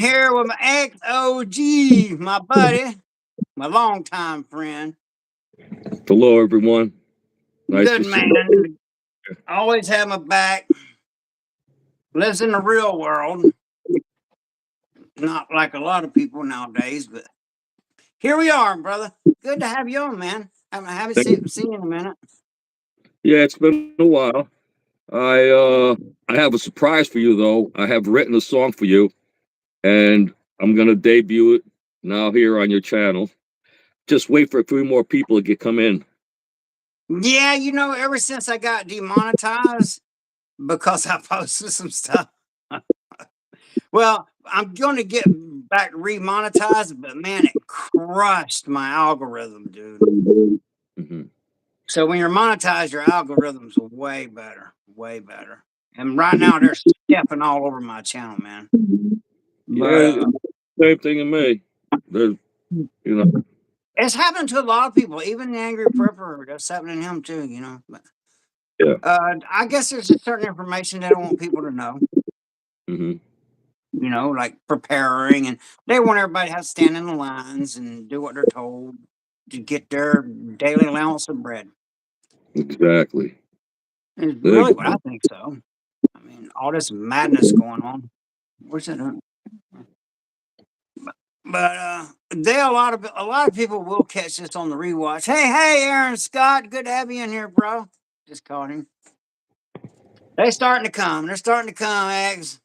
Here with my XOG, my buddy, my longtime friend. Hello, everyone. Nice Good to see man. Always have my back. Lives in the real world. Not like a lot of people nowadays, but here we are, brother. Good to have you on, man. I haven't seen you in a minute. Yeah, it's been a while. I have a surprise for you, though. I have written a song for you, and I'm gonna debut it now here on your channel. Just wait for a few more people to come in. Yeah, ever since I got demonetized because I posted some stuff. Well, I'm going to get back remonetized, but man, it crushed my algorithm, dude. hmm So when you're monetized, your algorithm's way better, way better. And right now they're stepping all over my channel, man. But Yeah, same thing in me. There's, you know, it's happening to a lot of people, even the angry prepper. That's happening to him too. But yeah. I guess there's a certain information they don't want people to know. hmm Like preparing, and they want everybody to have to stand in the lines and do what they're told to get their daily allowance of bread. Exactly. Is really what I Exactly. think so. I mean, all this madness going on. Where's it? But they a lot of people will catch this on the rewatch. Hey, Aaron Scott, good to have you in here, bro. Just caught him. They starting to come. They're starting to come, eggs.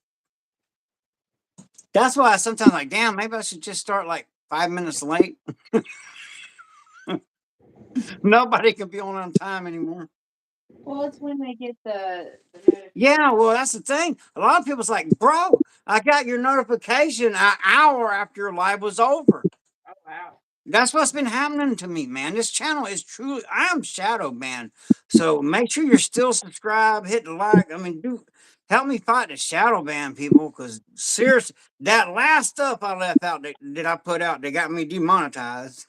That's why I sometimes like, damn, maybe I should just start like 5 minutes late. Nobody can be on time anymore. Well, it's when they get the Yeah, well, that's the thing. A lot of people's like, bro, I got your notification an hour after your live was over. Oh wow. That's what's been happening to me, man. This channel is truly, I'm shadow banned. So make sure you're still subscribed, hit the like. I mean, help me fight the shadow ban people, because seriously, that last stuff I left out that I put out, they got me demonetized.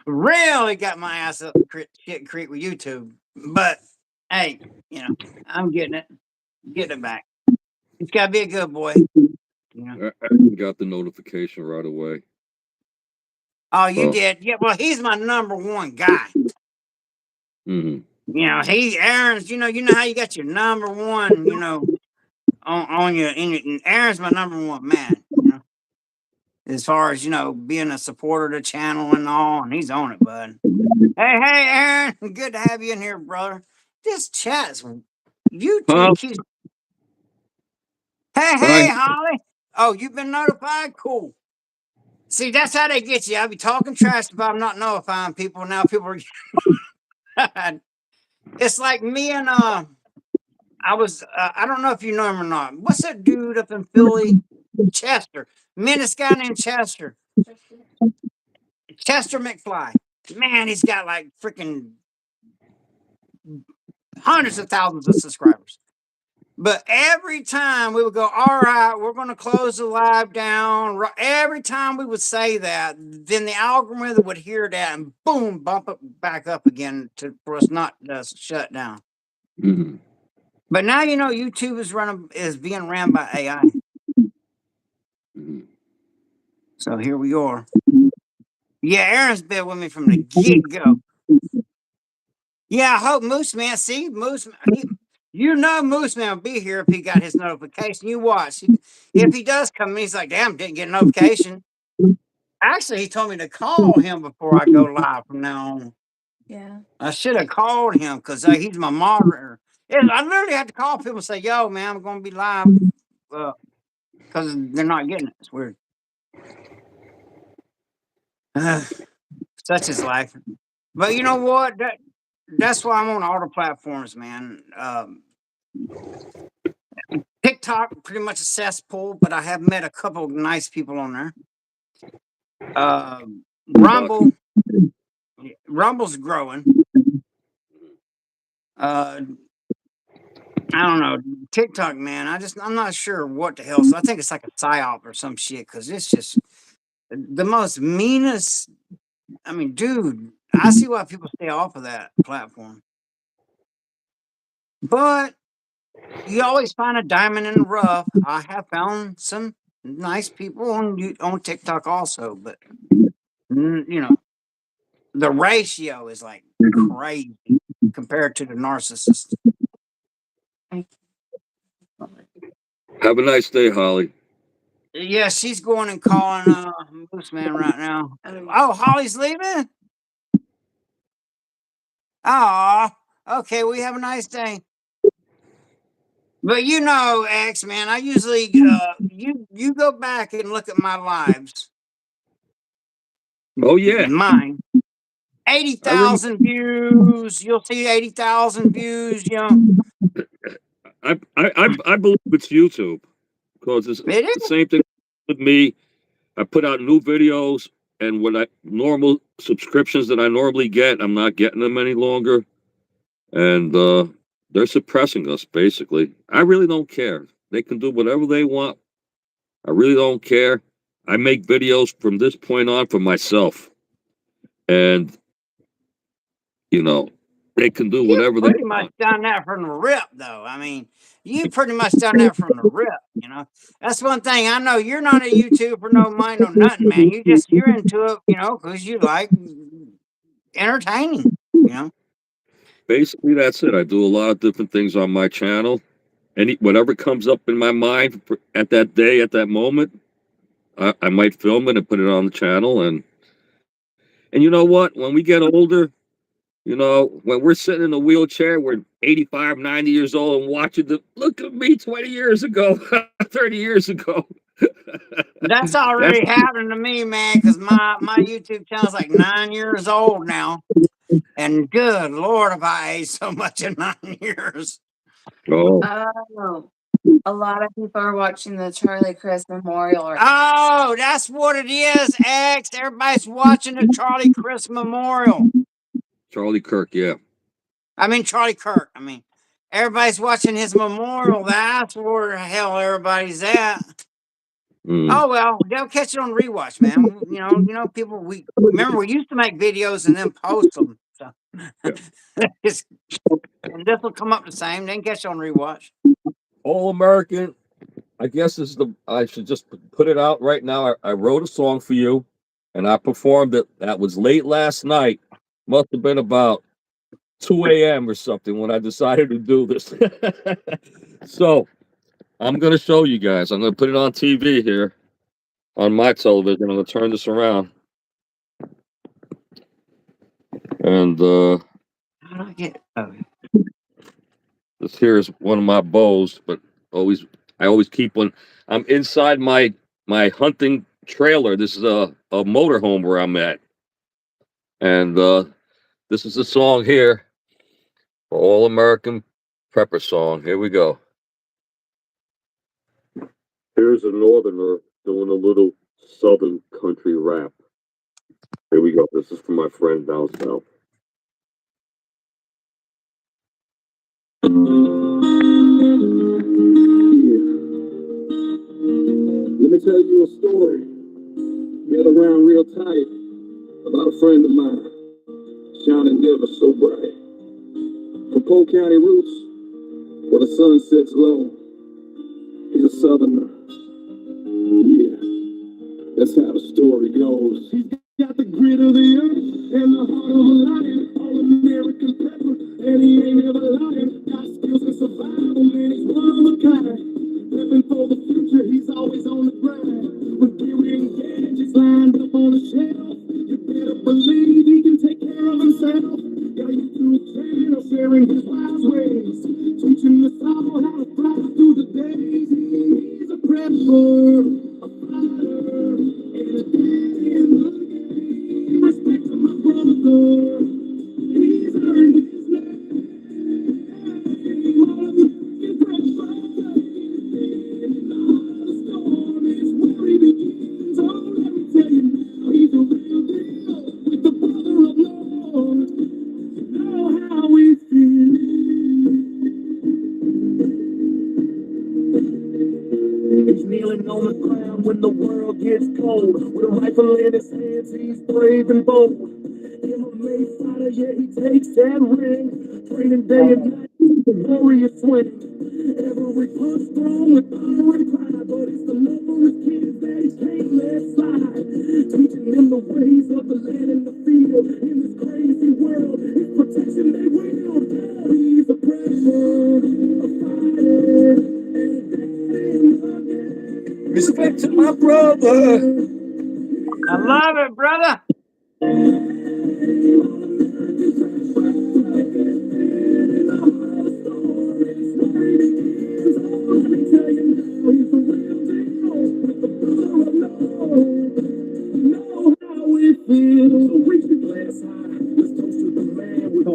Really got my ass up shit creek with YouTube. But hey, I'm getting it back. It's got to be a good boy. I got the notification right away. Oh, you Oh. did? Yeah. Well, he's my number one guy. hmm Aaron's. You know how you got your number one. On your and Aaron's my number one man. As far as being a supporter of the channel and all, and he's on it, bud. Hey, Aaron, good to have you in here, brother. This chat's Huh? YouTube keeps. Hey, Hi. Holly. Oh, you've been notified? Cool. See, that's how they get you. I'll be talking trash if I'm not notifying people. Now people are. It's like me and I don't know if you know him or not. What's that dude up in Philly? Chester. Man, this guy named Chester. Chester McFly. Man, he's got like freaking hundreds of thousands of subscribers. But every time we would go, all right, we're going to close the live down. Every time we would say that, then the algorithm would hear that and boom, bump it back up again for us not to shut down. hmm But now YouTube is being ran by AI. hmm So here we are. Yeah, Aaron's been with me from the get go. Yeah, I hope Moose Man. See, Moose, Moose Man will be here if he got his notification. You watch. If he does come in, he's like, damn, didn't get a notification. Actually, he told me to call him before I go live from now on. Yeah. I should have called him because he's my moderator. I literally have to call people and say, yo, man, I'm going to be live because they're not getting it. It's weird. Such is life. But you know what? That's why I'm on all the platforms, man. TikTok, pretty much a cesspool, but I have met a couple of nice people on there. Rumble, Rumble's growing. I don't know. TikTok, man, I'm not sure what the hell. So I think it's like a psyop or some shit, because it's just the most meanest. I mean, dude, I see why people stay off of that platform. But You always find a diamond in the rough. I have found some nice people on TikTok also, but you know, the ratio is like crazy compared to the narcissist. Have a nice day, Holly. Yeah, she's going and calling Moose Man right now. Oh, Holly's leaving? Oh, okay, we have a nice day. But you know, X man, I usually you go back and look at my lives. Oh yeah, Mine. I remember. 80,000 views. You'll see 80,000 views, you know. I believe it's YouTube because it's It the is. same thing with me. I put out new videos, and what I normal subscriptions that I normally get, I'm not getting them any longer, and they're suppressing us. Basically, I really don't care. They can do whatever they want. I really don't care. I make videos from this point on for myself, and you know they can do You've whatever they pretty much want. done that from the rip, though. I mean, you pretty much done that from the rip, you know. That's one thing I know. You're not a YouTuber, no mind, no nothing, man. You're into it, you know, because you like entertaining, you know. Basically, that's it. I do a lot of different things on my channel. Whatever comes up in my mind at that day, at that moment, I might film it and put it on the channel. And you know what? When we get older, when we're sitting in a wheelchair, we're 85, 90 years old and watching look at me 20 years ago, 30 years ago. That's That's already happening to me, man, because my YouTube channel's like 9 years old now. And good Lord, have I aged so much in 9 years. oh, Oh, a lot of people are watching the Charlie Chris Memorial. Oh, that's what it is, X. Everybody's watching the Charlie Chris Memorial. Charlie Kirk, yeah. I mean, Charlie Kirk. I mean, everybody's watching his memorial. That's where the hell everybody's at. Mm. Oh well, they'll catch it on rewatch, man. People. We remember we used to make videos and then post them. So, Yeah. and this will come up the same. Then catch it on rewatch. All American. I guess I should just put it out right now. I wrote a song for you, and I performed it. That was late last night. Must have been about 2 a.m. or something when I decided to do this. So I'm gonna show you guys. I'm gonna put it on TV here on my television. I'm gonna turn this around, and How do I get? Oh, this here is one of my bows. But I always keep one. I'm inside my hunting trailer. This is a motorhome where I'm at, and this is the song here, for All American Prepper song. Here we go. Here's a northerner doing a little southern country rap. Here we go. This is for my friend down south. Let me tell you a story. Get around real tight about a friend of mine, shining never so bright. From Polk County roots, where the sun sets low, he's a southerner. Yeah, that's how the story goes. He's got the grit of the earth and the heart of a lion, all American pepper, and he ain't ever lying. Got skills and survival, man, he's one of a kind. Living for the future, he's always on the grind. With gear and gadgets lined up on the shelf, you better believe he can take care of himself. Got a YouTube channel sharing his wise ways, teaching us all how to thrive through the days. He's a prepper, a fighter, and a daddy in the game. Respect to my brother, he's earned his name. All of you can prepper. The storm is where he begins. Oh, let me tell you now, he's a real deal with the brother of Lord. You know how we feel. He's kneeling on the ground when the world gets cold. With a rifle in his hands, he's brave and bold. MMA fighter, yeah, he takes that ring. Training day and night, the warrior swing. Every punch thrown with honor and pride, but it's the love for his kids that he can't let slide. Teaching them the ways of the land and the field. In this crazy world, it's protection they will. He's a pressure, a fighter, and a daddy. Respect to my brother. I love it, brother. Know how it feels. So reach the glass high. Let's toast to the man with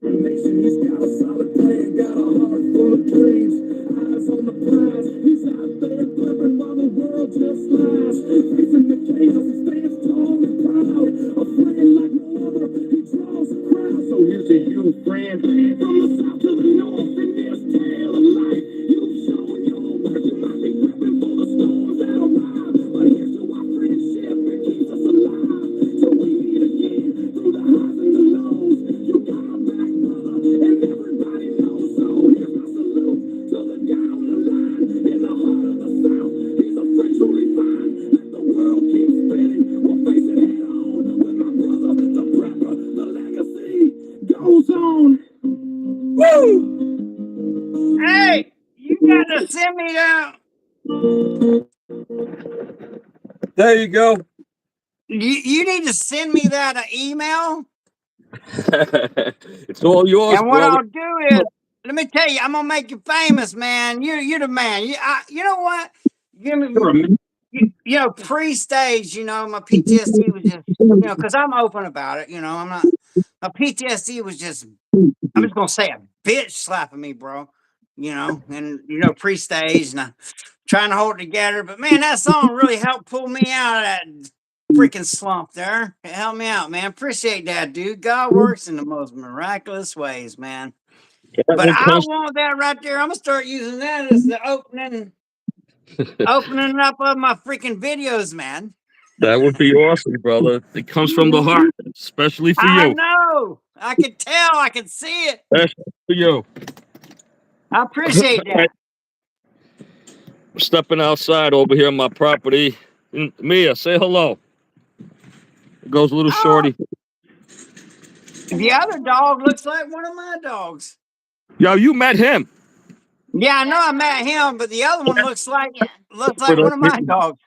determination. He's got a solid plan, got a heart full of dreams. Eyes on the prize. He's out there flipping while the world just lies. Facing the chaos, he stands tall and proud. A friend like no other, he draws a crowd. So here's to you, friend. From the south to the north, in this tale of life, you've shown your worth. You might be prepping for the storms that arrive, but here's to our friendship. It keeps us alive till we meet again through the highs and the lows. You got my back, brother, and everybody knows. So here's my salute to the guy on the line in the heart of the South. He's a friend truly fine. Let the world keep spinning. We'll face it head on with my brother, the prepper. The legacy goes on. Woo! Hey, you got to send me that. There you go. You need to send me that email. It's all yours, And what brother. I'll do is, let me tell you, I'm gonna make you famous, man. You're the man. You know what? Give me, you know, pre-stage. You know, my PTSD was just, you know, because I'm open about it. You know, I'm not. My PTSD was just. I'm just gonna say a bitch slapping me, bro. You know, and you know, pre-stage, and I trying to hold it together. But man, that song really helped pull me out of that freaking slump there. It helped me out, man. Appreciate that, dude. God works in the most miraculous ways, man. But It I comes- want that right there. I'm gonna start using that as the opening up of my freaking videos, man. That would be awesome, brother. It comes from the heart, especially for I you. know. I can tell. I can see it. Especially for you. I appreciate that. I'm stepping outside over here on my property. Mia, say hello. It goes a little Oh, shorty. the other dog looks like one of my dogs. Yo, you met him. Yeah, I know I met him, but the other one looks like one of my dogs.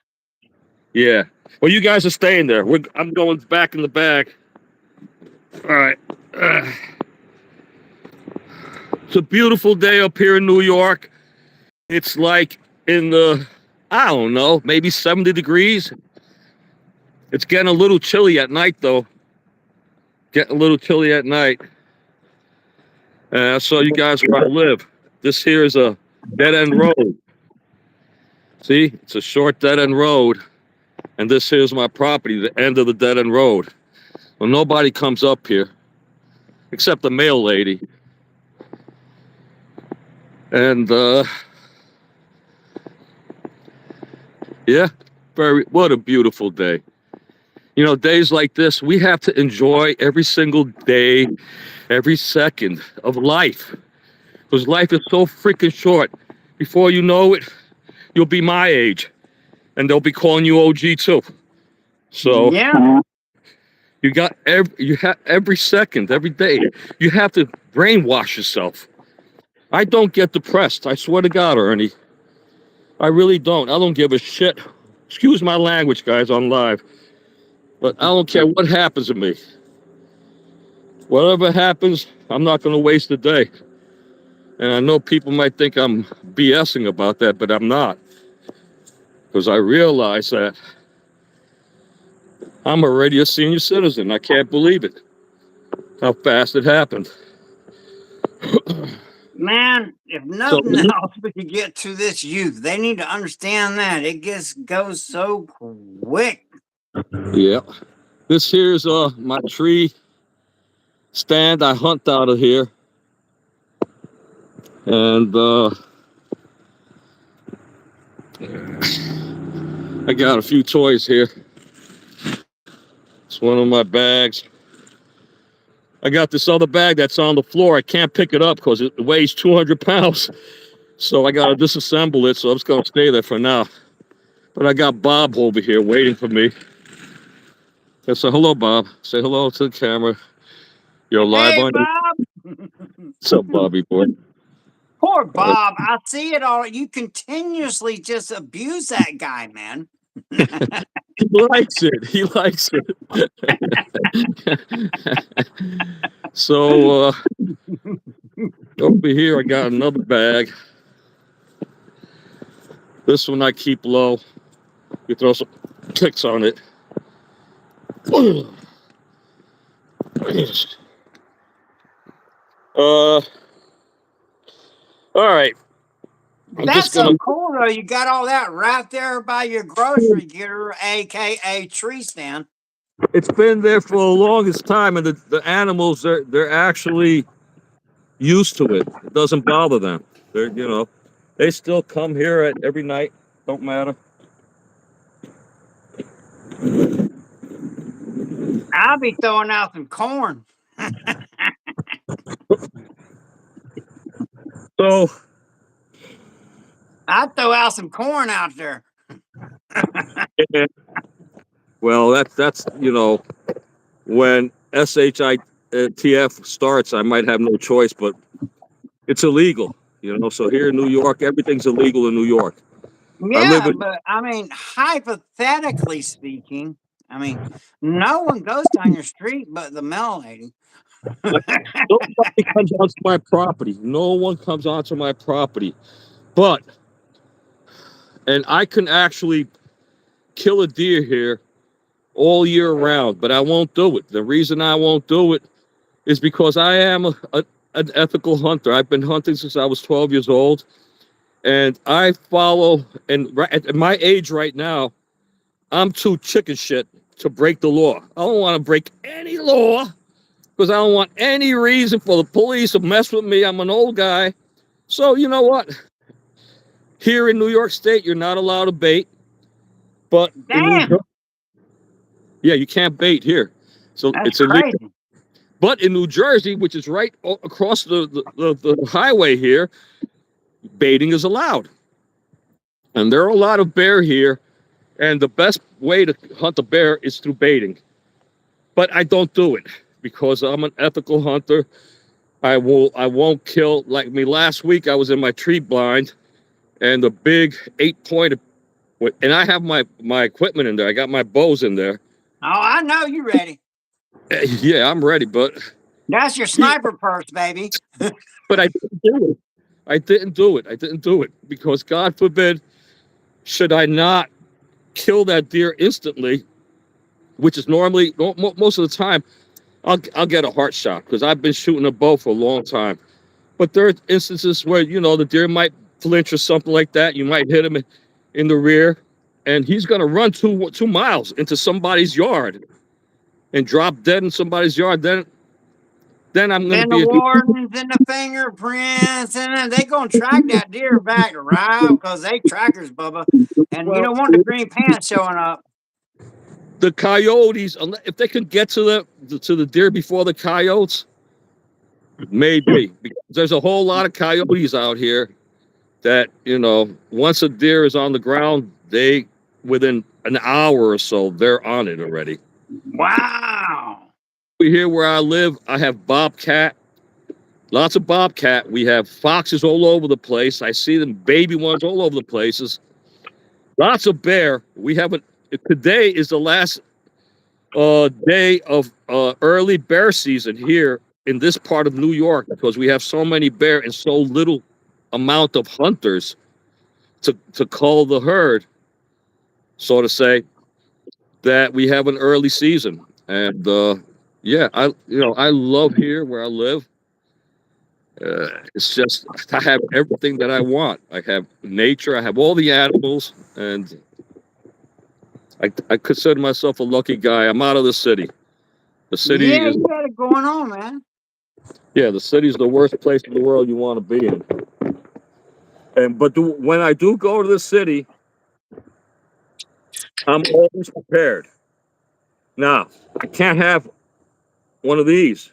Yeah. Well, you guys are staying there. I'm going back in the bag. All right. It's a beautiful day up here in New York. It's like in the, I don't know, maybe 70 degrees. It's getting a little chilly at night, though. Getting a little chilly at night. So you guys where I live. This here is a dead-end road. See? It's a short dead-end road. And this here's my property, the end of the dead-end road. Well, nobody comes up here. Except the mail lady. And, yeah, what a beautiful day. You know, days like this, we have to enjoy every single day, every second of life. Because life is so freaking short. Before you know it, you'll be my age. And they'll be calling you OG too. So Yeah. you have every second, every day. You have to brainwash yourself. I don't get depressed. I swear to God, Ernie. I really don't. I don't give a shit. Excuse my language, guys, on live. But I don't care what happens to me. Whatever happens, I'm not going to waste a day. And I know people might think I'm BSing about that, but I'm not. Because I realize that I'm already a senior citizen. I can't believe it. How fast it happened. Man, if So, nothing else, we could get to this youth. They need to understand that. It just goes so quick. yeah. This here's my tree stand. I hunt out of here. And I got a few toys here. It's one of my bags. I got this other bag that's on the floor. I can't pick it up because it weighs 200 pounds. So I gotta disassemble it. So I'm just gonna stay there for now. But I got Bob over here waiting for me. I say hello, Bob. Say hello to the camera. You're live Hey, on. Bob. What's up, Bobby boy? Poor Bob. I see it all. You continuously just abuse that guy, man. He likes it. He likes it. So over here, I got another bag. This one I keep low. You throw some kicks on it. All right. I'm That's just so gonna. cool, though. You got all that right there by your grocery getter, aka tree stand. It's been there for the longest time, and the animals they're actually used to it. It doesn't bother them. They still come here at every night. Don't matter. I'll be throwing out some corn. So I'd throw out some corn out there. well, that's when SHITF starts, I might have no choice, but it's illegal. So here in New York, everything's illegal in New York. I live Yeah, in. but I mean, hypothetically speaking, I mean, no one goes down your street but the mail lady. Nobody comes onto my property. No one comes onto my property. But and I can actually kill a deer here all year round, but I won't do it. The reason I won't do it is because I am an ethical hunter. I've been hunting since I was 12 years old, and I follow. And at my age right now, I'm too chicken shit to break the law. I don't want to break any law because I don't want any reason for the police to mess with me. I'm an old guy. So you know what? Here in New York State, you're not allowed to bait, but in New Damn, yeah, you can't bait here. So that's it's illegal. crazy. But in New Jersey, which is right across the highway here, baiting is allowed. And there are a lot of bear here. And the best way to hunt a bear is through baiting. But I don't do it because I'm an ethical hunter. I won't kill. Like me last week, I was in my tree blind and the big 8-pointer, and I have my equipment in there. I got my bows in there. Oh, I know you ready. Yeah, I'm ready, but That's your sniper purse, baby. I didn't do it. I didn't do it. I didn't do it because God forbid, should I not kill that deer instantly, which is normally most of the time, I'll get a heart shot because I've been shooting a bow for a long time. But there are instances where the deer might flinch or something like that. You might hit him in the rear, and he's going to run 2 miles into somebody's yard and drop dead in somebody's yard. Then I'm going to Then the be. wardens and the fingerprints, and then they gonna track that deer back right because they trackers, Bubba. And you Well, don't want the green pants showing up. the coyotes, if they can get to the deer before the coyotes, maybe, because there's a whole lot of coyotes out here that once a deer is on the ground, they within an hour or so they're on it already. Wow. Here where I live, I have bobcat, lots of bobcat. We have foxes all over the place. I see them baby ones all over the places. Lots of bear. We haven't. Today is the last day of early bear season here in this part of New York because we have so many bear and so little amount of hunters to cull the herd, so to say, that we have an early season. And yeah, I love here where I live. It's just I have everything that I want. I have nature. I have all the animals, and I consider myself a lucky guy. I'm out of the city. The city Yeah, is you got it going on, man. Yeah, the city's the worst place in the world you want to be in. But when I do go to the city, I'm always prepared. Now, I can't have one of these.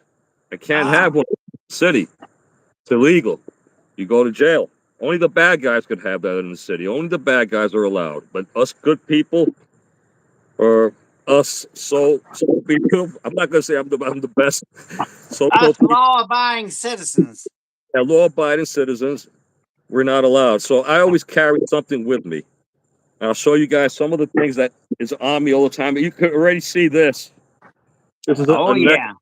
I can't have one in the city. It's illegal. You go to jail. Only the bad guys could have that in the city. Only the bad guys are allowed. But us good people, or us so people, I'm not gonna say I'm the best. So Us people, law-abiding citizens. law-abiding citizens, we're not allowed. So I always carry something with me. And I'll show you guys some of the things that is on me all the time. You can already see this. This is Oh a neck, yeah.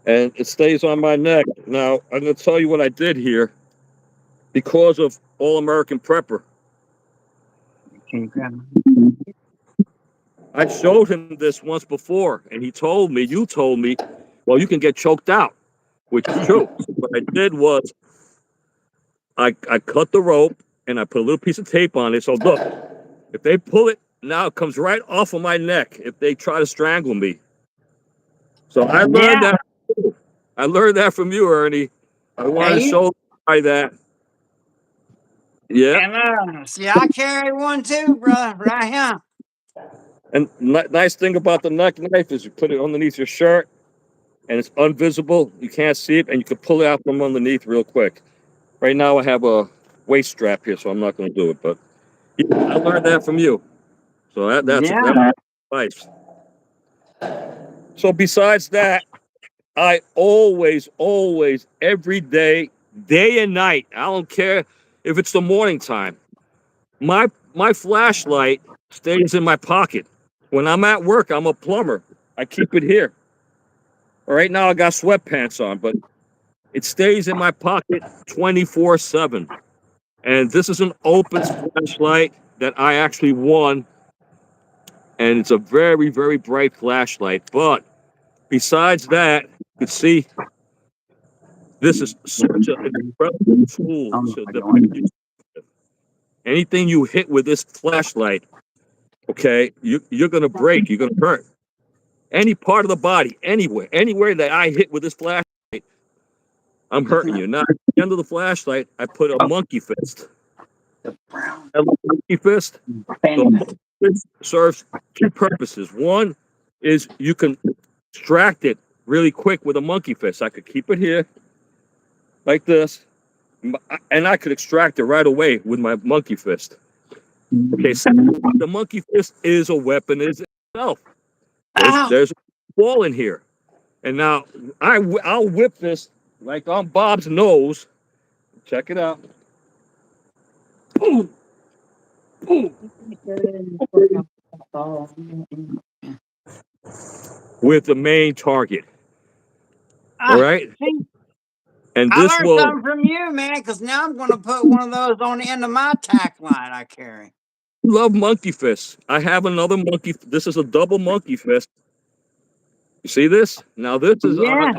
and it stays on my neck. Now I'm gonna tell you what I did here because of All American Prepper. Can you grab I showed him this once before, and he told me, you told me, well, you can get choked out, which is true. So what I did was I cut the rope and I put a little piece of tape on it. So look, if they pull it, now it comes right off of my neck if they try to strangle me. So I learned Yeah. that. I learned that from you, Ernie. I want to Hey, show you that. Yeah. and see, I carry one too, brother, right here. And nice thing about the neck knife is you put it underneath your shirt and it's invisible. You can't see it, and you can pull it out from underneath real quick. Right now, I have a waist strap here, so I'm not going to do it. But yeah, I learned that from you. So that's Yeah. advice. So besides that, I always, every day and night, I don't care if it's the morning time, my flashlight stays in my pocket. When I'm at work, I'm a plumber. I keep it here. Right now, I got sweatpants on, but it stays in my pocket 24/7. And this is an open flashlight that I actually won. And it's a very bright flashlight. But besides that, you can see this is such an incredible tool. So anything you hit with this flashlight, okay, you're going to break, you're going to hurt. Any part of the body, anywhere that I hit with this flashlight, I'm hurting you. Now, at the end of the flashlight, I put a monkey fist. The brown A monkey fist. The monkey fist serves two purposes. One is you can extract it really quick with a monkey fist. I could keep it here like this, and I could extract it right away with my monkey fist. Okay, second, the monkey fist is a weapon itself. There's a ball in here, and now I'll whip this like on Bob's nose. Check it out. Boom, boom, with the main target. All right, See, and I this learned will something from you, man, because now I'm going to put one of those on the end of my tack line I carry. love monkey fists. I have another monkey. This is a double monkey fist. You see this? Now this is Yeah.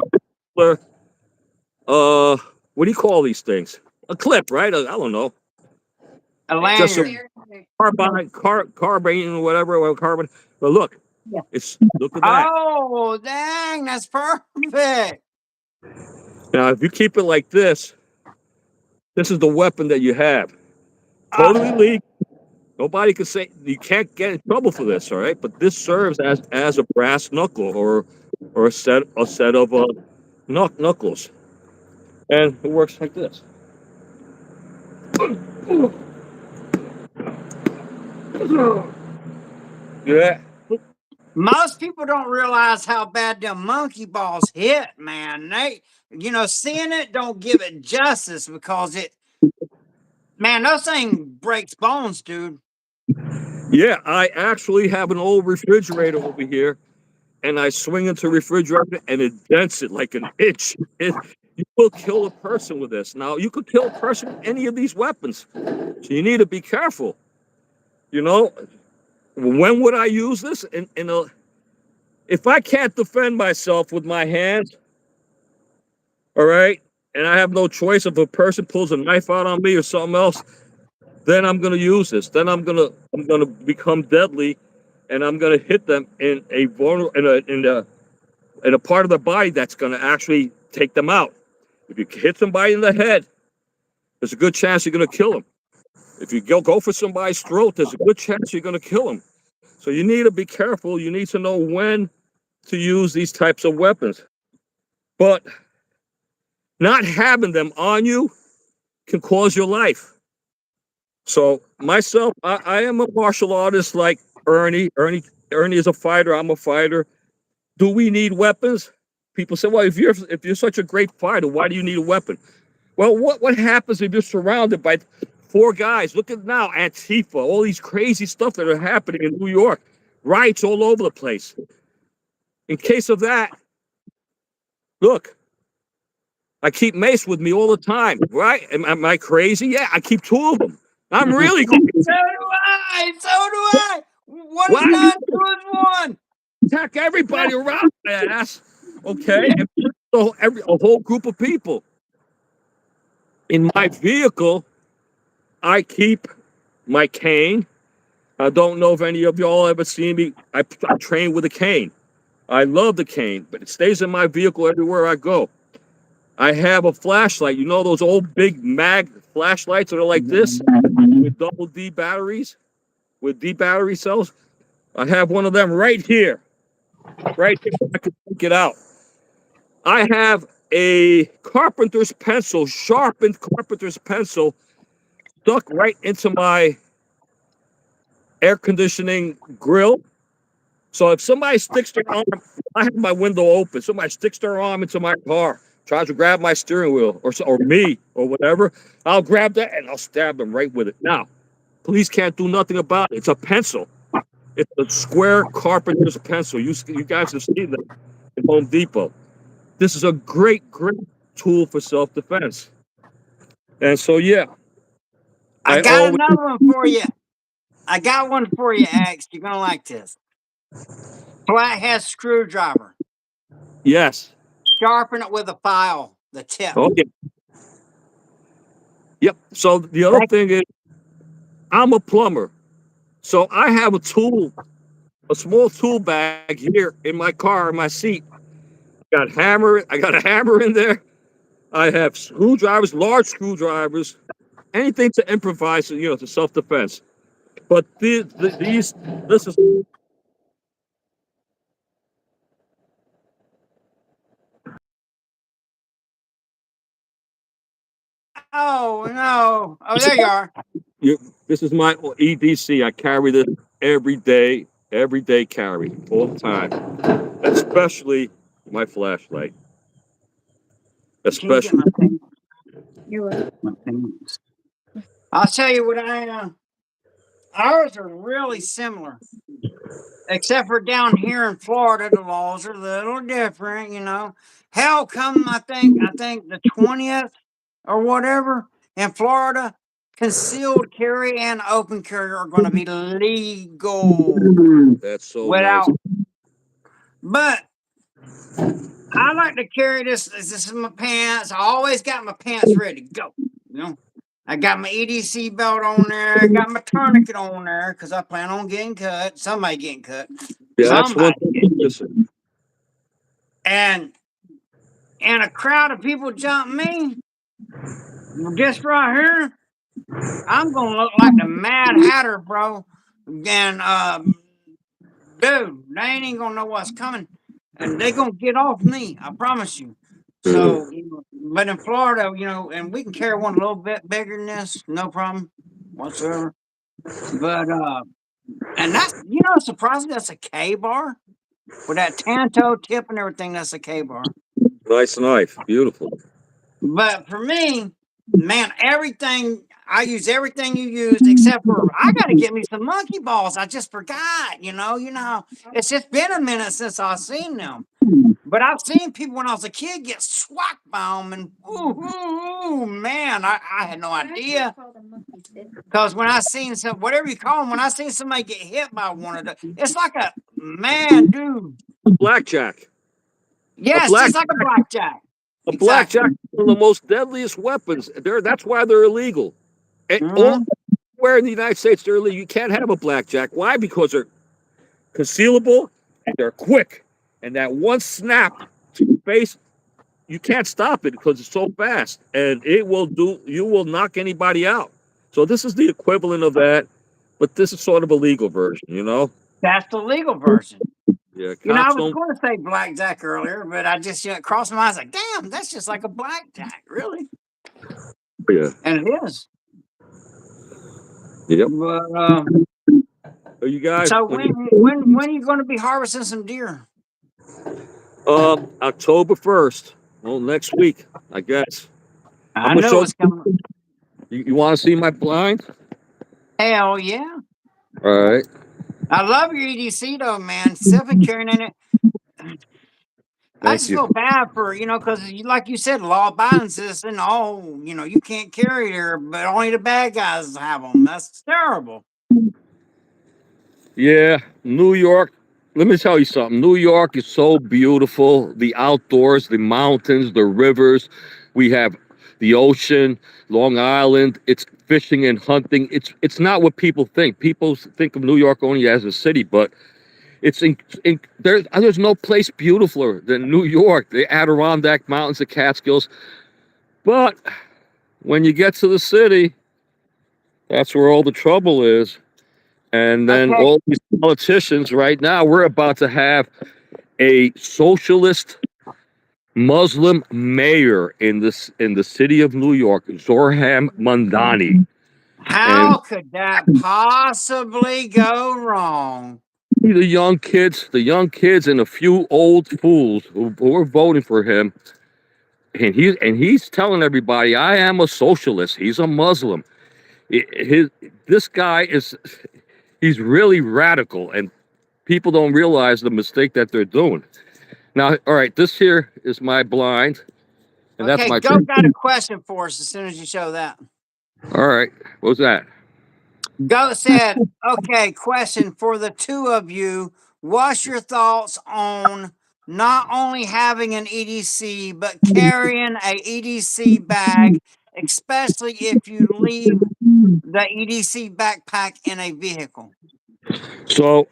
what do you call these things? A clip, right? I don't know. A Just a lanyard. carbine or whatever, or carbon. But look, look at that. Oh, dang, that's perfect. Now, if you keep it like this is the weapon that you have. Totally legal. Nobody can say you can't get in trouble for this, all right? But this serves as a brass knuckle or a set of knuckles, and it works like this. Yeah. Most people don't realize how bad them monkey balls hit, man. Seeing it don't give it justice because those things breaks bones, dude. Yeah, I actually have an old refrigerator over here, and I swing into the refrigerator, and it dents it like an inch. You will kill a person with this. Now, you could kill a person with any of these weapons, so you need to be careful. You know, when would I use this? If I can't defend myself with my hands, all right, and I have no choice if a person pulls a knife out on me or something else, then I'm gonna use this. Then I'm gonna become deadly, and I'm gonna hit them in a vulnerable in a part of the body that's gonna actually take them out. If you hit somebody in the head, there's a good chance you're gonna kill them. If you go for somebody's throat, there's a good chance you're gonna kill them. So you need to be careful. You need to know when to use these types of weapons. But not having them on you can cause your life. So myself, I am a martial artist like Ernie. Ernie is a fighter. I'm a fighter. Do we need weapons? People say, well, if you're such a great fighter, why do you need a weapon? Well, what happens if you're surrounded by four guys? Look at now, Antifa, all these crazy stuff that are happening in New York, riots all over the place. In case of that, look, I keep mace with me all the time, right? Am I crazy? Yeah, I keep two of them. I'm really So crazy. do I. So do I. One is What? nine, two is one. Attack everybody around my ass, okay? And so a whole group of people. In my vehicle, I keep my cane. I don't know if any of y'all ever seen me. I train with a cane. I love the cane, but it stays in my vehicle everywhere I go. I have a flashlight. You know those old big mag flashlights that are like this with double D batteries, with D battery cells? I have one of them right here. Right here. I can take it out. I have a carpenter's pencil, sharpened carpenter's pencil, stuck right into my air conditioning grill. So if somebody sticks their arm, I have my window open. Somebody sticks their arm into my car, tries to grab my steering wheel or me or whatever, I'll grab that and I'll stab them right with it. Now, police can't do nothing about it. It's a pencil. It's a square carpenter's pencil. You guys have seen that at Home Depot. This is a great tool for self-defense. And so, yeah, I I got always, another one for you. I got one for you, X. You're gonna like this. Flathead screwdriver. yes. Sharpen it with a file. The tip. Okay. Yep. So the other thing is, I'm a plumber. So I have a small tool bag here in my car, in my seat. I got a hammer in there. I have screwdrivers, large screwdrivers, anything to improvise, to self-defense. But this is Oh no! Oh, there you are. this is my EDC. I carry this every day carry all the time, especially my flashlight. Can you get Especially, my thing? You were. My things. I'll tell you what ours are really similar, except for down here in Florida, the laws are a little different. Hell, come I think the 20th or whatever in Florida, concealed carry and open carry are going to be legal that's so nice. without. But I like to carry this. This is my pants. I always got my pants ready to go. I got my EDC belt on there. I got my tourniquet on there because I plan on getting cut. Somebody getting cut. Yeah, that's one Somebody. thing. Listen, And a crowd of people jump me. Just right here, I'm gonna look like the Mad Hatter, bro. And dude, they ain't even gonna know what's coming, and they gonna get off me. I promise you. So, but in Florida, and we can carry one a little bit bigger than this, no problem whatsoever. But and that's surprisingly that's a K bar with that tan toe tip and everything. That's a K bar. nice knife, beautiful. But for me, man, I use everything you used except for I got to get me some monkey balls. I just forgot. It's just been a minute since I've seen them. But I've seen people when I was a kid get swacked by them, and ooh, man, I had no idea. Because when I seen whatever you call them, when I seen somebody get hit by one of them, it's like a man, dude. Blackjack. Yeah, it's just like a blackjack. A Exactly. blackjack is one of the most deadliest weapons. That's why they're illegal. Mhm. Where in the United States they're illegal. You can't have a blackjack. Why? Because they're concealable and they're quick. And that one snap to your face, you can't stop it because it's so fast. And you will knock anybody out. So this is the equivalent of that, but this is sort of a legal version. That's the legal version. Yeah, I cops was don't. going to say blackjack earlier, but I just it crossed my mind. I was like, damn, that's just like a blackjack, really. Yeah. and it is. Yep. But You guys, so when you, when are you going to be harvesting some deer? October 1st, well, next week, I guess. I'm I gonna know show it's coming. you want to see my blind? Hell yeah! All right. I love your EDC though, man. Self carrying in it. I Thank just you. feel bad for because like you said, law abiding citizen. Oh, you can't carry there, but only the bad guys have them. That's terrible. Yeah, New York. Let me tell you something. New York is so beautiful. The outdoors, the mountains, the rivers. We have the ocean, Long Island. It's fishing and hunting. It's not what people think. People think of New York only as a city, but there's no place beautifuler than New York. The Adirondack Mountains, the Catskills. But when you get to the city, that's where all the trouble is. And then Okay, all these politicians right now, we're about to have a socialist Muslim mayor in the city of New York, Zorham Mandani. And how could that possibly go wrong? the young kids and a few old fools who are voting for him, and he's telling everybody, I am a socialist. He's a Muslim. This guy he's really radical, and people don't realize the mistake that they're doing. Now, all right, this here is my blind, and that's Okay, my Goat turn. got a question for us as soon as you show that. All right, what was that? Goat said, okay, question for the two of you. What's your thoughts on not only having an EDC, but carrying a EDC bag, especially if you leave the EDC backpack in a vehicle? So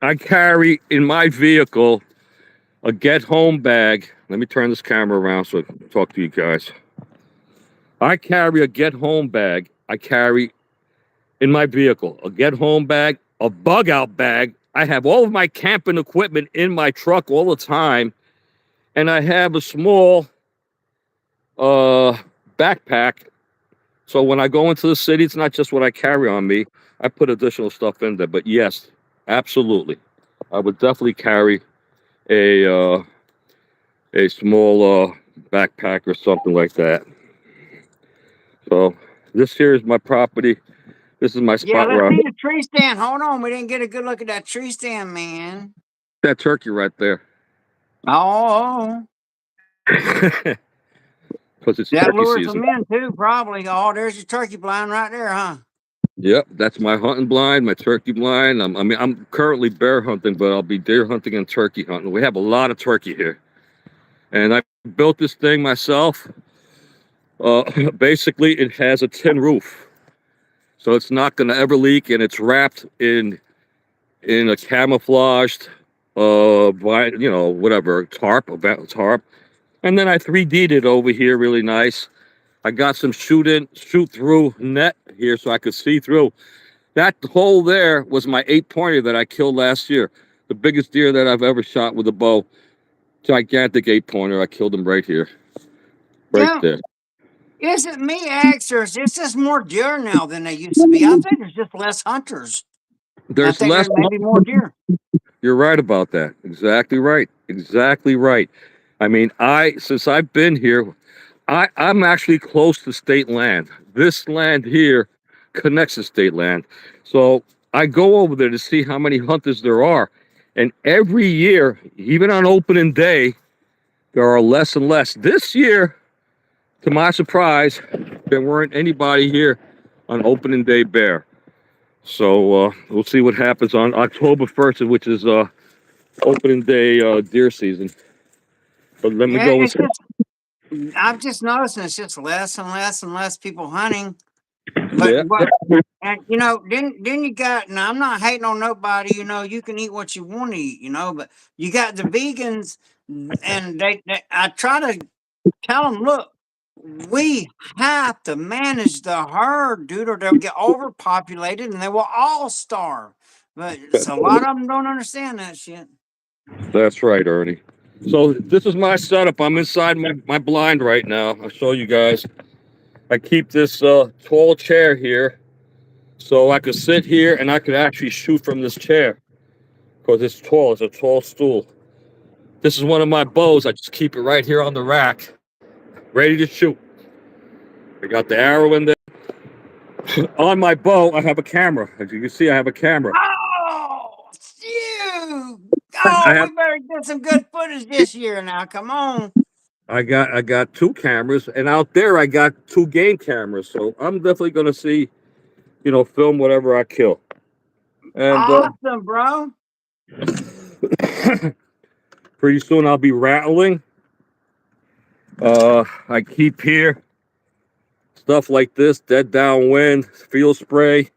I carry in my vehicle a get home bag. Let me turn this camera around so I can talk to you guys. I carry a get home bag. I carry in my vehicle a get home bag, a bug out bag. I have all of my camping equipment in my truck all the time, and I have a small backpack. So when I go into the city, it's not just what I carry on me. I put additional stuff in there. But yes, absolutely, I would definitely carry a uh, a small backpack or something like that. So this here is my property. This is my Yeah, spot let's where I'm see the tree stand. Hold on, we didn't get a good look at that tree stand, man. that turkey right there. Oh, Because it's that turkey lures season. them in too, probably. Oh, there's your turkey blind right there, huh? Yep, that's my hunting blind, my turkey blind. I'm currently bear hunting, but I'll be deer hunting and turkey hunting. We have a lot of turkey here, and I built this thing myself. Basically, it has a tin roof, so it's not going to ever leak, and it's wrapped in a camouflaged, whatever tarp, and then I 3D'd it over here really nice. I got some shoot through net here so I could see through. That hole there was my 8-pointer that I killed last year. The biggest deer that I've ever shot with a bow. Gigantic 8-pointer. I killed him right here. Right Yeah. there. Is it me, X, or is it's just more deer now than they used to be? I think there's just less hunters. I There's think less. there's maybe more deer. You're right about that. Exactly right. Exactly right. I mean, since I've been here, I'm actually close to state land. This land here connects to state land. So I go over there to see how many hunters there are. And every year, even on opening day, there are less and less. This year, to my surprise, there weren't anybody here on opening day bear. So we'll see what happens on October 1st, which is opening day deer season. But let me Yeah, go and it's see. just I'm just noticing it's just less and less and less people hunting. But Yeah, and then you got, now I'm not hating on nobody, you can eat what you want to eat, but you got the vegans, and they I try to tell them, look, we have to manage the herd, dude, or they'll get overpopulated and they will all starve. But so a lot of them don't understand that shit. that's right, Ernie. So this is my setup. I'm inside my blind right now. I'll show you guys. I keep this tall chair here so I could sit here and I could actually shoot from this chair because it's tall. It's a tall stool. This is one of my bows. I just keep it right here on the rack, ready to shoot. I got the arrow in there. On my bow, I have a camera. As you can see, I have a camera. Oh, you. I Oh, have we better get some good footage this year now. Come on. I got two cameras, and out there I got two game cameras. So I'm definitely gonna see, film whatever I kill. And Awesome, bro. pretty soon I'll be rattling. I keep here stuff like this, dead downwind, field spray,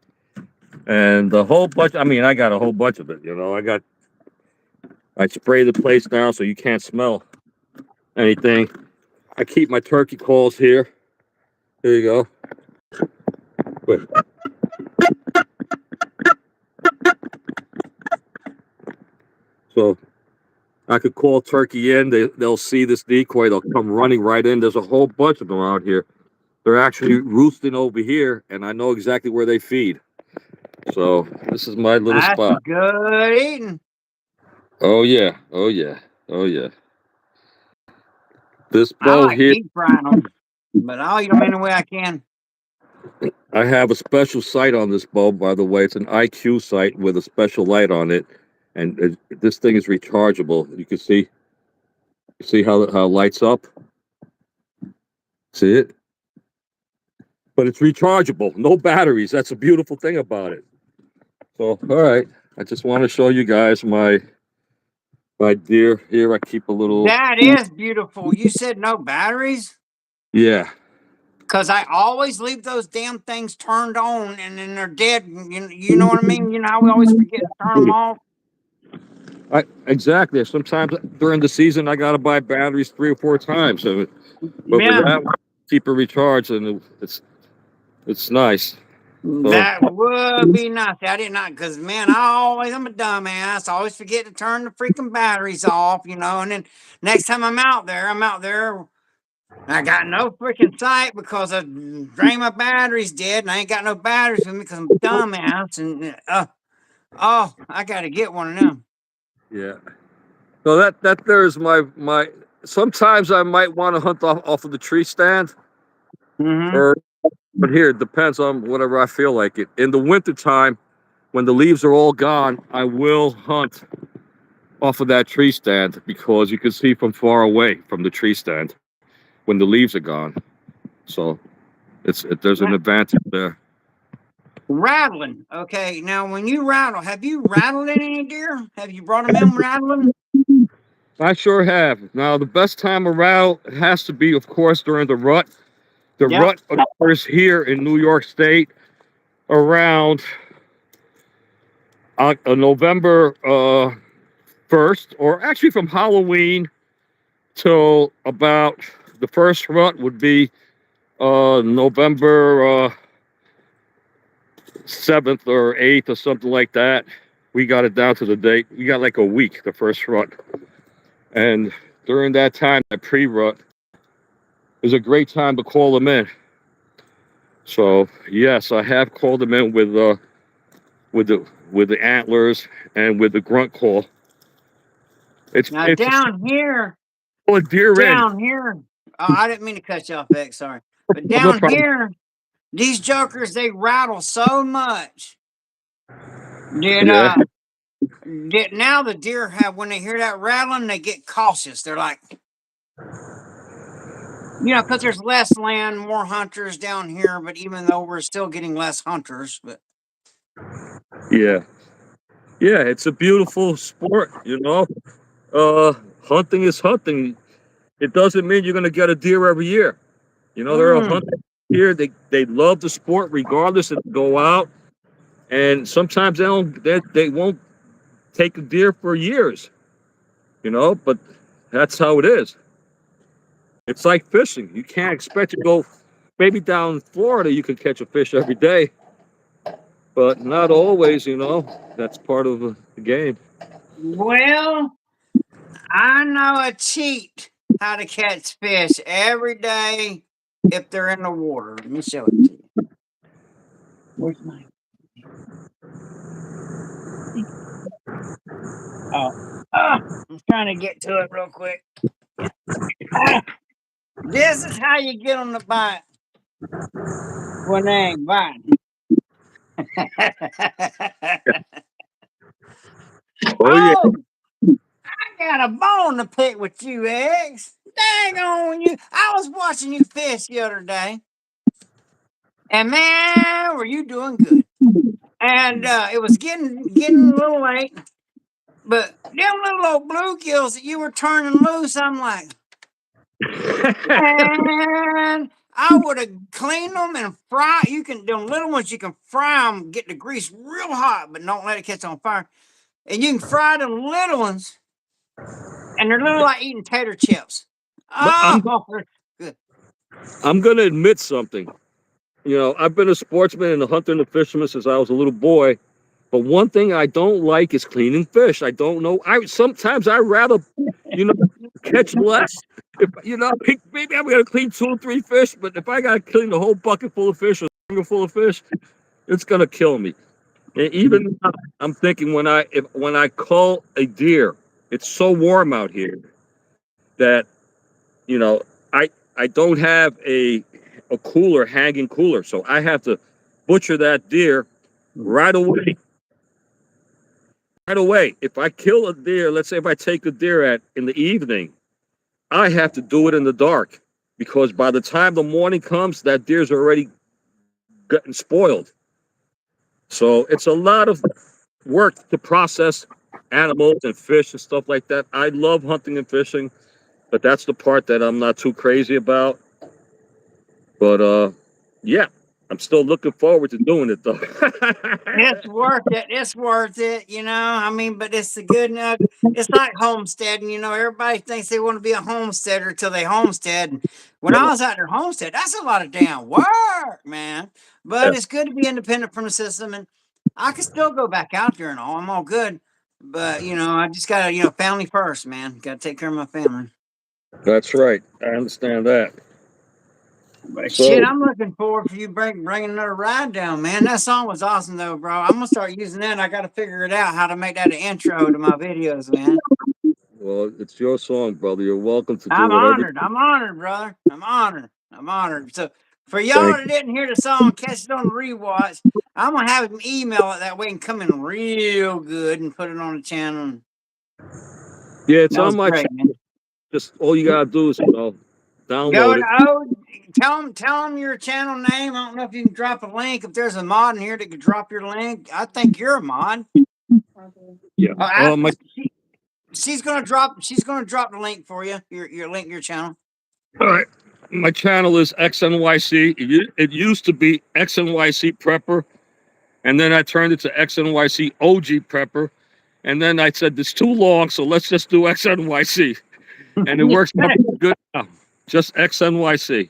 and a whole bunch. I mean, I got a whole bunch of it. I spray the place now so you can't smell anything. I keep my turkey calls here. Here you go. Wait. So I could call turkey in. They'll see this decoy. They'll come running right in. There's a whole bunch of them out here. They're actually roosting over here, and I know exactly where they feed. So this is my little That's spot. good eating. Oh yeah, oh yeah, oh yeah. This I bow like here, deep frying them, but I'll eat them any way I can. I have a special sight on this bow, by the way. It's an IQ sight with a special light on it, and this thing is rechargeable. You can see how it lights up. See it? But it's rechargeable, no batteries. That's a beautiful thing about it. So, all right, I just want to show you guys my deer here. I keep a little. That is beautiful. You said no batteries? Yeah. Because I always leave those damn things turned on and then they're dead. You know what I mean? You know how we always forget to turn them off? Exactly. Sometimes during the season, I gotta buy batteries 3 or 4 times. But with Yeah, that, keep it recharged, and it's nice. So that would be nice. I did not, because man, I'm a dumbass. I always forget to turn the freaking batteries off, and then next time I'm out there, I got no freaking sight because I drained my batteries dead, and I ain't got no batteries with me because I'm a dumbass. And oh, I got to get one of them. yeah. So that there's my. Sometimes I might want to hunt off of the tree stand, Mm-hmm. but here it depends on whatever I feel like it. In the wintertime, when the leaves are all gone, I will hunt off of that tree stand because you can see from far away from the tree stand when the leaves are gone. So there's an advantage there. Rattling. Okay, now when you rattle, have you rattled any deer? Have you brought them in rattling? I sure have. Now the best time around has to be, of course, during the rut. The Yep. rut occurs here in New York State around November 1st, or actually from Halloween till about the first rut would be November 7th or 8th or something like that. We got it down to the date. We got like a week, the first rut. And during that time, that pre-rut is a great time to call them in. So yes, I have called them in with the antlers and with the grunt call. It's Now it's a deer in. down here. Oh, I didn't mean to cut you off, Vic. Sorry, but No down problem. here, these jokers they rattle so much. Did Yeah, did now the deer have when they hear that rattling, they get cautious. They're like, because there's less land, more hunters down here. But even though we're still getting less hunters, but yeah, yeah. It's a beautiful sport, Hunting is hunting. It doesn't mean you're gonna get a deer every year. There are mm, hunters here. They love the sport regardless, and go out. And sometimes they won't take a deer for years. But that's how it is. It's like fishing. You can't expect to go. Maybe down in Florida, you can catch a fish every day, but not always. That's part of the game. well, I know a cheat how to catch fish every day. if they're in the water. Let me show it to you. Where's mine? Oh, I'm trying to get to it real quick. This is how you get them to bite when they ain't biting. Oh yeah. Oh, I got a bone to pick with you, X. Dang on you. I was watching you fish the other day. And man, were you doing good. And it was getting a little late. But them little old bluegills that you were turning loose, I'm like, man, I would have cleaned them and fry. You can, them little ones, you can fry them, get the grease real hot, but don't let it catch on fire. And you can fry them little ones, and they're little like eating tater chips. But Oh, good. I'm gonna admit something. You know, I've been a sportsman and a hunter and a fisherman since I was a little boy. But one thing I don't like is cleaning fish. I don't know. Sometimes I rather, you know, catch less. If you know, maybe I'm gonna clean 2 or 3 fish, but if I gotta clean the whole bucket full of fish or a full of fish, it's gonna kill me. And even now, I'm thinking when I cull a deer, it's so warm out here that you know I don't have a cooler, hanging cooler, so I have to butcher that deer right away. Right away. If I kill a deer, let's say if I take a deer at in the evening, I have to do it in the dark because by the time the morning comes, that deer's already getting spoiled. So it's a lot of work to process animals and fish and stuff like that. I love hunting and fishing, but that's the part that I'm not too crazy about. But yeah, I'm still looking forward to doing it though. It's worth it. It's worth it. I mean, but it's the good enough. It's like homesteading. Everybody thinks they want to be a homesteader until they homestead. And when I was out there homestead, that's a lot of damn work, man. But it's good to be independent from the system, and I can still go back out there and all. I'm all good. But I just gotta, family first, man. Gotta take care of my family. That's right. I understand that. But So shit, I'm looking forward for you bringing another ride down, man. That song was awesome, though, bro. I'm gonna start using that. I got to figure it out how to make that an intro to my videos, man. well, it's your song, brother. You're welcome to do I'm whatever. honored. I'm honored, brother. I'm honored. I'm honored. So for y'all Thank that didn't hear the song, catch it on the rewatch. I'm gonna have him email it that way and come in real good and put it on the channel. Yeah, it's That on was my great, man. channel. Just all you gotta do is Go download to it. tell them your channel name. I don't know if you can drop a link. If there's a mod in here that could drop your link, I think you're a mod. Yeah. Oh, My she's gonna drop the link for you. Your link, your channel. all right. My channel is X NYC. It used to be X NYC Prepper, and then I turned it to X NYC OG Prepper, and then I said it's too long, so let's just do X NYC, and it works out pretty good now. Just X NYC.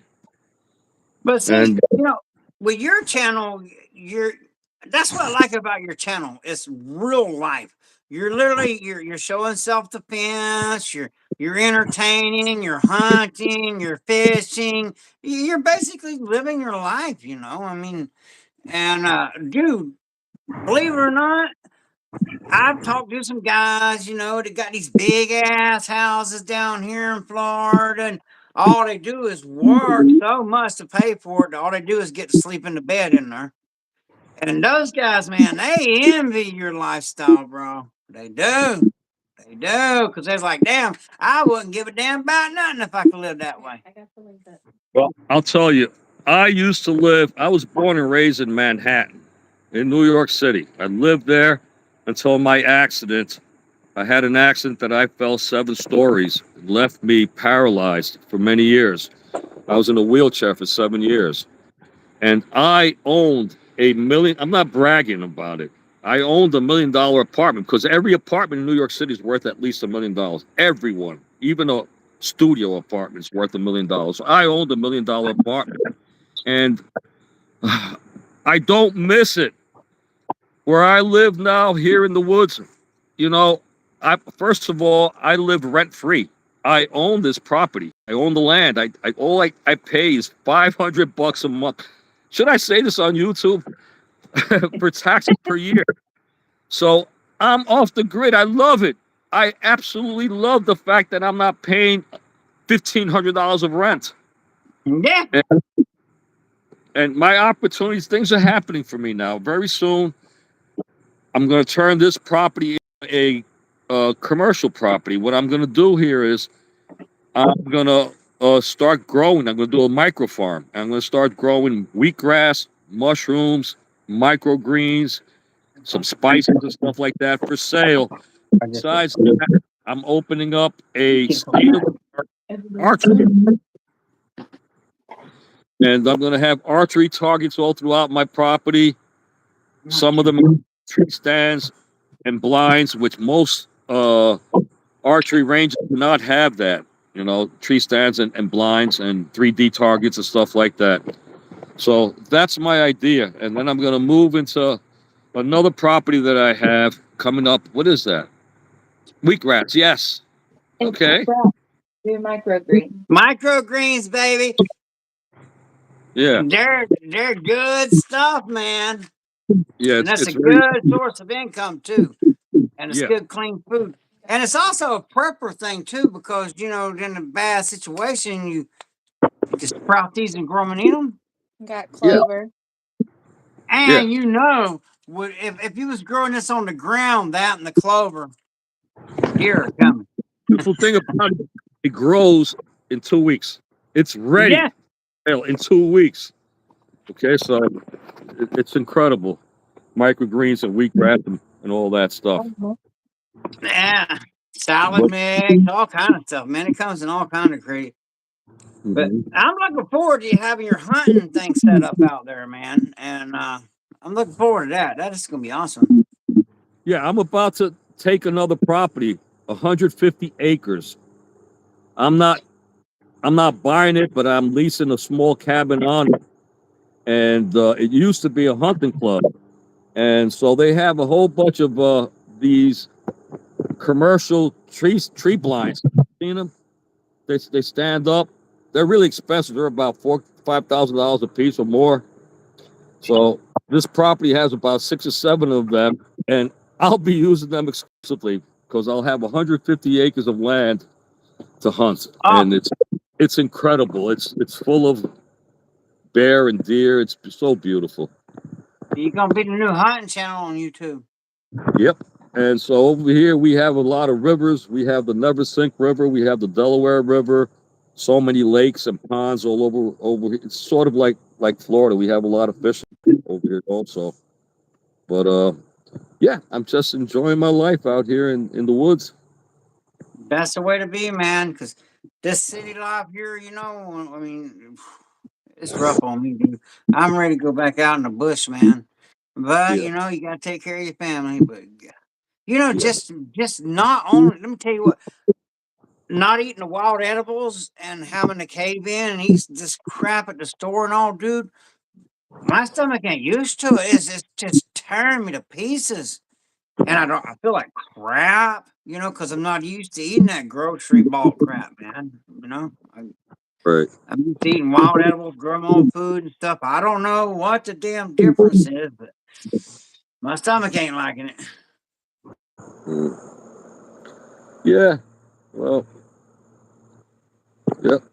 But see, And with your channel, that's what I like about your channel. It's real life. You're literally you're showing self defense. You're entertaining. You're hunting. You're fishing. You're basically living your life. I mean, and dude, believe it or not, I've talked to some guys, that got these big ass houses down here in Florida, and all they do is work so much to pay for it. That all they do is get to sleep in the bed in there. And those guys, man, they envy your lifestyle, bro. They do. They do. Because they're like, damn, I wouldn't give a damn about nothing if I could live that way. well, I'll tell you, I was born and raised in Manhattan, in New York City. I lived there until my accident. I had an accident that I fell 7 stories, left me paralyzed for many years. I was in a wheelchair for 7 years. And I owned I'm not bragging about it. I owned $1 million apartment because every apartment in New York City is worth at least $1 million. Everyone, even a studio apartment is worth $1 million. So I owned $1 million apartment. And I don't miss it. Where I live now, here in the woods, you know, first of all, I live rent free. I own this property. I own the land. I pay is $500 a month. Should I say this on YouTube? For taxes per year. So I'm off the grid. I love it. I absolutely love the fact that I'm not paying $1,500 of rent. Yeah. And my opportunities, things are happening for me now. Very soon, I'm going to turn this property into a commercial property. What I'm going to do here is I'm going to start growing. I'm going to do a micro farm. I'm going to start growing wheatgrass, mushrooms, microgreens, some spices and stuff like that for sale. Besides that, I'm opening up a state-of-the-art archery. And I'm going to have archery targets all throughout my property. Some of them are tree stands and blinds, which most archery ranges do not have that. You know, tree stands and blinds and 3D targets and stuff like that. So that's my idea. And then I'm going to move into another property that I have coming up. What is that? Wheatgrass. Yes. Okay. Do microgreen. Microgreens, baby. Yeah. They're good stuff, man. Yeah. And that's It's a very, good source of income too. And it's yeah. good, clean food. And it's also a prepper thing too, because you know, in a bad situation, you just sprout these and grow them and eat them. Got Yeah. clover. Yeah. And you know, if you was growing this on the ground, that and the clover, deer are coming. Beautiful thing about it, it grows in 2 weeks. It's ready Yeah. in 2 weeks. Okay, so it's incredible. Microgreens and wheatgrass and all that stuff. Yeah. Salad mix, all kind of stuff, man. It comes in all kind of creative. But I'm looking forward to you having your hunting thing set up out there, man. And I'm looking forward to that. That is gonna be awesome. Yeah, I'm about to take another property, 150 acres. I'm not buying it, but I'm leasing a small cabin on it. And it used to be a hunting club. And so they have a whole bunch of these commercial tree blinds. Seen them? They stand up. They're really expensive. They're about $5,000 a piece or more. So this property has about 6 or 7 of them, and I'll be using them exclusively because I'll have 150 acres of land to hunt, Oh, and it's incredible. It's full of bear and deer. It's so beautiful. you're gonna be the new hunting channel on YouTube. Yep. And so over here we have a lot of rivers. We have the Never Sink River. We have the Delaware River. So many lakes and ponds all over here. It's sort of like Florida. We have a lot of fish over here also. But yeah, I'm just enjoying my life out here in the woods. That's the way to be, man. Because this city life here, you know, I mean, it's rough on me, dude. I'm ready to go back out in the bush, man. But Yeah. you know, you gotta take care of your family. But you know, Yeah. just not only. Let me tell you what. Not eating the wild edibles and having to cave in and eat this crap at the store and all, dude. My stomach ain't used to it. It's just tearing me to pieces. And I feel like crap, you know, because I'm not used to eating that grocery bought crap, man. You know, Right. I'm used to eating wild edibles, grow my own food and stuff. I don't know what the damn difference is, but my stomach ain't liking it. Mm. Yeah. Well. Yep.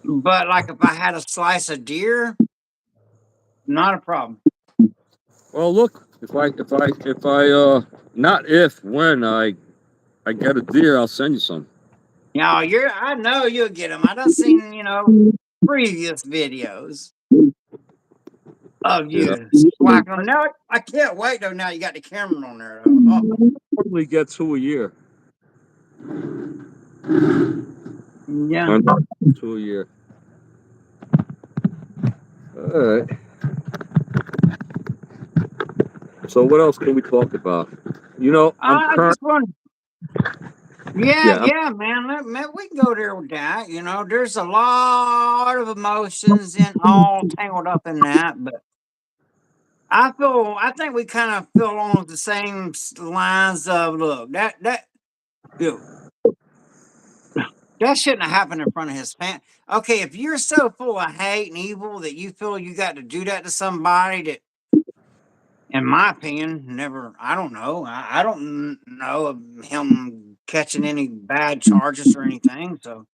But like if I had a slice of deer, not a problem. Well, look. Not if when I get a deer, I'll send you some. Now I know you'll get them. I done seen, you know, previous videos of Yeah. you swiping them. Now I can't wait though. Now you got the camera on there though. Oh, Probably get 2 a year. yeah. 2 a year. All right. So what else can we talk about? You know, I'm I current. just want. Yeah, Yeah. yeah, man. We can go there with that. You know, there's a lot of emotions and all tangled up in that, but I think we kind of feel along the same lines of look that you know, That shouldn't have happened in front of his family. Okay, if you're so full of hate and evil that you feel you got to do that to somebody that, in my opinion, never, I don't know. I don't know of him catching any bad charges or anything. So,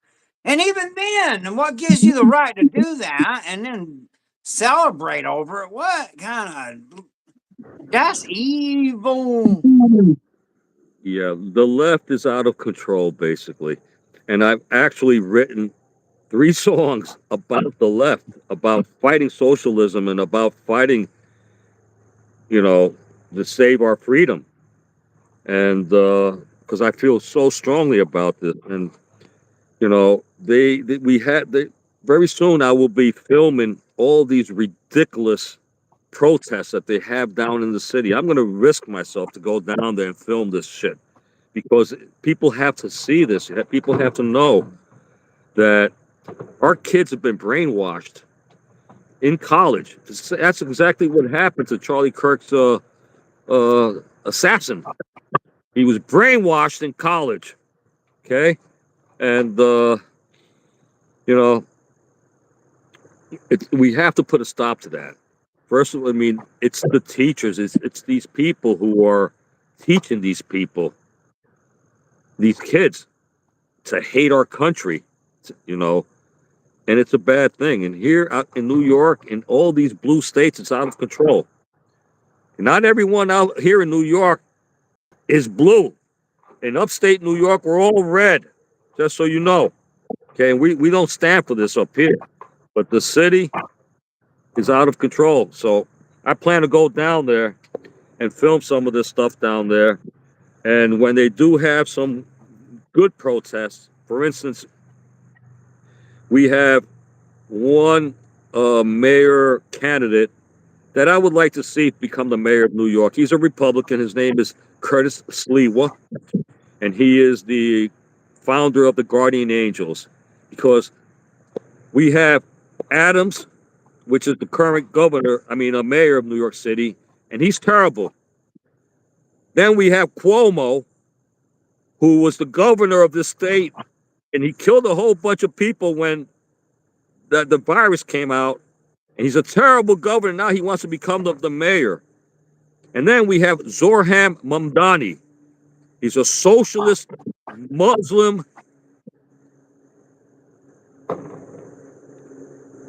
and even then, and what gives you the right to do that and then celebrate over it? What kind of, that's evil. Yeah, the left is out of control, basically. And I've actually written 3 songs about the left, about fighting socialism and about fighting, you know, to save our freedom. And because I feel so strongly about this. And, you know, very soon I will be filming all these ridiculous protests that they have down in the city. I'm going to risk myself to go down there and film this shit because people have to see this. People have to know that our kids have been brainwashed in college. That's exactly what happened to Charlie Kirk's assassin. He was brainwashed in college. Okay, and you know, we have to put a stop to that. First, I mean, it's the teachers. It's these people who are teaching these people, these kids, to hate our country. You know, and it's a bad thing. And here out in New York, in all these blue states, it's out of control. Not everyone out here in New York is blue. In upstate New York, we're all red, just so you know. Okay, and we don't stand for this up here. But the city is out of control. So I plan to go down there and film some of this stuff down there. And when they do have some good protests, for instance, we have one mayor candidate that I would like to see become the mayor of New York. He's a Republican. His name is Curtis Sliwa, and he is the founder of the Guardian Angels. Because we have Adams, which is the current a mayor of New York City, and he's terrible. Then we have Cuomo, who was the governor of this state, and he killed a whole bunch of people when the virus came out. And he's a terrible governor. Now he wants to become the mayor. And then we have Zohran Mamdani. He's a socialist Muslim.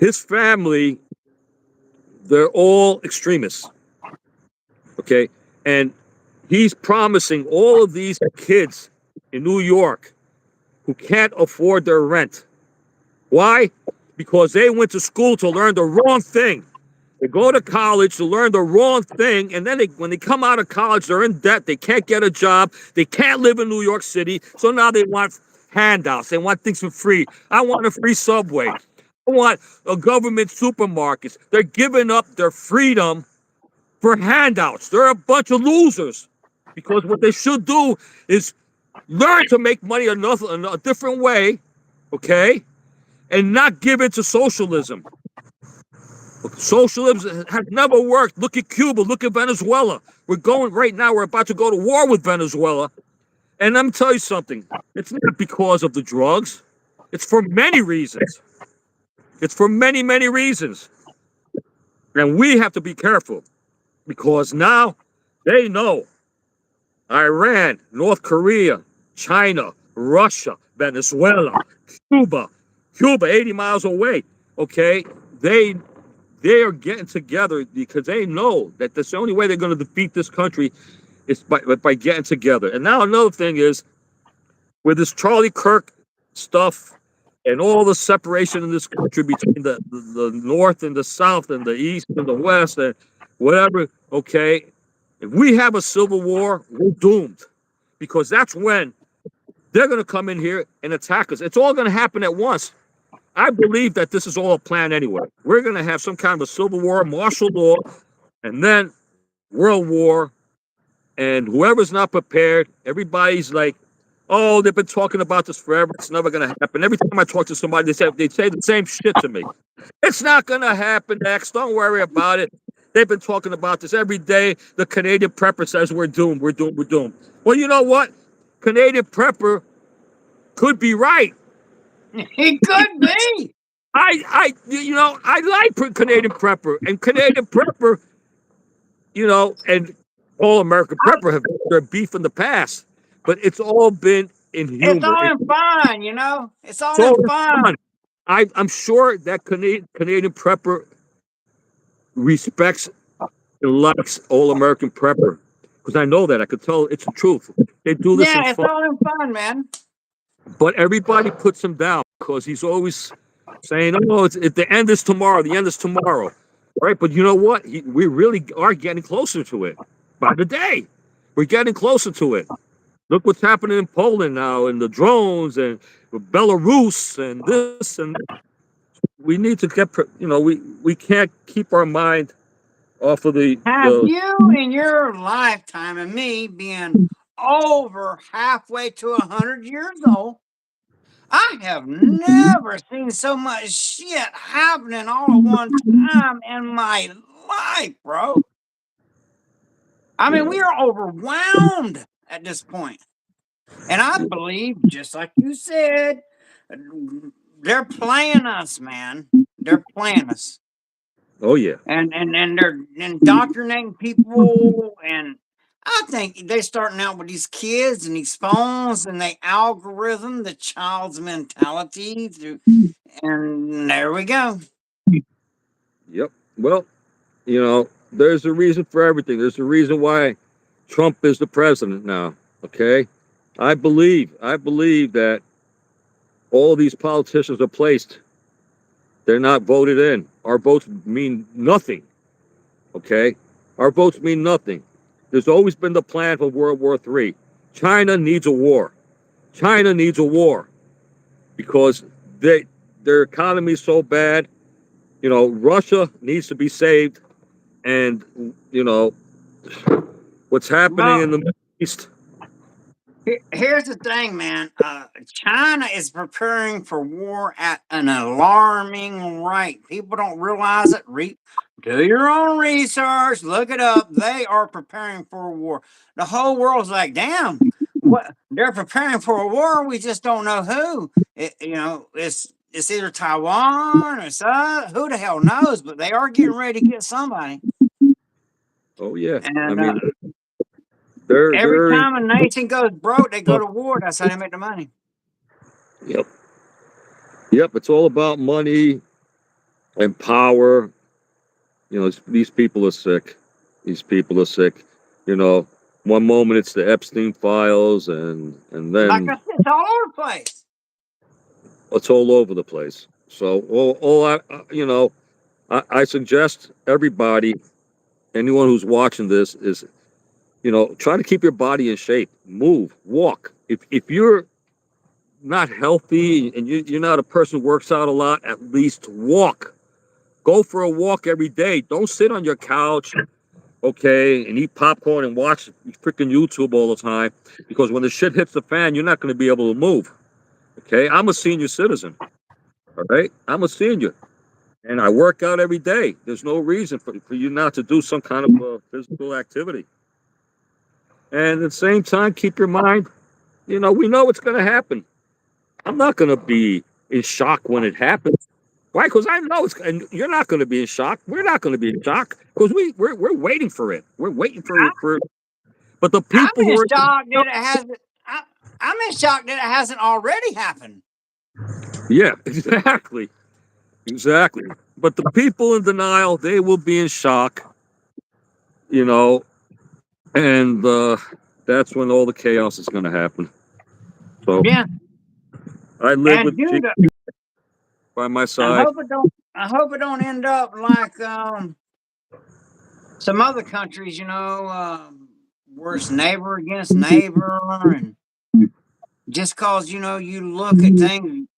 His family, they're all extremists. Okay. And he's promising all of these kids in New York who can't afford their rent. Why? Because they went to school to learn the wrong thing. They go to college to learn the wrong thing, and then when they come out of college, they're in debt. They can't get a job. They can't live in New York City. So now they want handouts. They want things for free. I want a free subway. I want a government supermarkets. They're giving up their freedom for handouts. They're a bunch of losers because what they should do is learn to make money a different way, okay, and not give it to socialism. Socialism has never worked. Look at Cuba. Look at Venezuela. We're about to go to war with Venezuela. And let me tell you something. It's not because of the drugs. It's for many reasons. It's for many, many reasons. And we have to be careful because now they know Iran, North Korea, China, Russia, Venezuela, Cuba, 80 miles away. Okay. They are getting together because they know that that's the only way they're going to defeat this country is by getting together. And now another thing is with this Charlie Kirk stuff and all the separation in this country between the North and the South and the East and the West and whatever, okay, if we have a civil war, we're doomed because that's when they're going to come in here and attack us. It's all going to happen at once. I believe that this is all a plan anyway. We're going to have some kind of a civil war, martial law, and then world war. And whoever's not prepared, everybody's like, oh, they've been talking about this forever. It's never going to happen. Every time I talk to somebody, they say the same shit to me. It's not going to happen, X. Don't worry about it. They've been talking about this every day. The Canadian prepper says we're doomed. We're doomed. Well, you know what? Canadian prepper could be right. He could be. I like Canadian Prepper and Canadian Prepper, and All American I- Prepper have had their beef in the past, but it's all been in It's humor. all in fun, you know. It's all So in it's fun. fun. I'm sure that Canadian Prepper respects and likes All American Prepper because I know that. I could tell it's the truth. They do this in Yeah, it's fun, all in fun, man. but everybody puts him down because he's always saying, "Oh, the end is tomorrow. The end is tomorrow." Right? But you know what? We really are getting closer to it by the day. We're getting closer to it. Look what's happening in Poland now, and the drones, and Belarus, and this and that. We need to we can't keep our mind off of Have the you in your lifetime, and me being over halfway to 100 years old, I have never seen so much shit happening all at one time in my life, bro. I you mean, know. we are overwhelmed at this point. And I believe, just like you said, they're playing us, man. They're playing us. Oh yeah. And they're indoctrinating people, and I think they're starting out with these kids and these phones and the algorithm, the child's mentality through, and there we go. Yep. Well, there's a reason for everything. There's a reason why Trump is the president now. Okay. I believe that all these politicians are placed. They're not voted in. Our votes mean nothing. Okay. Our votes mean nothing. There's always been the plan for World War III. China needs a war. China needs a war because their economy is so bad. Russia needs to be saved, and what's happening Well, in the Middle East. here's the thing, man. China is preparing for war at an alarming rate. People don't realize it. Do your own research. Look it up. They are preparing for a war. The whole world's like, damn, what? They're preparing for a war. We just don't know who. It's either Taiwan or who the hell knows. But they are getting ready to get somebody. Oh yeah, I And mean they're every they're in, time a nation goes broke, they go to war. That's how they make the money. yep, yep. It's all about money and power. These people are sick. These people are sick. You know, one moment it's the Epstein files, and Like I then said, it's all over the place. it's all over the place. So all I suggest everybody, anyone who's watching this, is try to keep your body in shape. Move, walk. If you're not healthy and you're not a person who works out a lot, at least walk. Go for a walk every day. Don't sit on your couch, okay, and eat popcorn and watch freaking YouTube all the time. Because when the shit hits the fan, you're not going to be able to move. Okay, I'm a senior citizen. All right, I'm a senior, and I work out every day. There's no reason for you not to do some kind of physical activity. And at the same time, keep your mind. We know it's going to happen. I'm not going to be in shock when it happens. Why? Because I know and you're not going to be in shock. We're not going to be in shock because we're waiting for it. We're waiting for. But the I'm people who in are shock that it hasn't. I'm in shock that it hasn't already happened. yeah, exactly. But the people in denial, they will be in shock. You know, and that's when all the chaos is going to happen. So Yeah, I live and with G dude, by my I side. hope it don't. I hope it don't end up like some other countries. Worst neighbor against neighbor, and just cause you look at things.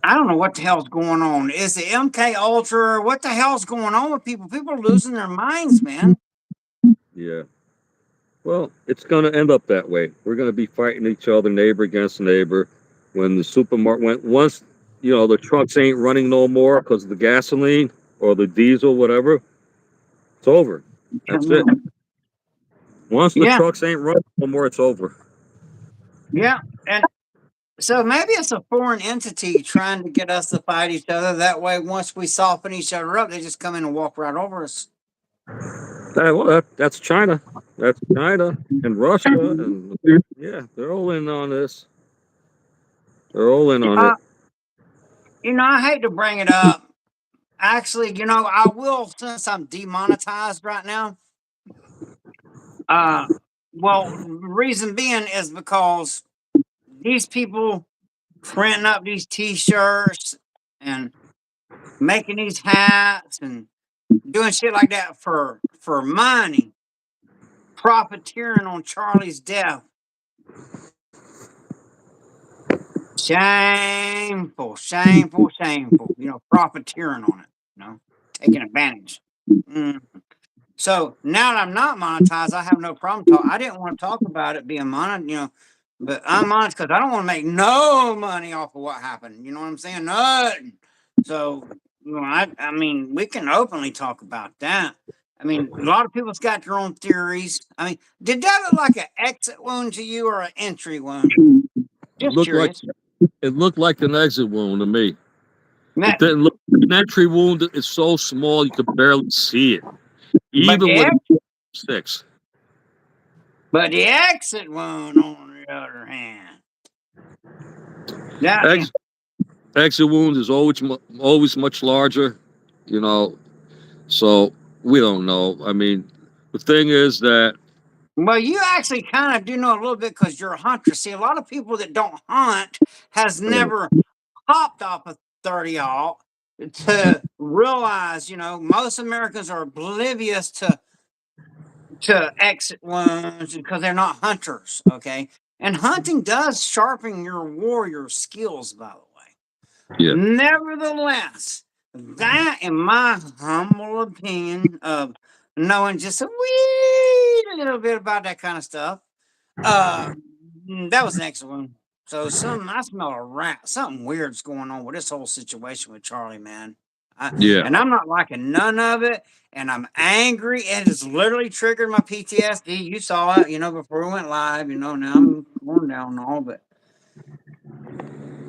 I don't know what the hell's going on. Is the MK Ultra? What the hell's going on with people? People are losing their minds, man. Yeah. Well, it's going to end up that way. We're going to be fighting each other, neighbor against neighbor. When the supermarket once the trucks ain't running no more because of the gasoline or the diesel, whatever, it's over. That's it. Once the Yeah, trucks ain't running no more, it's over. yeah, and So maybe it's a foreign entity trying to get us to fight each other. That way, once we soften each other up, they just come in and walk right over us. That's China. That's China and Russia, and yeah, they're all in on this. They're all in on Uh, it. I hate to bring it up. Actually, I will, since I'm demonetized right now. Uh, well, reason being is because these people printing up these T-shirts and making these hats and doing shit like that for money, profiteering on Charlie's death. Shameful, shameful, shameful. Profiteering on it. Taking advantage. Mm. So now that I'm not monetized, I have no problem talk. I didn't want to talk about it being monetized, but I'm honest because I don't want to make no money off of what happened. You know what I'm saying? Nothing. So, I mean, we can openly talk about that. I mean, a lot of people's got their own theories. I mean, did that look like an exit wound to you or an entry wound? It Just looked like curious. it looked like an exit wound to me. It Matt, didn't look. An entry wound is so small you could barely see it, but even the with ex- sticks. but the exit wound, on the other hand, that Ex, exit wound is always much larger, you know. So we don't know. I mean, the thing is that well, you actually kind of do know a little bit because you're a hunter. See, a lot of people that don't hunt has never hopped off a 30 to realize, most Americans are oblivious to exit wounds because they're not hunters. Okay, and hunting does sharpen your warrior skills, by the way. yeah, Nevertheless, that, in my humble opinion of knowing just a wee little bit about that kind of stuff, uh, that was an excellent one. So I smell a rat. Something weird's going on with this whole situation with Charlie, man. yeah. And I'm not liking none of it. And I'm angry. It has literally triggered my PTSD. You saw it, before we went live. Now I'm going down and all, but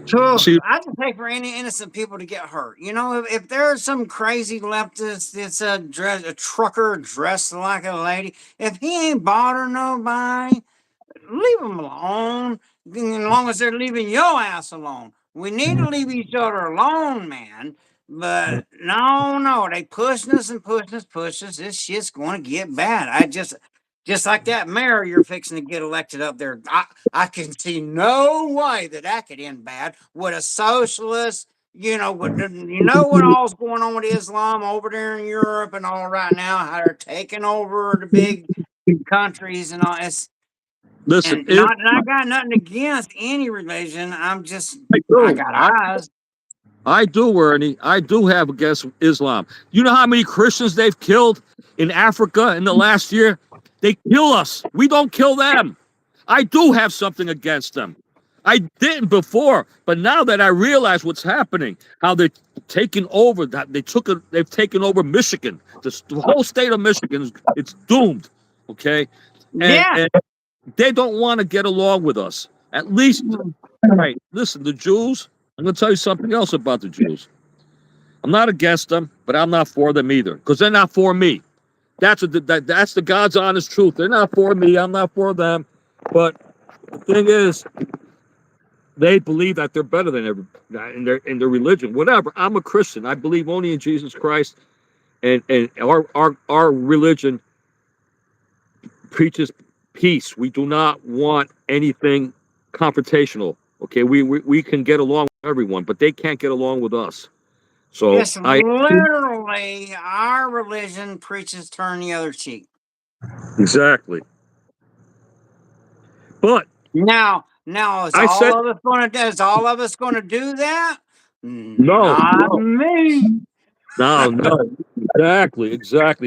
so See, I just hate for any innocent people to get hurt. If there's some crazy leftist that's a trucker dressed like a lady, if he ain't bothering nobody, leave them alone. As long as they're leaving your ass alone. We need to leave each other alone, man. But no, they pushing us and pushing us. This shit's going to get bad. Just like that mayor you're fixing to get elected up there. I can see no way that could end bad with a socialist. What all's going on with Islam over there in Europe and all right now, how they're taking over the big countries and all. listen, And not that I got nothing against any religion. I got eyes. I do, Ernie. I do have against Islam. You know how many Christians they've killed in Africa in the last year? They kill us. We don't kill them. I do have something against them. I didn't before, but now that I realize what's happening, how they're taking over, they've taken over Michigan. The whole state of Michigan it's doomed. Okay, and Yeah. and they don't want to get along with us. At least, right? Listen, the Jews. I'm going to tell you something else about the Jews. I'm not against them, but I'm not for them either, because they're not for me. That's that's the God's honest truth. They're not for me. I'm not for them. But the thing is, they believe that they're better than everybody in their religion. Whatever. I'm a Christian. I believe only in Jesus Christ, and our religion preaches peace. We do not want anything confrontational. Okay, we can get along with everyone, but they can't get along with us. So Just literally, our religion preaches turn the other cheek. exactly. But Now, is I said all of us going to do that? no, Not me. no. Exactly.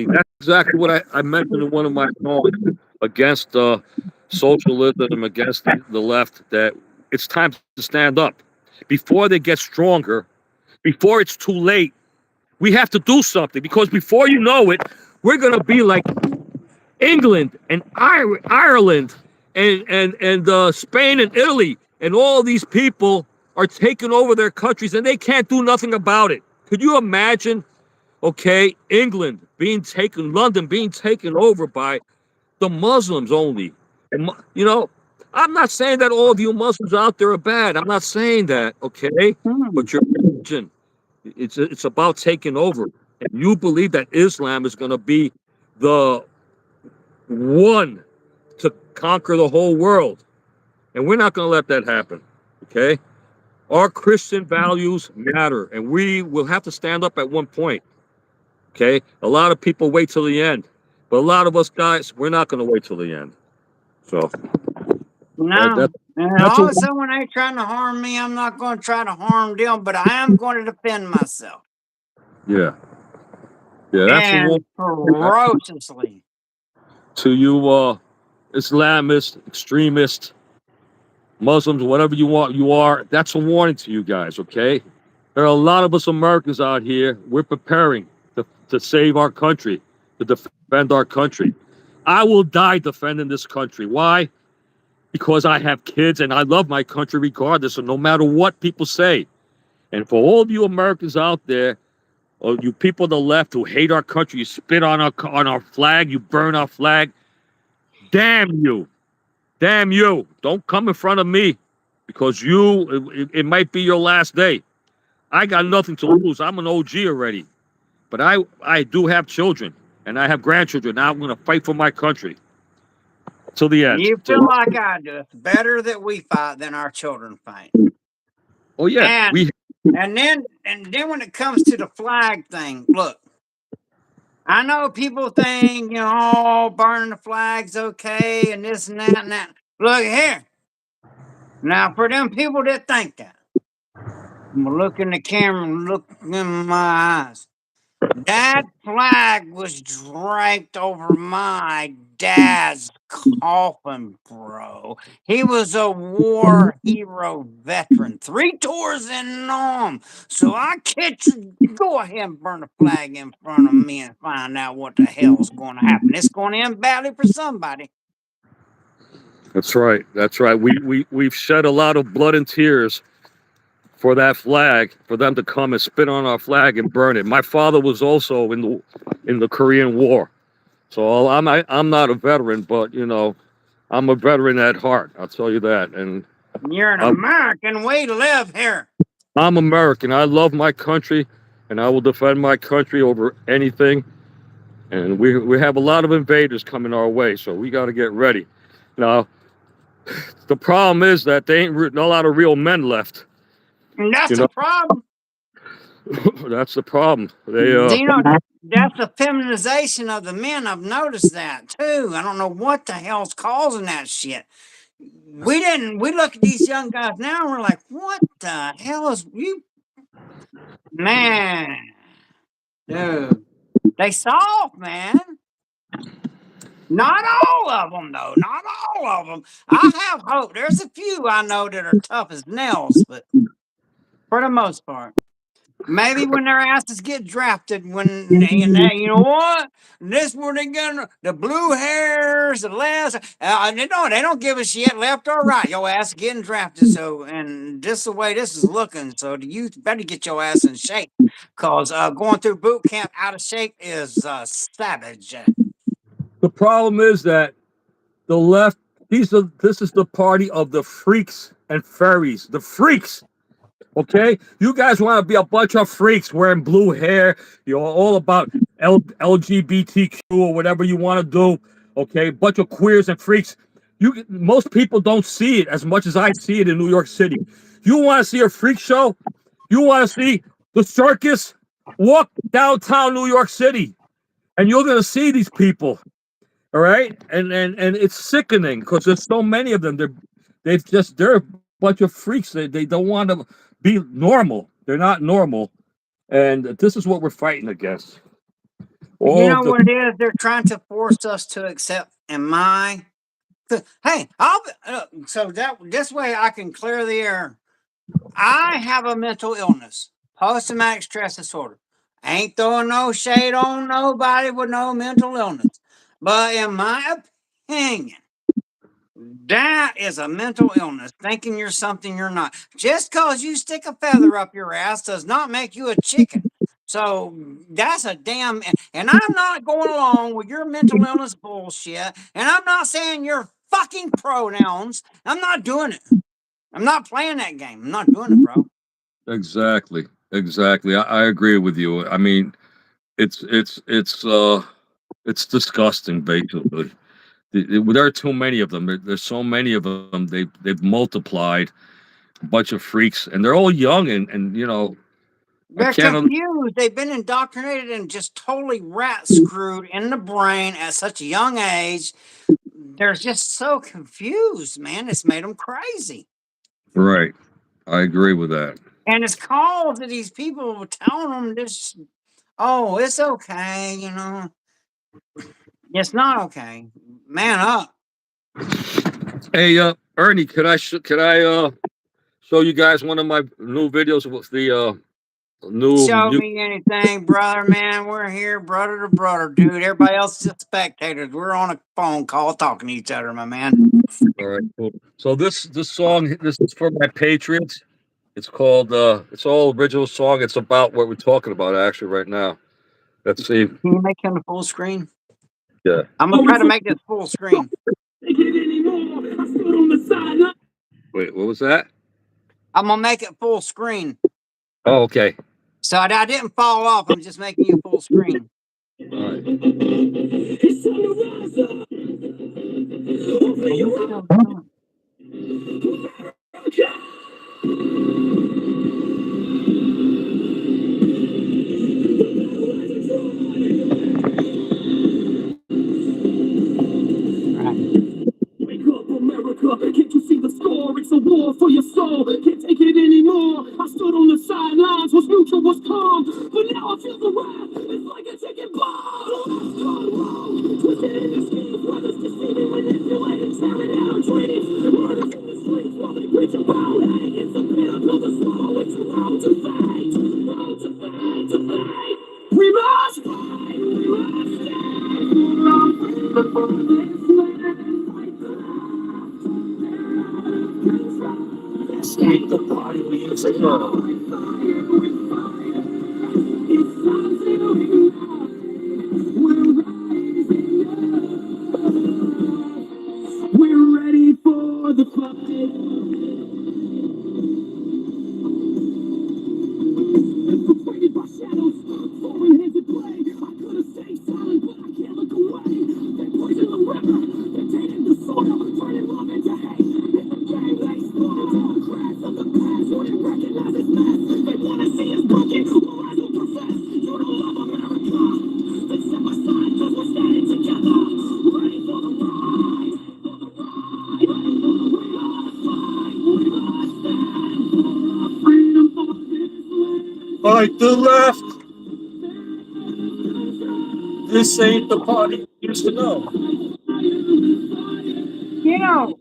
That's exactly what I mentioned in one of my songs against socialism, against the left. That it's time to stand up before they get stronger, before it's too late. We have to do something because before you know it, we're gonna be like England and Ireland and Spain and Italy and all these people are taking over their countries, and they can't do nothing about it. Could you imagine? Okay, England being taken, London being taken over by the Muslims only. And I'm not saying that all of you Muslims out there are bad. I'm not saying that, okay? But your religion, it's about taking over. And you believe that Islam is going to be the one to conquer the whole world. And we're not going to let that happen, okay? Our Christian values matter, and we will have to stand up at one point, okay? A lot of people wait till the end, but a lot of us guys, we're not going to wait till the end. So No. And that's a, also, when they trying to harm me, I'm not going to try to harm them, but I am going to defend myself. yeah. That's a war And ferociously. to you, Islamists, extremists, Muslims, whatever you want, you are. That's a warning to you guys, okay? There are a lot of us Americans out here. We're preparing to save our country, to defend our country. I will die defending this country. Why? Because I have kids and I love my country regardless, and no matter what people say. And for all of you Americans out there, or you people on the left who hate our country, you spit on our flag, you burn our flag, damn you. Damn you. Don't come in front of me because it might be your last day. I got nothing to lose. I'm an OG already. But I do have children and I have grandchildren. Now I'm going to fight for my country till the end. You feel like I do. It's better that we fight than our children fight. Oh yeah, And then when it comes to the flag thing, look, I know people think, oh, burning the flag's okay and this and that and that. Look here. Now, for them people that think that, I'm gonna look in the camera and look in my eyes. That flag was draped over my dad's coffin, bro. He was a war hero veteran, 3 tours in Nam. So I can't go ahead and burn a flag in front of me and find out what the hell's going to happen. It's going to end badly for somebody. That's right. That's right. We've shed a lot of blood and tears for that flag, for them to come and spit on our flag and burn it. My father was also in the Korean War. So I'm not a veteran, but I'm a veteran at heart. I'll tell you that. And You're an American. We live here. I'm American. I love my country, and I will defend my country over anything. And we have a lot of invaders coming our way, so we got to get ready. Now, the problem is that there ain't a lot of real men left. And that's the problem. That's the problem. That's the feminization of the men. I've noticed that too. I don't know what the hell's causing that shit. We look at these young guys now and we're like, what the hell is you? Man, dude, they soft, man. Not all of them, though. Not all of them. I have hope. There's a few I know that are tough as nails, but for the most part. Maybe when their asses get drafted, when you know what? This where they get the blue hairs, the left. They don't give a shit left or right. Your ass getting drafted. So, and this the way this is looking. So the youth better get your ass in shape, cause going through boot camp out of shape is savage. The problem is that the left. This is the party of the freaks and fairies. The freaks. Okay, you guys want to be a bunch of freaks wearing blue hair. You're all about LGBTQ or whatever you want to do. Okay, bunch of queers and freaks. Most people don't see it as much as I see it in New York City. You want to see a freak show? You want to see the circus? Walk downtown New York City, and you're gonna see these people. All right, and it's sickening because there's so many of them. They're a bunch of freaks. They don't want to be normal. They're not normal, and this is what we're fighting against. You know what it is? They're trying to force us to accept. Hey, so that this way I can clear the air. I have a mental illness, post-traumatic stress disorder. Ain't throwing no shade on nobody with no mental illness, but in my opinion, That is a mental illness, thinking you're something you're not. Just because you stick a feather up your ass does not make you a chicken. So that's a damn. And I'm not going along with your mental illness bullshit. And I'm not saying your fucking pronouns. I'm not doing it. I'm not playing that game. I'm not doing it, bro. Exactly. Exactly. I agree with you. I mean, it's disgusting, basically. There are too many of them. There's so many of them. They've multiplied a bunch of freaks, and they're all young, and you know, I They're can't. confused. They've been indoctrinated and just totally rat screwed in the brain at such a young age. They're just so confused, man. It's made them crazy. Right. I agree with that. And it's called to these people telling them this, oh, it's okay, you know. It's not okay. Man up. Hey, Ernie, could I show you guys one of my new videos with the Show new. me anything, brother, man. We're here, brother to brother, dude. Everybody else is spectators. We're on a phone call talking to each other, my man. All right, cool. So this song, this is for my Patriots. It's called it's all original song. It's about what we're talking about actually right now. Let's see. Can you make him the full screen? Yeah. I'm gonna try to make this full screen. Wait, what was that? I'm gonna make it full screen. Oh, okay. So I didn't fall off. I'm just making you full screen. All right. Wake up, America! Can't you see the score? It's a war for your soul. Can't take it anymore. I stood on the sidelines, was neutral, was calm, but now I feel the wrath. It's like a ticking bomb. Gone wrong, twisted in the schemes, brothers deceiving, manipulating, tearing down dreams. Murders in the streets while they preach about hate. It's a bitter pill to swallow. It's a road to fate, road to fate, to fate. We must fight. We must stand for this land. Escape the party music. We're ready for the fight. Persuaded by shadows, foreign hands at play. I could have stayed silent, but I can't look away. They poison the river, they're taking the soil, turning love into hate. In the game they spoil, all cracks of the past, wouldn't recognize its mess. They wanna see us broken, while I will profess. You don't love America, then step aside, cause we're standing together. Ready for the ride, for the ride. We must fight, we must stand for our freedom, for this land. Fight the left. This ain't the party you used to know. You know,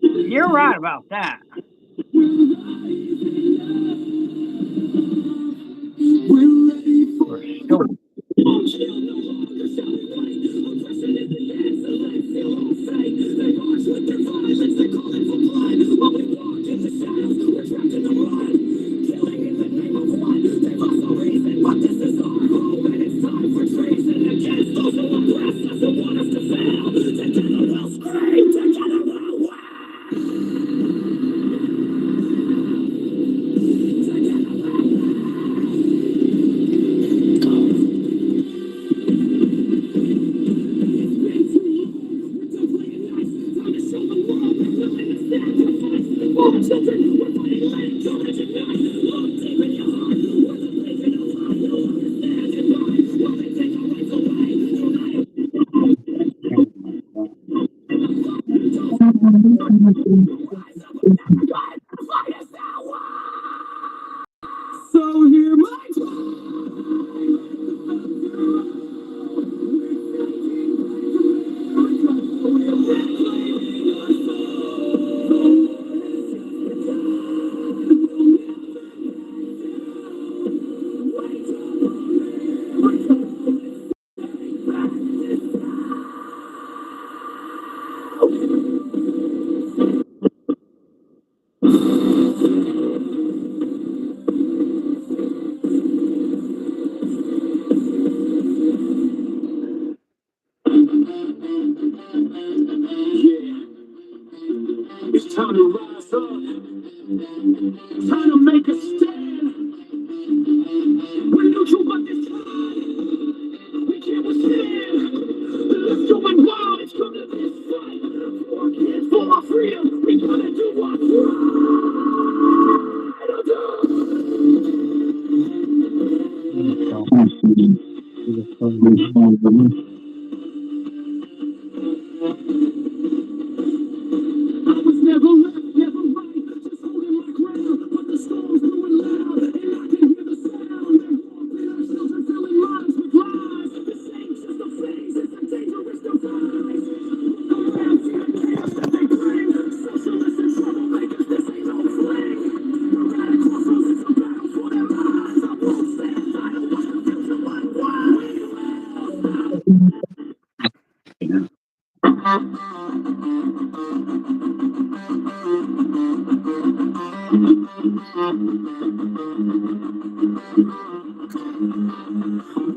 you're right about that. For sure. So hear my It's time to rise up. Time to make a stand. We're neutral, but this time we can't withstand. Let's go and wild. It's come to this fight. For our kids, for our freedom, we gotta do what's right. I was never left, never right, just holding my ground. But the storm's blowing loud, and I can hear the sound. They're warping our children, filling minds with lies. This ain't just a phase, it's a dangerous device. Look around, see the chaos that they bring. Socialists and troublemakers, this ain't no fling. We're at a crossroads, it's a battle for their lives. I won't stand idle, watch the future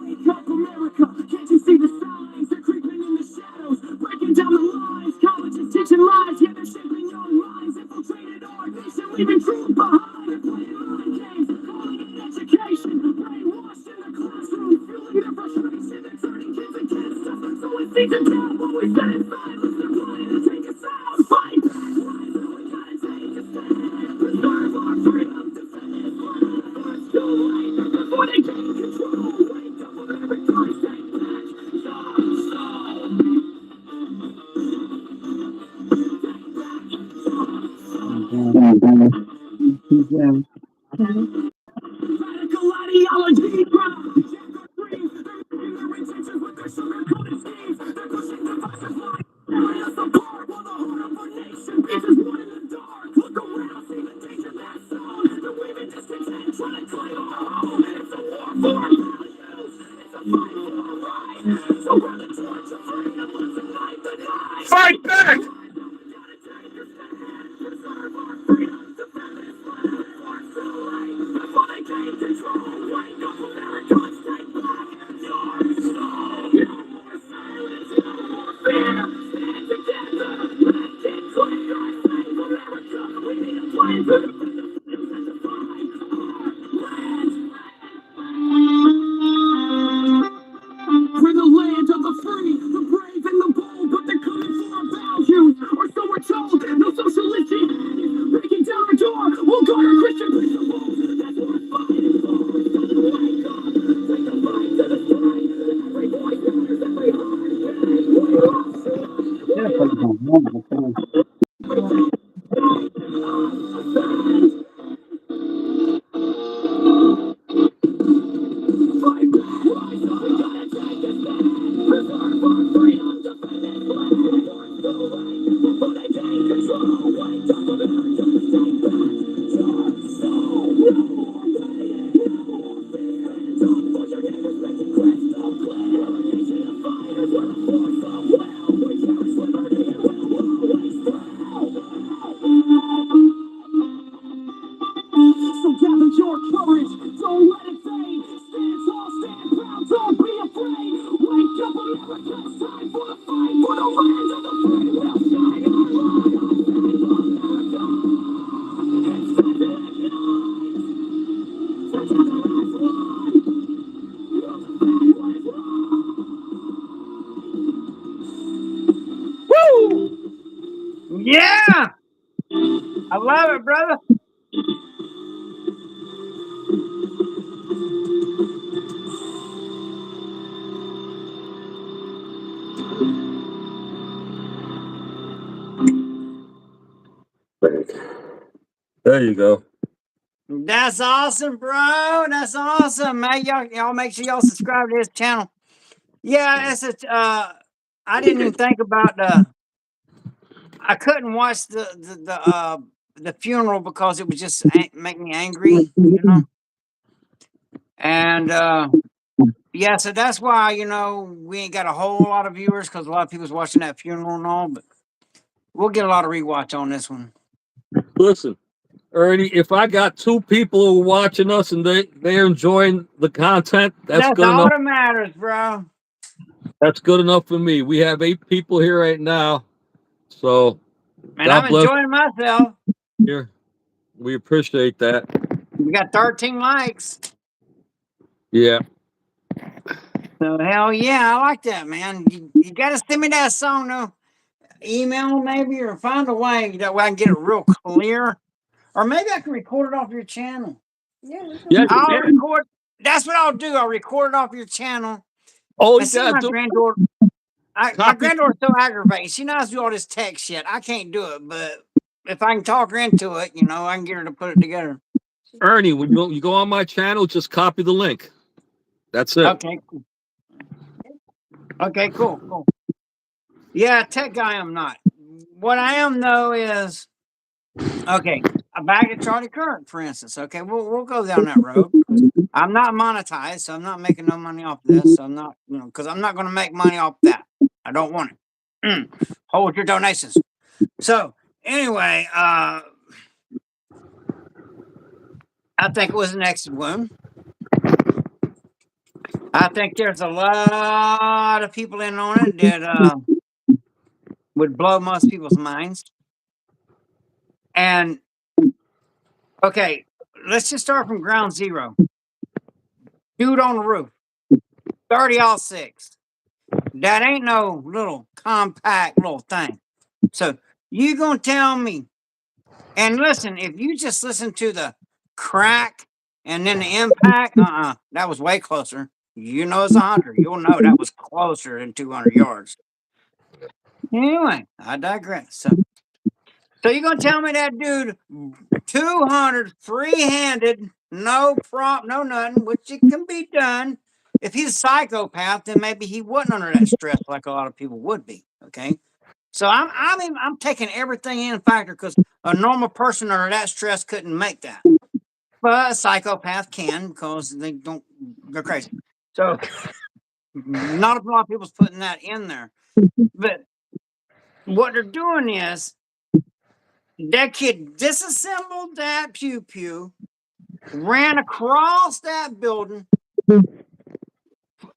Wake up, America! Can't you see the signs? They're creeping in the shadows, breaking down the lines. Colleges teaching lies, yeah, they're shaping young minds. Infiltrated our nation, leaving truth behind. They're playing mind games, calling it education. Brainwashed in the classroom, fueling their frustration. They're turning kids against us, so it's easy to tell what we said in silence. They're planning to take us out. Fight back, rise up, we gotta take a stand. Preserve our freedom, defend this land. Before it's too late, before they take control. Wake up, America, take back your soul. Radical ideology, jack our dreams. They're making their intentions with their sugar-coated schemes. They're pushing divisive lines, tearing us apart while the heart of our nation beats as one in the dark. Look around, see the danger that's on. They're waving discontent, trying to claim our home. It's a war for our values. It's a fight for our rights. So grab the torch of freedom, let's ignite the night. Fight back! Preserve our freedom, defend this land. Before it's too late, before they gain control. Wake up, America, take back your soul. No more silence, no more fear. Stand together, make it clear. Save America, we need a plan to defend the freedoms and define our land. We're the land of the free, the brave and the bold, but they're coming for our values, or so we're told. No socialist jihad, breaking down our door. We'll guard our Christian principles. That's what we're fighting for. It's time to wake up, take the fight to the strike. Every voice matters, every heart beats. We fight back, rise up, we gotta take a stand. Preserve our freedom, defend this land. Before it's too late, before they gain control. Wake up, America, take back your soul. No more waiting, no more fear. Hands up, put your neighbors, make it crystal clear. We're a nation of fighters, we're a force of will. We cherish liberty and we'll always thrill. So gather your courage, don't let it fade. Stand tall, stand proud, don't be afraid. Wake up, America, it's time for the fight. For the land of the free, we'll shine our light. Save America, it's time to ignite. Together as one, we'll defend what is right. Woo! Yeah, I love it, brother. There you go. That's awesome, bro. That's awesome, man. Y'all make sure y'all subscribe to his channel. Yeah, it's a. I didn't even think about the. I couldn't watch the funeral because it would just make me angry, you know. And yeah, so that's why we ain't got a whole lot of viewers because a lot of people's watching that funeral and all. But we'll get a lot of rewatch on this one. Listen, Ernie, if I got 2 people who are watching us and they're enjoying the content, that's good all enough. that matters, bro. That's good enough for me. We have 8 people here right now, so And God I'm bless enjoying myself. you. We appreciate that. We got 13 likes. Yeah. So hell yeah, I like that, man. You gotta send me that song though. Email maybe or find a way that way I can get it real clear. Or maybe I can record it off your channel. Yeah, we can Yeah, work you on I'll that. can. record. That's what I'll do. I'll record it off your channel. All And you see gotta my do, granddaughter. My copy. granddaughter's so aggravated. She knows to do all this tech shit. I can't do it, but if I can talk her into it, I can get her to put it together. Ernie, when you go on my channel, just copy the link. That's it. Okay, cool. Okay, cool. Yeah, tech guy I'm not. What I am though is okay. Back to Charlie Kirk, for instance. Okay, we'll go down that road. I'm not monetized, so I'm not making no money off this. So I'm not, because I'm not going to make money off that. I don't want it. Hold your donations. So anyway, I think it was an exit wound. I think there's a lot of people in on it that would blow most people's minds. And okay, let's just start from ground zero. Dude on the roof, 30-06. That ain't no little compact little thing. So you gonna tell me? And listen, if you just listen to the crack and then the impact, that was way closer. As a hunter, you'll know that was closer than 200 yards. Anyway, I digress. So you're gonna tell me that dude 200 free-handed, no prop, no nothing, which it can be done. If he's a psychopath, then maybe he wasn't under that stress like a lot of people would be. Okay. So I'm taking everything in factor because a normal person under that stress couldn't make that. But a psychopath can because they don't go crazy. So not a lot of people's putting that in there. But what they're doing is that kid disassembled that pew pew, ran across that building.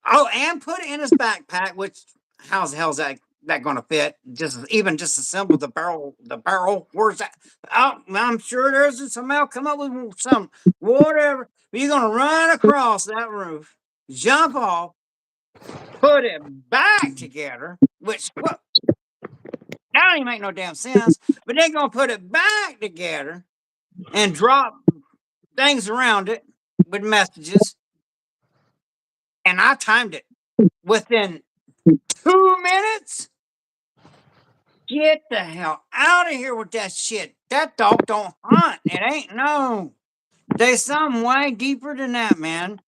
Oh, and put it in his backpack, which how's the hell's that going to fit? Just disassemble the barrel. The barrel. Where's that? Oh, I'm sure there's somehow come up with some whatever. But you're going to run across that roof, jump off, put it back together. Which what? That don't even make no damn sense. But they're going to put it back together and drop things around it with messages. And I timed it within 2 minutes. Get the hell out of here with that shit. That dog don't hunt. It ain't no. There's some way deeper than that, man.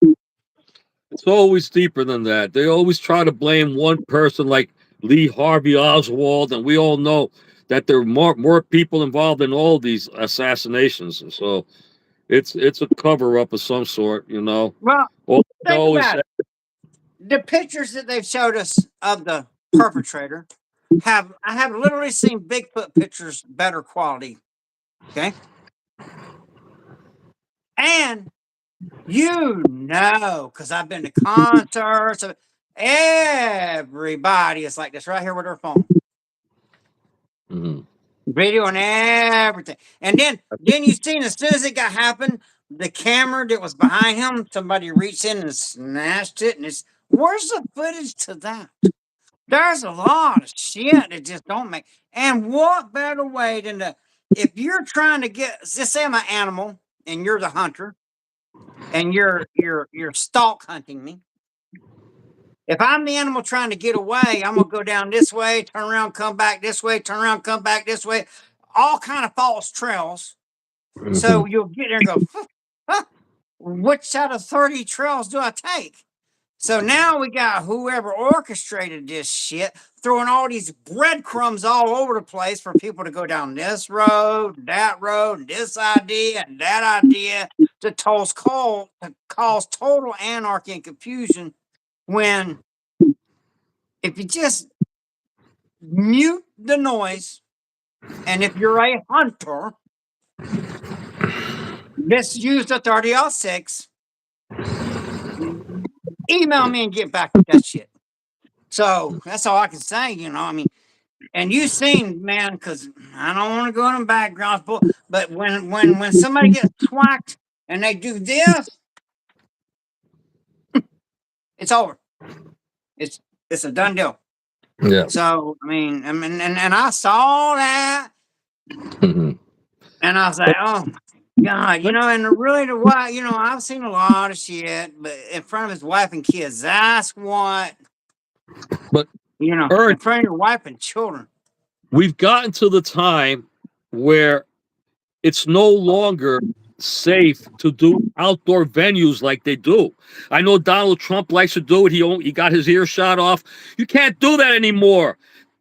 It's always deeper than that. They always try to blame one person like Lee Harvey Oswald, and we all know that there are more people involved in all these assassinations. So it's a cover up of some sort, Well, All I think know is about it. The pictures that they've showed us of the perpetrator I have literally seen Bigfoot pictures better quality. Okay. And because I've been to concerts, everybody is like this right here with their phone. Mhm. Video and everything. And then you seen as soon as it got happened, the camera that was behind him, somebody reached in and snatched it. And where's the footage to that? There's a lot of shit that just don't make. And what better way than if you're trying to just say I'm an animal and you're the hunter and you're stalk hunting me. If I'm the animal trying to get away, I'm gonna go down this way, turn around, come back this way, turn around, come back this way, all kind of false trails. So Mhm. you'll get there and go, huh, which out of 30 trails do I take? So now we got whoever orchestrated this shit throwing all these breadcrumbs all over the place for people to go down this road, and this idea and that idea to cause total anarchy and confusion when if you just mute the noise and if you're a hunter, let's use the 30-06, email me and get back with that shit. So that's all I can say, I mean, And you seen, man, because I don't want to go in the background, but when somebody gets twacked and they do this, it's over. It's a done deal. Yeah. So and I saw that, Mhm. and I was like, oh my God, and really the why, I've seen a lot of shit, but in front of his wife and kids, that's what, But in Ern, front of your wife and children. we've gotten to the time where it's no longer safe to do outdoor venues like they do. I know Donald Trump likes to do it. He got his ear shot off. You can't do that anymore.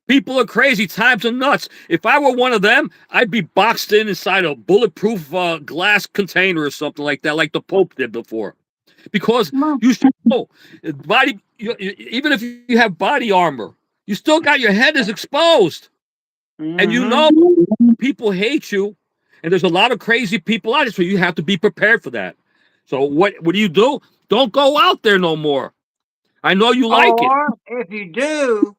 People are crazy. Times are nuts. If I were one of them, I'd be boxed in inside a bulletproof glass container or something like that, like the Pope did before. Because Well, you should know, even if you have body armor, you still got your head is exposed, and mm-hmm. people hate you, and there's a lot of crazy people out there, so you have to be prepared for that. So what do you do? Don't go out there no more. I know you like it. Or if you do,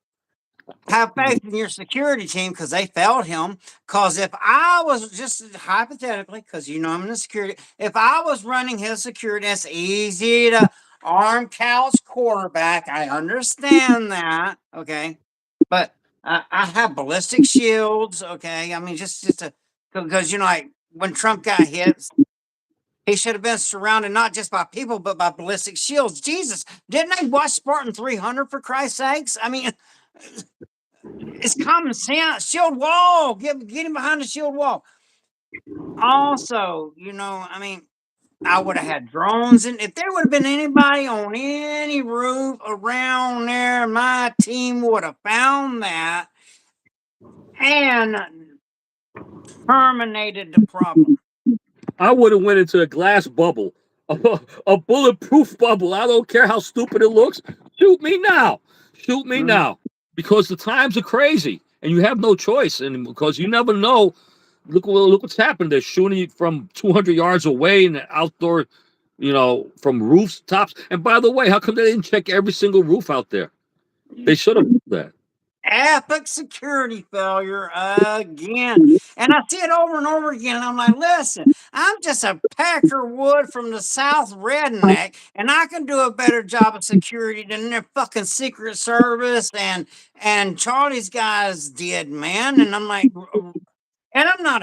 have faith in your security team because they failed him. Because if I was just hypothetically, because I'm in the security, if I was running his security, it's easy to arm couch quarterback. I understand that, okay, but I have ballistic shields, okay. I mean, just to because like when Trump got hit. He should have been surrounded not just by people, but by ballistic shields. Jesus, didn't they watch Spartan 300 for Christ's sakes? I mean, it's common sense. Shield wall. Get him behind the shield wall. Also, I would have had drones, and if there would have been anybody on any roof around there, my team would have found that and terminated the problem. I would have went into a glass bubble, a bulletproof bubble. I don't care how stupid it looks. Shoot me now. Shoot me Mhm. now. Because the times are crazy, and you have no choice, and because you never know. Look what's happened. They're shooting you from 200 yards away in the outdoor, from rooftops. And by the way, how come they didn't check every single roof out there? They should have done that. Epic security failure again. And I see it over and over again. And I'm like, listen, I'm just a pecker wood from the South redneck, and I can do a better job of security than their fucking Secret Service and Charlie's guys did, man. And I'm like, and I'm not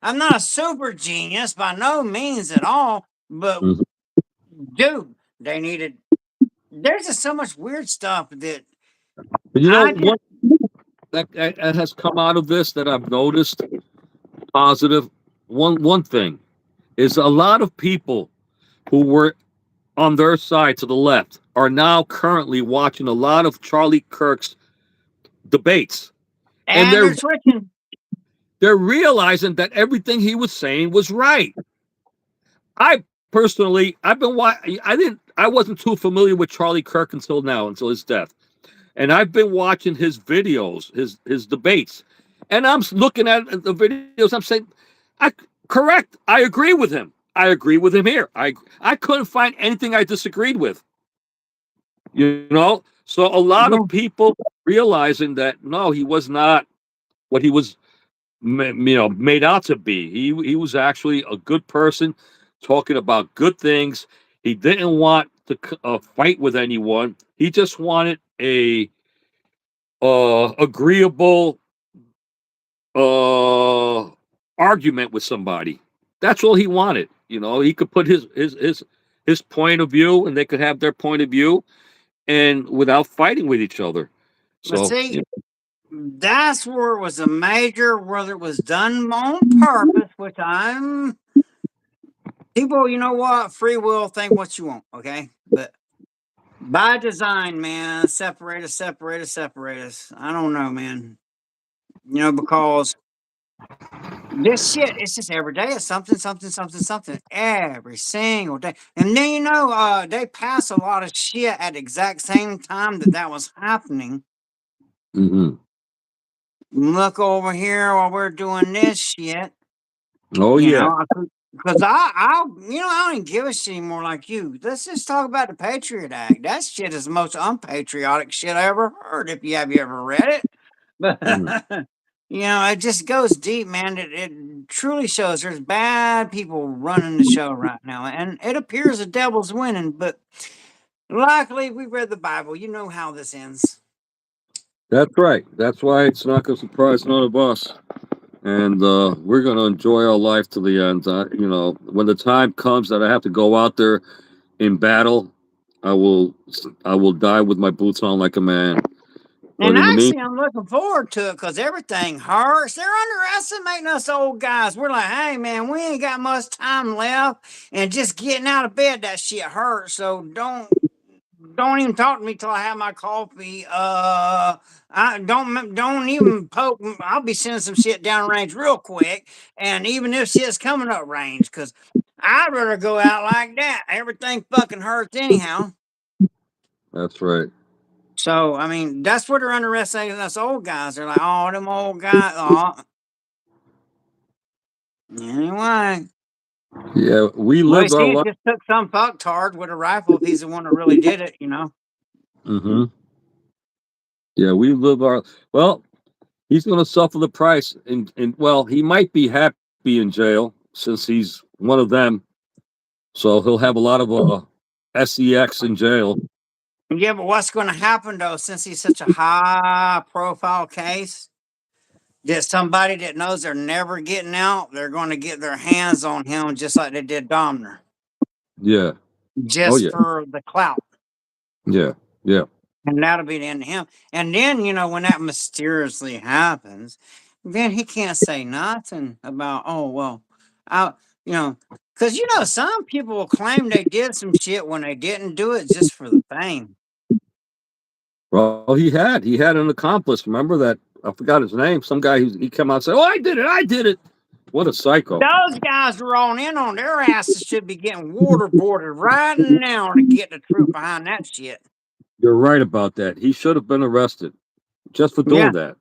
I'm not a super genius by no means at all, but Mhm. dude, they needed there's just so much weird stuff that But I just what that has come out of this that I've noticed positive. One thing is a lot of people who were on their side to the left are now currently watching a lot of Charlie Kirk's debates, and and they're switching. they're realizing that everything he was saying was right. I personally, I wasn't too familiar with Charlie Kirk until now, until his death, and I've been watching his videos, his debates, and I'm looking at the videos. I'm saying, I correct. I agree with him. I agree with him here. I couldn't find anything I disagreed with. So a lot of No, people realizing that no, he was not what he was made out to be. He was actually a good person, talking about good things. He didn't want to fight with anyone. He just wanted a agreeable uh argument with somebody. That's all he wanted. He could put his point of view, and they could have their point of view, and without fighting with each other. but So see, that's where it was a major, whether it was done on purpose, which I'm people, you know what? Free will, think what you want, okay? But by design, man, separate us, separate us, separate us. I don't know, man. Because this shit, it's just every day. It's something, something, something, something every single day. And then they pass a lot of shit at the exact same time that was happening. mhm. Look over here while we're doing this shit. Oh yeah. Because I don't even give a shit anymore like you. Let's just talk about the Patriot Act. That shit is the most unpatriotic shit I ever heard. If you ever read it, But Mm. it just goes deep, man. It truly shows there's bad people running the show right now, and it appears the devil's winning. But luckily, we read the Bible. You know how this ends. That's right. That's why it's not going to surprise none of us. And we're going to enjoy our life to the end. When the time comes that I have to go out there in battle, I will. I will die with my boots on like a man. But And in the actually, meantime, I'm looking forward to it because everything hurts. They're underestimating us old guys. We're like, hey, man, we ain't got much time left, and just getting out of bed, that shit hurts. So don't even talk to me till I have my coffee. I don't even poke. I'll be sending some shit down range real quick, and even if shit's coming up range, because I'd rather go out like that. Everything fucking hurts anyhow. that's right. So I mean, that's what they're underestimating us old guys. They're like, oh, them old guys. Oh, anyway. Yeah, we Well, you lived our see, it life. just took some fucktard with a rifle if he's the one that really did it. Hmm. Yeah, we live our. Well, he's going to suffer the price, and well, he might be happy in jail since he's one of them. So he'll have a lot of sex in jail. Yeah, but what's going to happen though, since he's such a high profile case? That somebody that knows they're never getting out, they're going to get their hands on him just like they did Domner, Yeah. Oh just yeah. for the clout. Yeah. Yeah. And that'll be the end of him. And then, when that mysteriously happens, then he can't say nothing about, oh, well, I, because, some people will claim they did some shit when they didn't do it just for the fame. Well, he had an accomplice. Remember that? I forgot his name. Some guy he came out and said, "Oh, I did it. I did it." What a psycho! Those guys are on in on their asses should be getting waterboarded right now to get the truth behind that shit. You're right about that. He should have been arrested just for Yeah, doing that.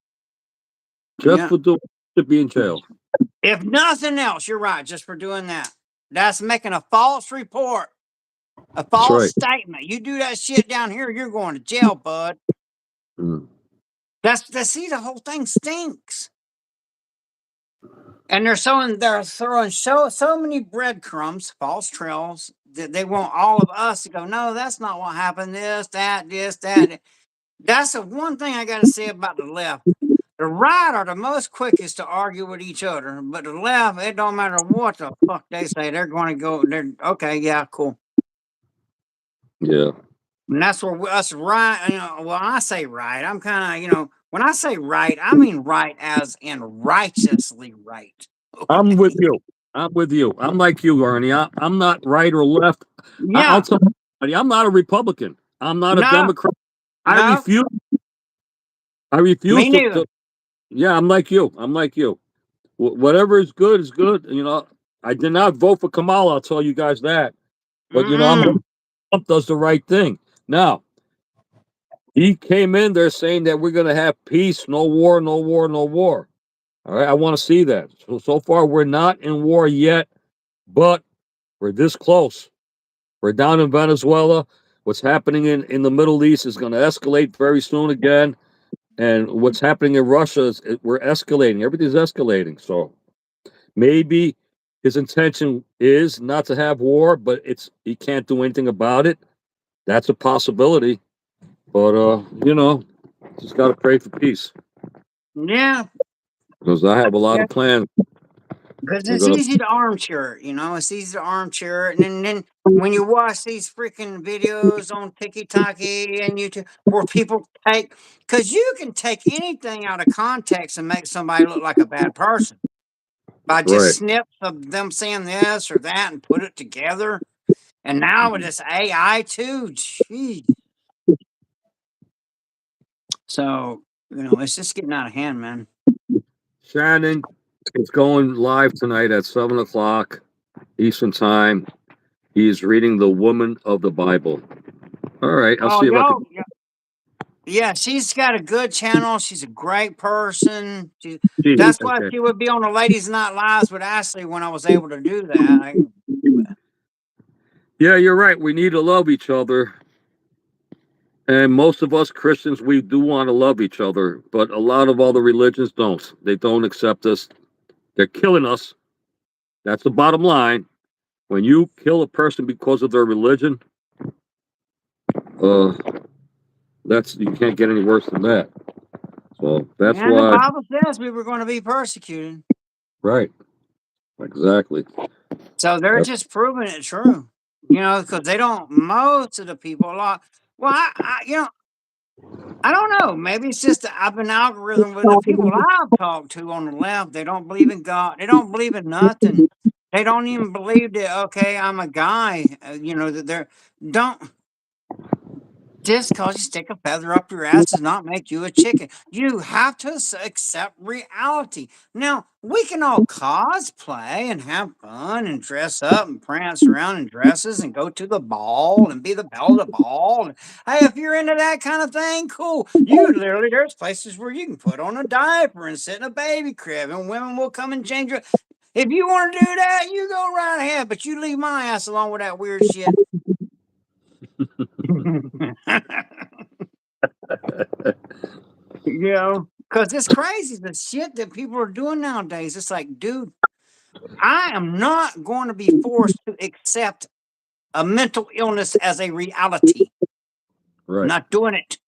Just yeah. for doing to be in jail. If nothing else, you're right, just for doing that. That's making a false report, a That's false right. statement. You do that shit down here, you're going to jail, bud. Mm. See, the whole thing stinks. And they're throwing so many breadcrumbs, false trails, that they want all of us to go, no, that's not what happened. This, that. That's the one thing I got to say about the left. The right are the most quickest to argue with each other, but the left, it don't matter what the fuck they say, they're going to go. They're okay, yeah, cool. Yeah. And that's where us right. Well, I say right. I'm kind of, when I say right, I mean right as in righteously right. I'm with Okay. you. I'm with you. I'm like you, Ernie. I'm not right or left. I'll Yeah. tell you, I'm not a Republican. I'm not a No. Democrat. I No. refuse. I refuse Me to, neither. yeah, I'm like you. I'm like you. Whatever is good is good. I did not vote for Kamala. I'll tell you guys that. But Mm-mm. Trump does the right thing. Now he came in there saying that we're going to have peace, no war, no war, no war. All right, I want to see that. So far, we're not in war yet, but we're this close. We're down in Venezuela. What's happening in the Middle East is going to escalate very soon again. And what's happening in Russia we're escalating. Everything's escalating. So maybe his intention is not to have war, but he can't do anything about it. That's a possibility. But just got to pray for peace Yeah. because I have a lot Yeah. of plans. Because We're it's gonna. easy to armchair it, it's easy to armchair it. And then when you watch these freaking videos on TikTok and YouTube where people because you can take anything out of context and make somebody look like a bad person by just Right. snips of them saying this or that and put it together. And now with this AI too, geez. So, it's just getting out of hand, man. Shannon, it's going live tonight at 7 o'clock Eastern Time. He's reading The Woman of the Bible. All right, I'll Oh, see if I can. yeah, she's got a good channel. She's a great person. That's why Okay. she would be on the Ladies Night Lives with Ashley when I was able to do that. Yeah, you're right. We need to love each other. And most of us Christians, we do want to love each other, but a lot of other religions don't. They don't accept us. They're killing us. That's the bottom line. When you kill a person because of their religion, uh, that's you can't get any worse than that. So that's And the why, Bible says we were going to be persecuted. right? Exactly. So they're That's just proving it true. Because they don't, most of the people, a lot. Well, I don't know. Maybe it's just I've been algorithm with the people I've talked to on the left. They don't believe in God. They don't believe in nothing. They don't even believe that. Okay, I'm a guy. That they're don't. Just cause you stick a feather up your ass does not make you a chicken. You have to accept reality. Now, we can all cosplay and have fun and dress up and prance around in dresses and go to the ball and be the belle of the ball. And, hey, if you're into that kind of thing, cool. There's places where you can put on a diaper and sit in a baby crib and women will come and change you. If you want to do that, you go right ahead, but you leave my ass alone with that weird shit. Because it's crazy the shit that people are doing nowadays. It's like, dude, I am not going to be forced to accept a mental illness as a reality. I'm right. not doing it.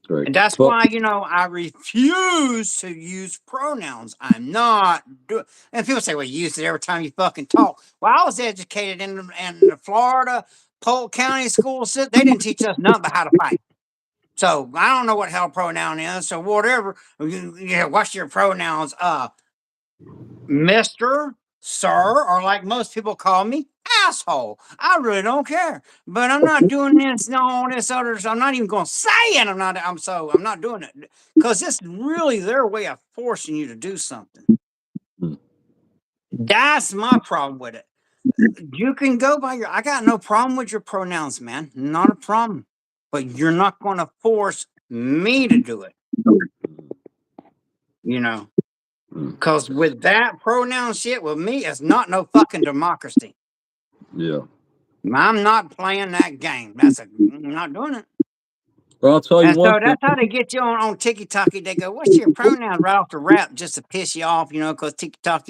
Right. And that's But why, I refuse to use pronouns. I'm not doing. And people say, well, you use it every time you fucking talk. Well, I was educated in the Florida Polk County school system. They didn't teach us nothing about how to fight. So I don't know what hell pronoun is. So whatever. What's your pronouns? Mr., Sir, or like most people call me, asshole. I really don't care. But I'm not doing this and all this other. I'm not even gonna say it. I'm not doing it. Because it's really their way of forcing you to do something. Hmm. That's my problem with it. You can go by I got no problem with your pronouns, man. Not a problem. But you're not gonna force me to do it. You know. Because with that pronoun shit with me, it's not no fucking democracy. yeah. I'm not playing that game. I'm not doing it. Well, I'll tell you And one so thing. that's how they get you on TikTok. They go, what's your pronoun right off the rap just to piss you off, because TikTok,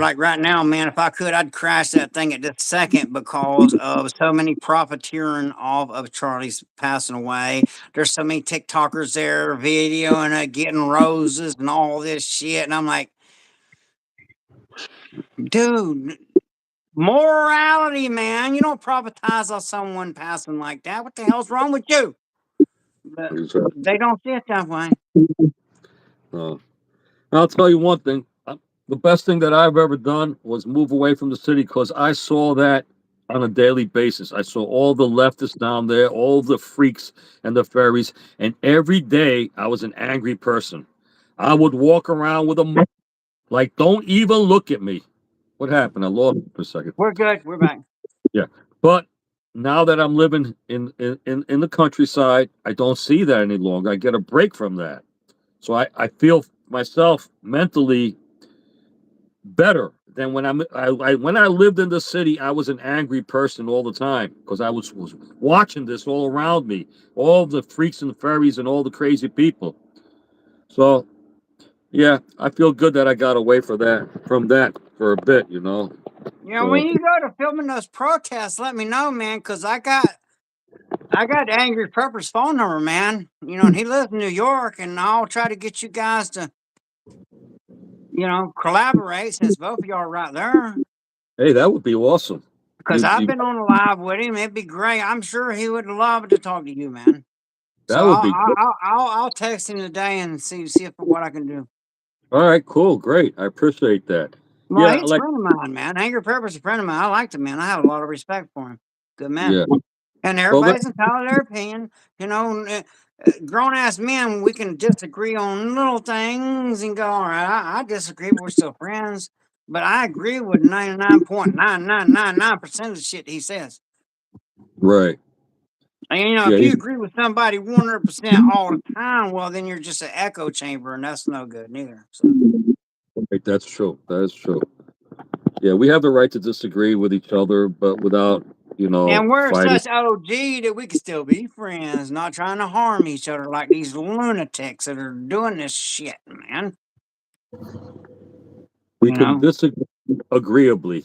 like right now, man, if I could, I'd crash that thing at this second because of so many profiteering off of Charlie's passing away. There's so many TikTokers there videoing it, getting roses and all this shit. And I'm like, dude, morality, man. You don't profitize on someone passing like that. What the hell's wrong with you? But they don't see it that way. Uh, I'll tell you one thing. The best thing that I've ever done was move away from the city because I saw that on a daily basis. I saw all the leftists down there, all the freaks and the fairies, and every day I was an angry person. I would walk around with a like, don't even look at me. What happened? I lost it for a second. We're good. We're back. Yeah, but now that I'm living in the countryside, I don't see that any longer. I get a break from that, so I feel myself mentally better than when I lived in the city. I was an angry person all the time because I was watching this all around me, all the freaks and fairies and all the crazy people. So yeah, I feel good that I got away from that for a bit. When So you go to filming those protests, let me know, man, because I got Angry Pepper's phone number, man. And he lives in New York, and I'll try to get you guys to, collaborate since both of y'all are right there. hey, that would be awesome. Because You, I've you been on a live with him. It'd be great. I'm sure he would love to talk to you, man. So that would be great. I'll text him today and see if what I can do. All right, cool, great. I appreciate that. Well, Yeah, he's a like friend of mine, man. Angry Pepper's a friend of mine. I liked him, man. I have a lot of respect for him. Good man. yeah. And Well, that, everybody's entitled to their opinion. Grown ass men, we can disagree on little things and go, all right, I disagree, but we're still friends. But I agree with 99.9999% of the shit he says. right. And, Yeah, if you he's agree with somebody 100% all the time, well, then you're just an echo chamber, and that's no good neither. So, right. That's true. That is true. Yeah, we have the right to disagree with each other, but without And we're fighting. such OG that we can still be friends, not trying to harm each other like these lunatics that are doing this shit, man. We You can know? disagree agreeably.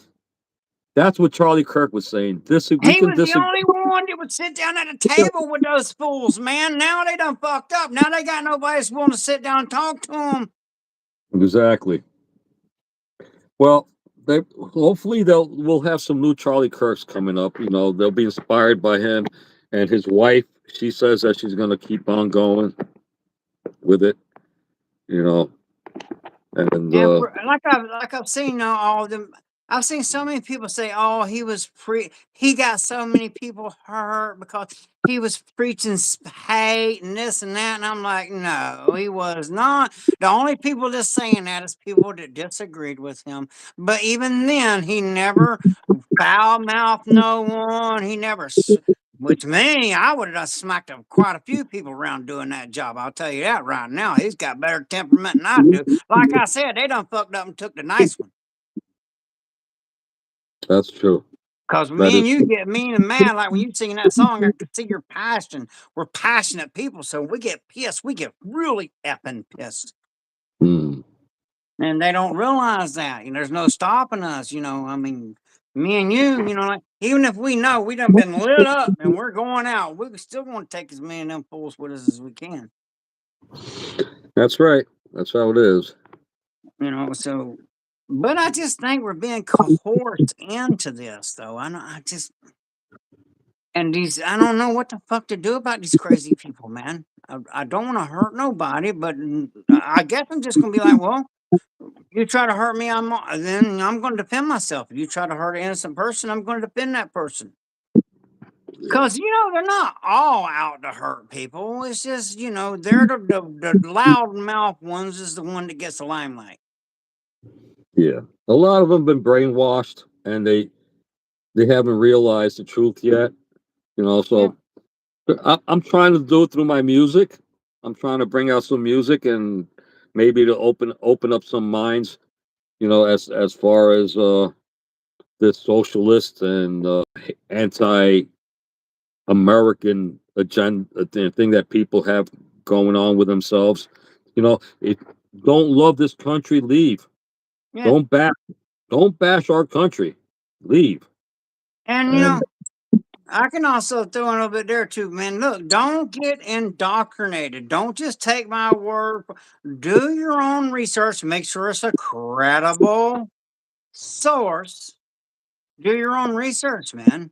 That's what Charlie Kirk was saying. We He can was the disagree. only one that would sit down at a table with those fools, man. Now they done fucked up. Now they got nobody that's willing to sit down and talk to them. Exactly. Well, they hopefully we'll have some new Charlie Kirks coming up. They'll be inspired by him and his wife. She says that she's going to keep on going with it. You know, and And like I've seen all of them. I've seen so many people say, "Oh, he got so many people hurt because he was preaching hate and this and that." And I'm like, no, he was not. The only people that's saying that is people that disagreed with him. But even then, he never foul mouthed no one. He never. Which me, I would have smacked quite a few people around doing that job. I'll tell you that right now. He's got better temperament than I do. Like I said, they done fucked up and took the nice one. that's true. Cause That me is and you true. get mean and mad, like when you sing that song, I can see your passion. We're passionate people, so we get pissed. We get really effing pissed. Hmm. And they don't realize that. There's no stopping us, I mean, me and you, like, even if we know we done been lit up and we're going out, we still want to take as many of them fools with us as we can. That's right. That's how it is. So but I just think we're being coerced into this though. I don't know what the fuck to do about these crazy people, man. I don't want to hurt nobody, but I guess I'm just gonna be like, well, you try to hurt me, then I'm going to defend myself. If you try to hurt an innocent person, I'm going to defend that person. Because they're not all out to hurt people. It's just they're the loudmouth ones is the one that gets the limelight. Yeah. A lot of them been brainwashed, and they haven't realized the truth yet. Yeah. So I'm trying to do it through my music. I'm trying to bring out some music and maybe to open up some minds. As far as this socialist and anti-American agenda thing that people have going on with themselves. If don't love this country, leave. Yeah. Don't bash. Don't bash our country. Leave. And And I can also throw in a little bit there too, man. Look, don't get indoctrinated. Don't just take my word. Do your own research. Make sure it's a credible source. Do your own research, man.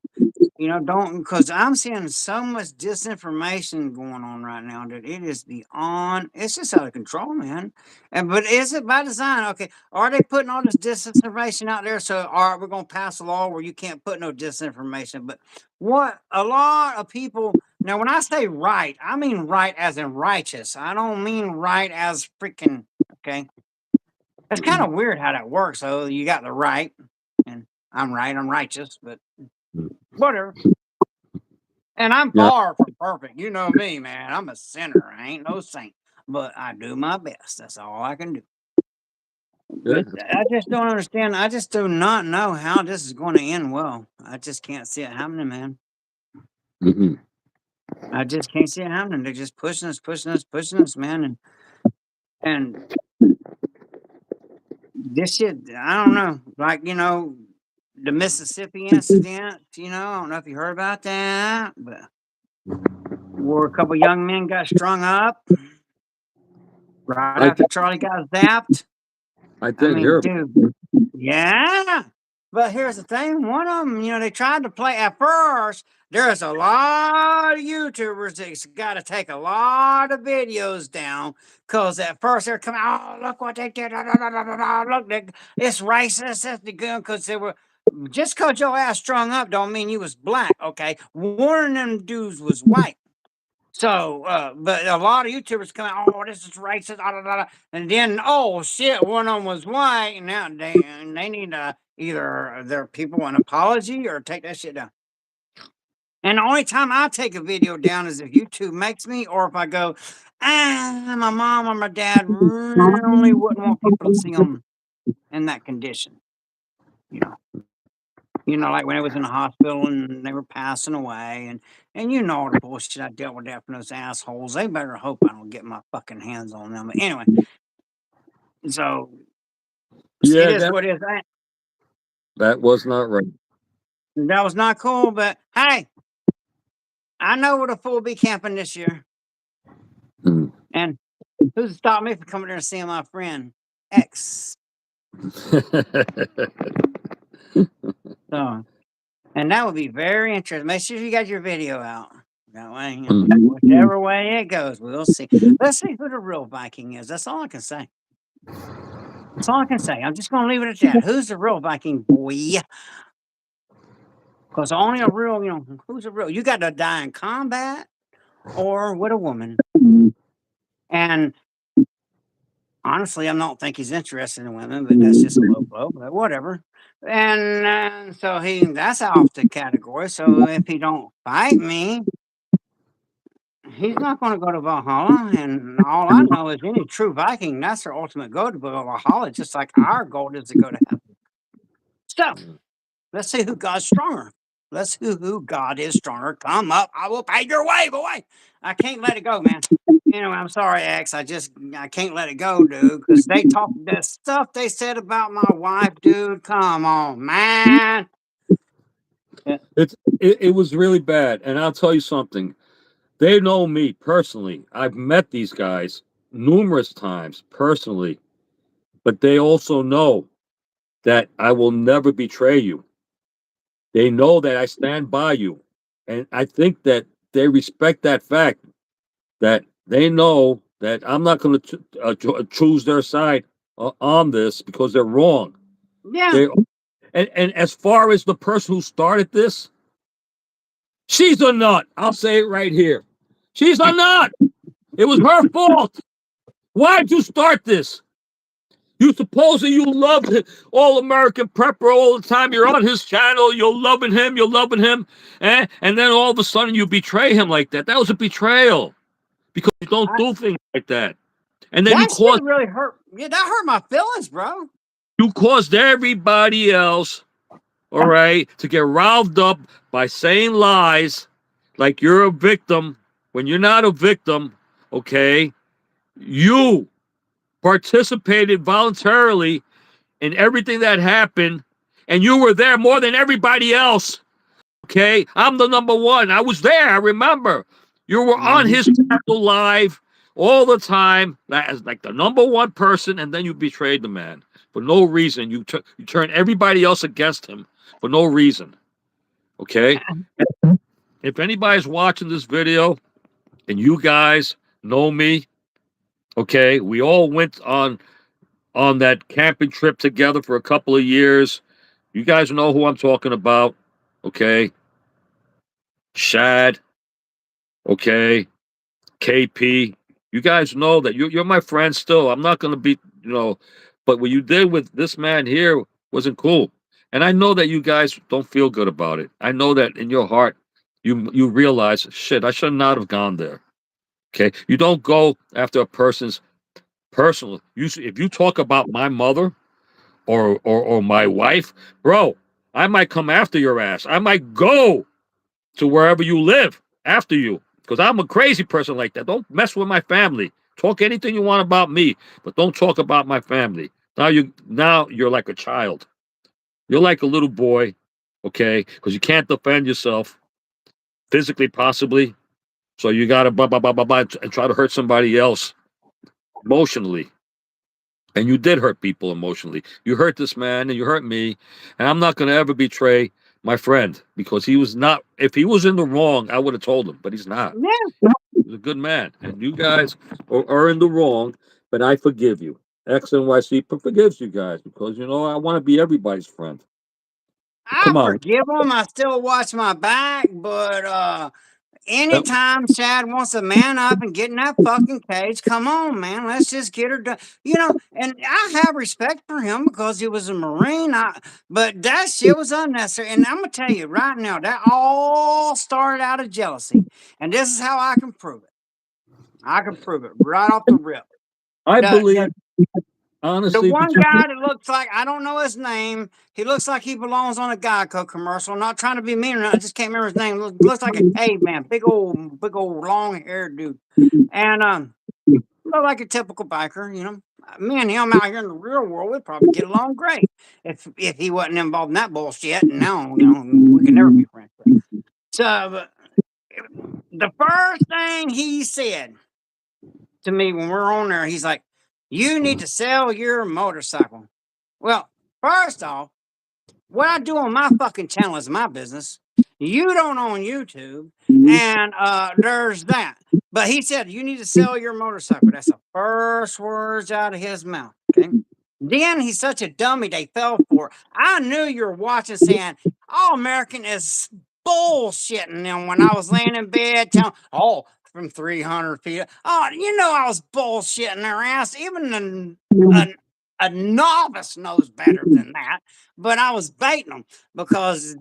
Don't because I'm seeing so much disinformation going on right now that it is beyond. It's just out of control, man. But is it by design? Okay, are they putting all this disinformation out there? So, all right, we're gonna pass a law where you can't put no disinformation. But what a lot of people now, when I say right, I mean right as in righteous. I don't mean right as freaking okay. It's kind of weird how that works. So you got the right, and I'm right. I'm righteous, but whatever. And I'm yeah, far from perfect. You know me, man. I'm a sinner. I ain't no saint, but I do my best. That's all I can do. yeah. But I just don't understand. I just do not know how this is going to end well. I just can't see it happening, man. Hmm. I just can't see it happening. They're just pushing us, pushing us, pushing us, man. And this shit, I don't know. Like, the Mississippi incident, I don't know if you heard about that, but where a couple young men got strung up right I after th- Charlie got zapped. I I didn't hear mean, about. dude, yeah. But here's the thing: one of them, they tried to play at first. There's a lot of YouTubers that's got to take a lot of videos down because at first they're coming, oh, look what they did. Look, it's racist. It's the gun because they were just because your ass strung up don't mean you was black. Okay, one of them dudes was white. So, but a lot of YouTubers come out, oh, this is racist, and then, oh shit, one of them was white, and now they need to either their people an apology or take that shit down. And the only time I take a video down is if YouTube makes me, or if I go, my mom or my dad really wouldn't want people to see them in that condition, you know. Like when I was in the hospital and they were passing away, and you know all the bullshit I dealt with that from those assholes. They better hope I don't get my fucking hands on them. But anyway, so it Yeah, is what it is. that was not right. That was not cool, but hey, I know where the fool will be camping this year. Mm. And who's to stop me from coming there and seeing my friend X? So, and that would be very interesting. Make sure you got your video out. That way, whichever way it goes, we'll see. Let's see who the real Viking is. That's all I can say. That's all I can say. I'm just going to leave it at that. Who's the real Viking boy? Because only a real, who's a real? You got to die in combat or with a woman. And honestly, I don't think he's interested in women, but that's just a low blow, but whatever. And so that's off the category. So if he don't fight me, he's not going to go to Valhalla. And all I know is any true Viking, that's their ultimate goal to go to Valhalla, just like our goal is to go to heaven. So let's see who God's stronger. Let's see who God is stronger. Come up. I will pay your way, boy. I can't let it go, man. Anyway, I'm sorry, X. I can't let it go, dude, because they talk that stuff they said about my wife, dude. Come on, man. It was really bad, and I'll tell you something. They know me personally. I've met these guys numerous times personally, but they also know that I will never betray you. They know that I stand by you, and I think that they respect that fact, that they know that I'm not going to choose their side on this because they're wrong. Yeah. They and as far as the person who started this, she's a nut. I'll say it right here. She's a nut. It was her fault. Why'd you start this? You supposing you love All American Prepper all the time. You're on his channel. You're loving him. And then all of a sudden you betray him like that. That was a betrayal because you don't do things like that. And then That shit really hurt. Yeah, that hurt my feelings, bro. You caused everybody else, all right, to get riled up by saying lies like you're a victim when you're not a victim, okay? You participated voluntarily in everything that happened, and you were there more than everybody else. Okay, I'm the number one. I was there. I remember you were on his channel live all the time, as like the number one person, and then you betrayed the man for no reason. You turned everybody else against him for no reason. Okay, if anybody's watching this video and you guys know me, okay, we all went on that camping trip together for a couple of years. You guys know who I'm talking about, okay? Shad, okay? KP. You guys know that you're my friend still. I'm not going to be, but what you did with this man here wasn't cool. And I know that you guys don't feel good about it. I know that in your heart, you realize, shit, I should not have gone there. Okay? You don't go after a person's personal. If you talk about my mother, or my wife, bro, I might come after your ass. I might go to wherever you live after you because I'm a crazy person like that. Don't mess with my family. Talk anything you want about me, but don't talk about my family. Now you're like a child. You're like a little boy, okay? Because you can't defend yourself physically, possibly. So you gotta blah blah blah blah blah and try to hurt somebody else emotionally. And you did hurt people emotionally. You hurt this man and you hurt me. And I'm not going to ever betray my friend because he was not, if he was in the wrong, I would have told him, but he's not. Yeah. He's a good man. And you guys are in the wrong, but I forgive you. X NYC forgives you guys because, I want to be everybody's friend. I Come on. forgive him. I still watch my back, but anytime Chad wants to man up and get in that fucking cage, come on, man. Let's just get her done. And I have respect for him because he was a Marine. But that shit was unnecessary. And I'm going to tell you right now, that all started out of jealousy. And this is how I can prove it. I can prove it right off the rip. I believe The honestly, one guy that looks like, I don't know his name. He looks like he belongs on a Geico commercial. Not trying to be mean or not. I just can't remember his name. Looks like a caveman, big old long haired dude, and look like a typical biker. You know, me and him out here in the real world, we'd probably get along great if he wasn't involved in that bullshit. And now, we could never be friends. So, but the first thing he said to me when we're on there, he's like, "You need to sell your motorcycle." Well, first off, what I do on my fucking channel is my business. You don't own YouTube, and there's that. But he said you need to sell your motorcycle. That's the first words out of his mouth. Okay. Then he's such a dummy they fell for it. I knew you were watching saying All American is bullshitting them when I was laying in bed telling, oh, from 300 feet. Oh, I was bullshitting their ass. Even a novice knows better than that. But I was baiting them because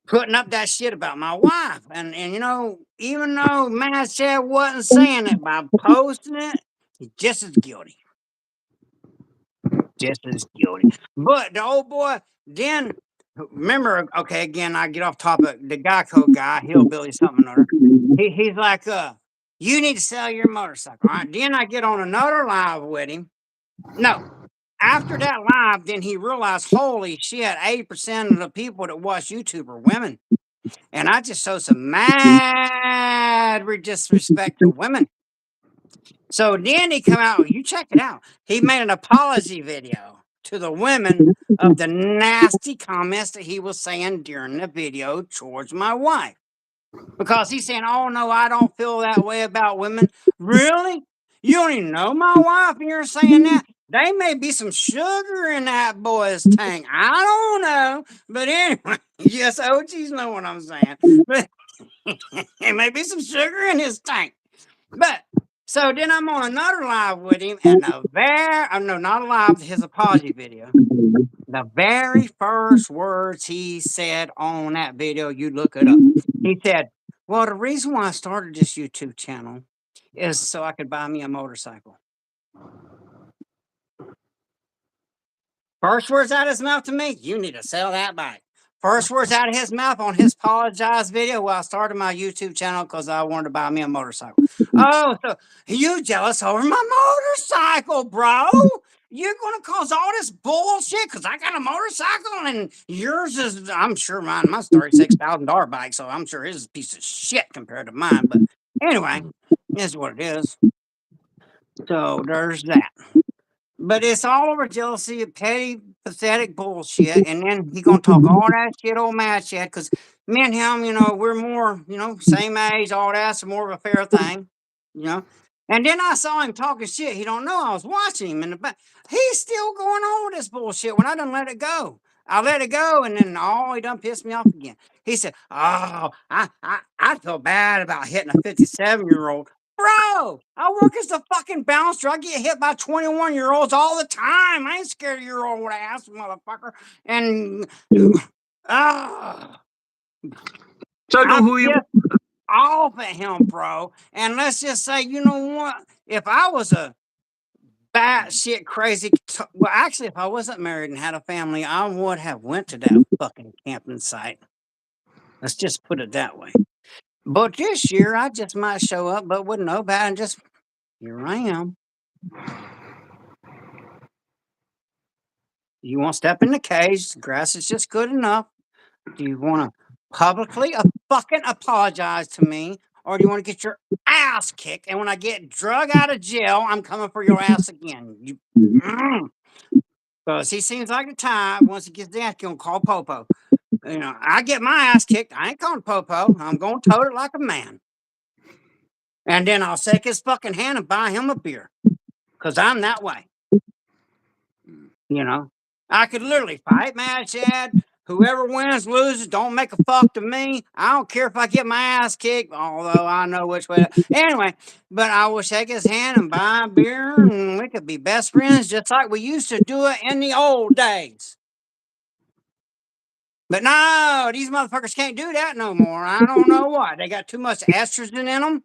putting up that shit about my wife. And even though Mad Chad wasn't saying it by posting it, he's just as guilty. Just as guilty. But the old boy, then remember, okay, again, I get off topic. The Geico guy, hillbilly something or other. He's like, you need to sell your motorcycle. All right. Then I get on another live with him. No. After that live, then he realized, holy shit, 80% of the people that watch YouTube are women. And I just show some mad disrespect to women. So then he come out, you check it out. He made an apology video to the women of the nasty comments that he was saying during the video towards my wife. Because he's saying, oh no, I don't feel that way about women. Really? You don't even know my wife and you're saying that? There may be some sugar in that boy's tank. I don't know. But anyway, yes, OGs know what I'm saying. But there may be some sugar in his tank. But so then I'm on another live with him, and not a live, his apology video. The very first words he said on that video, you look it up. He said, well, the reason why I started this YouTube channel is so I could buy me a motorcycle. First words out of his mouth to me, you need to sell that bike. First words out of his mouth on his apologize video, well, I started my YouTube channel because I wanted to buy me a motorcycle. Oh, so you jealous over my motorcycle, bro? You're going to cause all this bullshit because I got a motorcycle and yours is, I'm sure mine's $36,000 bike, so I'm sure his is a piece of shit compared to mine. But anyway, is what it is. So there's that. But it's all over jealousy, petty, pathetic bullshit. And then he gonna talk all that shit old Mad Chad, because me and him, we're more, same age, all that's more of a fair thing, you know. And then I saw him talking shit. He don't know I was watching him in the back. He's still going on with this bullshit when I done let it go. I let it go, and then he done pissed me off again. He said, "Oh, I feel bad about hitting a 57-year-old." Bro, I work as a fucking bouncer. I get hit by 21-year-olds all the time. I ain't scared of your old ass, motherfucker. And So I'm who you? pissed off at him, bro. And let's just say, you know what? If I was a batshit crazy, well, actually, if I wasn't married and had a family, I would have went to that fucking camping site. Let's just put it that way. But this year, I just might show up, but wouldn't know about it. And just here I am. You want to step in the cage? The grass is just good enough. Do you want to publicly fucking apologize to me, or do you want to get your ass kicked? And when I get drug out of jail, I'm coming for your ass again. Because he seems like a type. Once he gets down, he's gonna call Popo. I get my ass kicked. I ain't calling Popo. I'm gonna tote it like a man. And then I'll shake his fucking hand and buy him a beer. Because I'm that way. I could literally fight Mad Chad. Whoever wins, loses, don't make a fuck to me. I don't care if I get my ass kicked, although I know which way. Anyway, but I will shake his hand and buy a beer, and we could be best friends just like we used to do it in the old days. But no, these motherfuckers can't do that no more. I don't know why. They got too much estrogen in them.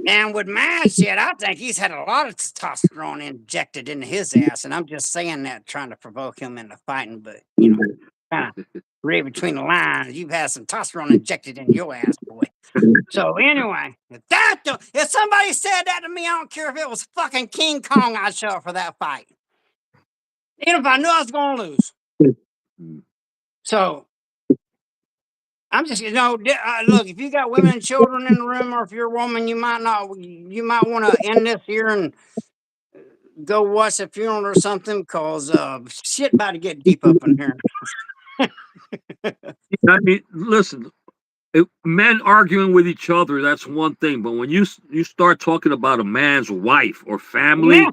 And with my shit, I think he's had a lot of testosterone injected into his ass, and I'm just saying that trying to provoke him into fighting, but kind of read between the lines. You've had some testosterone injected in your ass, boy. So anyway, if somebody said that to me, I don't care if it was fucking King Kong, I'd show up for that fight, even if I knew I was gonna lose. So I'm just, look, if you got women and children in the room, or if you're a woman, you might want to end this here and go watch a funeral or something, cause shit about to get deep up in here. I mean, listen, men arguing with each other, that's one thing. But when you start talking about a man's wife or family, Yeah,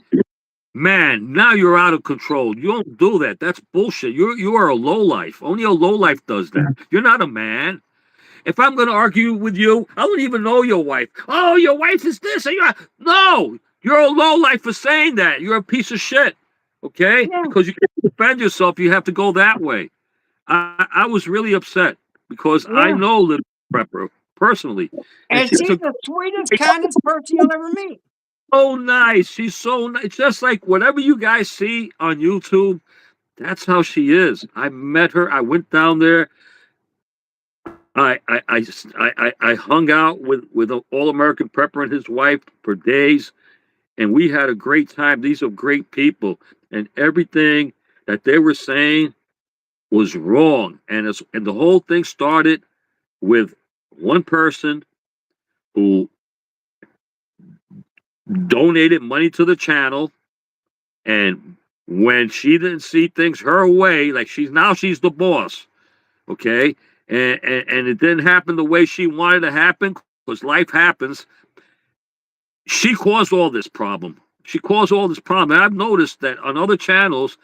man, now you're out of control. You don't do that. That's bullshit. You are a lowlife. Only a lowlife does that. You're not a man. If I'm going to argue with you, I don't even know your wife. Oh, your wife is this. No, you're a lowlife for saying that. You're a piece of shit. Okay? yeah. Because you can't defend yourself, you have to go that way. I was really upset because I Yeah. know Little Prepper personally. And And she's she's the sweetest, kindest person you'll ever meet. so nice. She's so nice. Just like whatever you guys see on YouTube, that's how she is. I met her. I went down there. I hung out with an All American Prepper and his wife for days, and we had a great time. These are great people, and everything that they were saying was wrong. And the whole thing started with one person who donated money to the channel, and when she didn't see things her way, like she's the boss, okay, and it didn't happen the way she wanted to happen because life happens. She caused all this problem. She caused all this problem. And I've noticed that on other channels,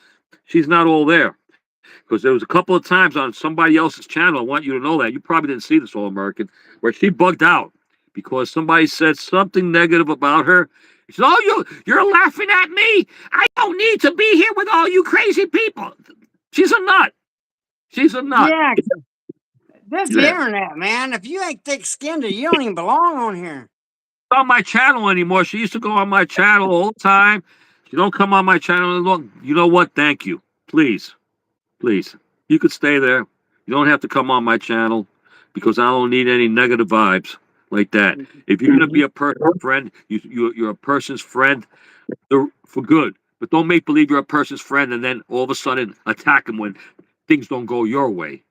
she's not all there. Because there was a couple of times on somebody else's channel, I want you to know that. You probably didn't see this All American, where she bugged out because somebody said something negative about her. She said, "Oh, you're laughing at me. I don't need to be here with all you crazy people." She's a nut. She's a nut. Yeah, this the Yeah. internet, man. If you ain't thick-skinned, you don't even belong on here. On my channel anymore. She used to go on my channel all the time. She don't come on my channel anymore. You know what? Thank you. Please. Please, you could stay there. You don't have to come on my channel because I don't need any negative vibes like that. If you're gonna be a person's friend, you're a person's friend for good. But don't make believe you're a person's friend and then all of a sudden attack them when things don't go your way.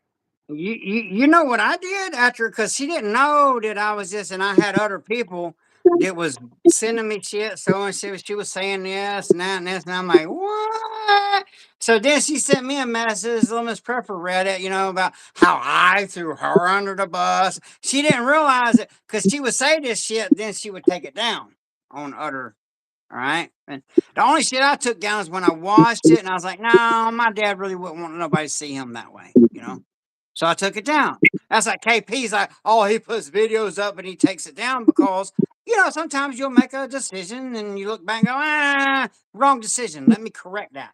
You know what I did after, because she didn't know that I was this, and I had other people that was sending me shit. So and she was saying this and that and this, and I'm like, what? So then she sent me a message, little Miss Prepper read it, about how I threw her under the bus. She didn't realize it because she would say this shit, then she would take it down on other. All right. And the only shit I took down is when I watched it and I was like, no, my dad really wouldn't want nobody to see him that way. So I took it down. That's like KP's like, oh, he puts videos up and he takes it down because, sometimes you'll make a decision and you look back and go, wrong decision. Let me correct that.